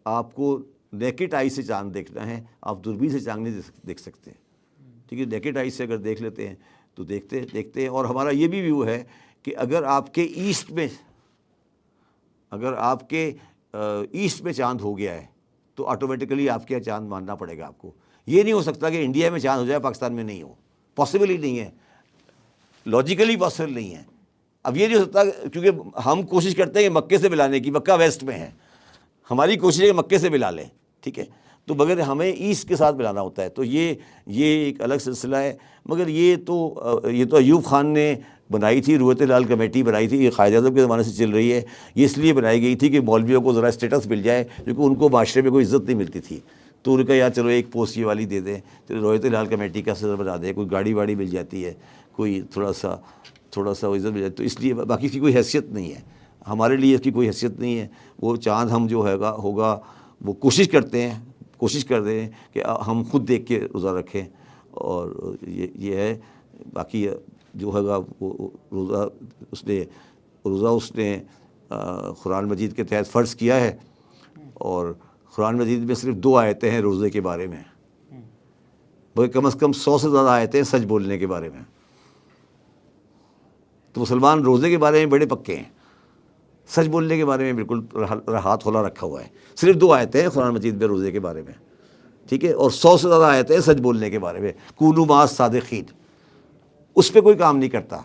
Speaker 1: آپ کو نیکڈ آئی سے چاند دیکھنا ہے, آپ دوربین سے چاند نہیں دیکھ سکتے. ٹھیک ہے, نیکڈ آئی سے اگر دیکھ لیتے ہیں تو دیکھتے ہیں. اور ہمارا یہ بھی ویو ہے کہ اگر آپ کے ایسٹ میں چاند ہو گیا ہے تو آٹومیٹیکلی آپ کے چاند ماننا پڑے گا آپ کو. یہ نہیں ہو سکتا کہ انڈیا میں چاند ہو جائے پاکستان میں نہیں ہو, پاسبل ہی نہیں ہے, لاجیکلی پاسبل نہیں ہے. اب یہ نہیں ہو سکتا کیونکہ ہم کوشش کرتے ہیں کہ مکے سے ملانے کی, مکہ ویسٹ میں ہے, ہماری کوشش ہے کہ مکے سے ملا لیں. ٹھیک ہے, تو مگر ہمیں ایسٹ کے ساتھ ملانا ہوتا ہے. تو یہ ایک الگ سلسلہ ہے. مگر یہ تو ایوب خان نے بنائی تھی, رویت لال کمیٹی بنائی تھی, یہ قائد اعظم کے زمانے سے چل رہی ہے. یہ اس لیے بنائی گئی تھی کہ مولویوں کو ذرا اسٹیٹس مل جائے, کیونکہ ان کو معاشرے میں کوئی عزت نہیں ملتی تھی. تو انہوں نے کہا یار چلو ایک پوسٹ یہ والی دے دیں, چلو رویت لال کمیٹی کا صدر بنا دیں, کوئی گاڑی واڑی مل جاتی ہے, کوئی تھوڑا سا عزت مل جاتی. تو اس لیے باقی کی کوئی حیثیت نہیں ہے, ہمارے لیے اس کی کوئی حیثیت نہیں ہے. وہ چاند ہم جو ہوگا وہ کوشش کرتے ہیں کوشش کر رہے ہیں کہ ہم خود دیکھ کے روزہ رکھیں، اور یہ ہے. باقی جو ہوگا وہ روزہ اس نے قرآن مجید کے تحت فرض کیا ہے، اور قرآن مجید میں صرف 2 آیتیں ہیں روزے کے بارے میں، بلکہ کم از کم 100 سے زیادہ آیتیں ہیں سچ بولنے کے بارے میں. تو مسلمان روزے کے بارے میں بڑے پکے ہیں، سچ بولنے کے بارے میں بالکل ہاتھ کھولا رکھا ہوا ہے. صرف 2 آیتیں ہیں قرآن مجید میں روزے کے بارے میں، ٹھیک ہے، اور 100 سے زیادہ آیتیں ہیں سچ بولنے کے بارے میں. کونوا مع الصادقین، اس پہ کوئی کام نہیں کرتا.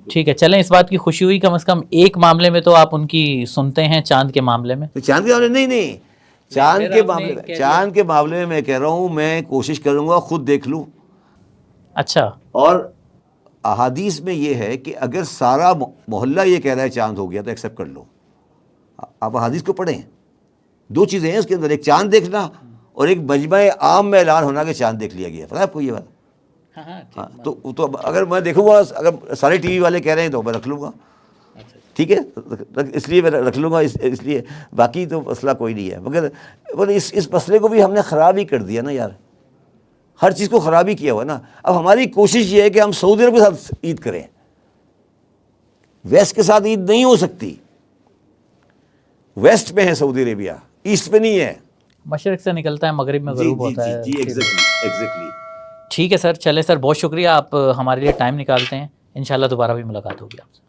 Speaker 2: ٹھیک ہے، چلیں اس بات کی خوشی ہوئی کم از کم ایک معاملے میں تو آپ ان کی سنتے ہیں، چاند کے معاملے میں.
Speaker 1: چاند کے معاملے نہیں، چاند کے معاملے میں میں کہہ رہا ہوں میں کوشش کروں گا خود دیکھ لوں.
Speaker 2: اچھا.
Speaker 1: اور احادیث میں یہ ہے کہ اگر سارا محلہ یہ کہہ رہا ہے چاند ہو گیا تو ایکسیپٹ کر لو. آپ احادیث کو پڑھیں، 2 چیزیں ہیں اس کے اندر، ایک چاند دیکھنا اور ایک مجمع عام میں اعلان ہونا کہ چاند دیکھ لیا گیا. پتہ ہے آپ کو یہ بات؟ ہاں، تو اگر میں دیکھوں گا، اگر سارے ٹی وی والے کہہ رہے ہیں تو میں رکھ لوں گا، ٹھیک ہے، اس لیے میں رکھ لوں گا، اس لیے باقی تو مسئلہ کوئی نہیں ہے. مگر اس مسئلے کو بھی ہم نے خراب ہی کر دیا نا یار، ہر چیز کو خراب ہی کیا ہوا نا. اب ہماری کوشش یہ ہے کہ ہم سعودی عرب کے ساتھ عید کریں، ویسٹ کے ساتھ عید نہیں ہو سکتی. ویسٹ میں ہے سعودی عربیہ، ایسٹ میں نہیں ہے.
Speaker 2: مشرق سے نکلتا ہے، مغرب میں غروب ہوتا ہے.
Speaker 1: جی ایگزیکٹلی.
Speaker 2: ٹھیک ہے سر، چلے سر، بہت شکریہ، آپ ہمارے لیے ٹائم نکالتے ہیں. انشاءاللہ دوبارہ بھی ملاقات ہوگی آپ سے.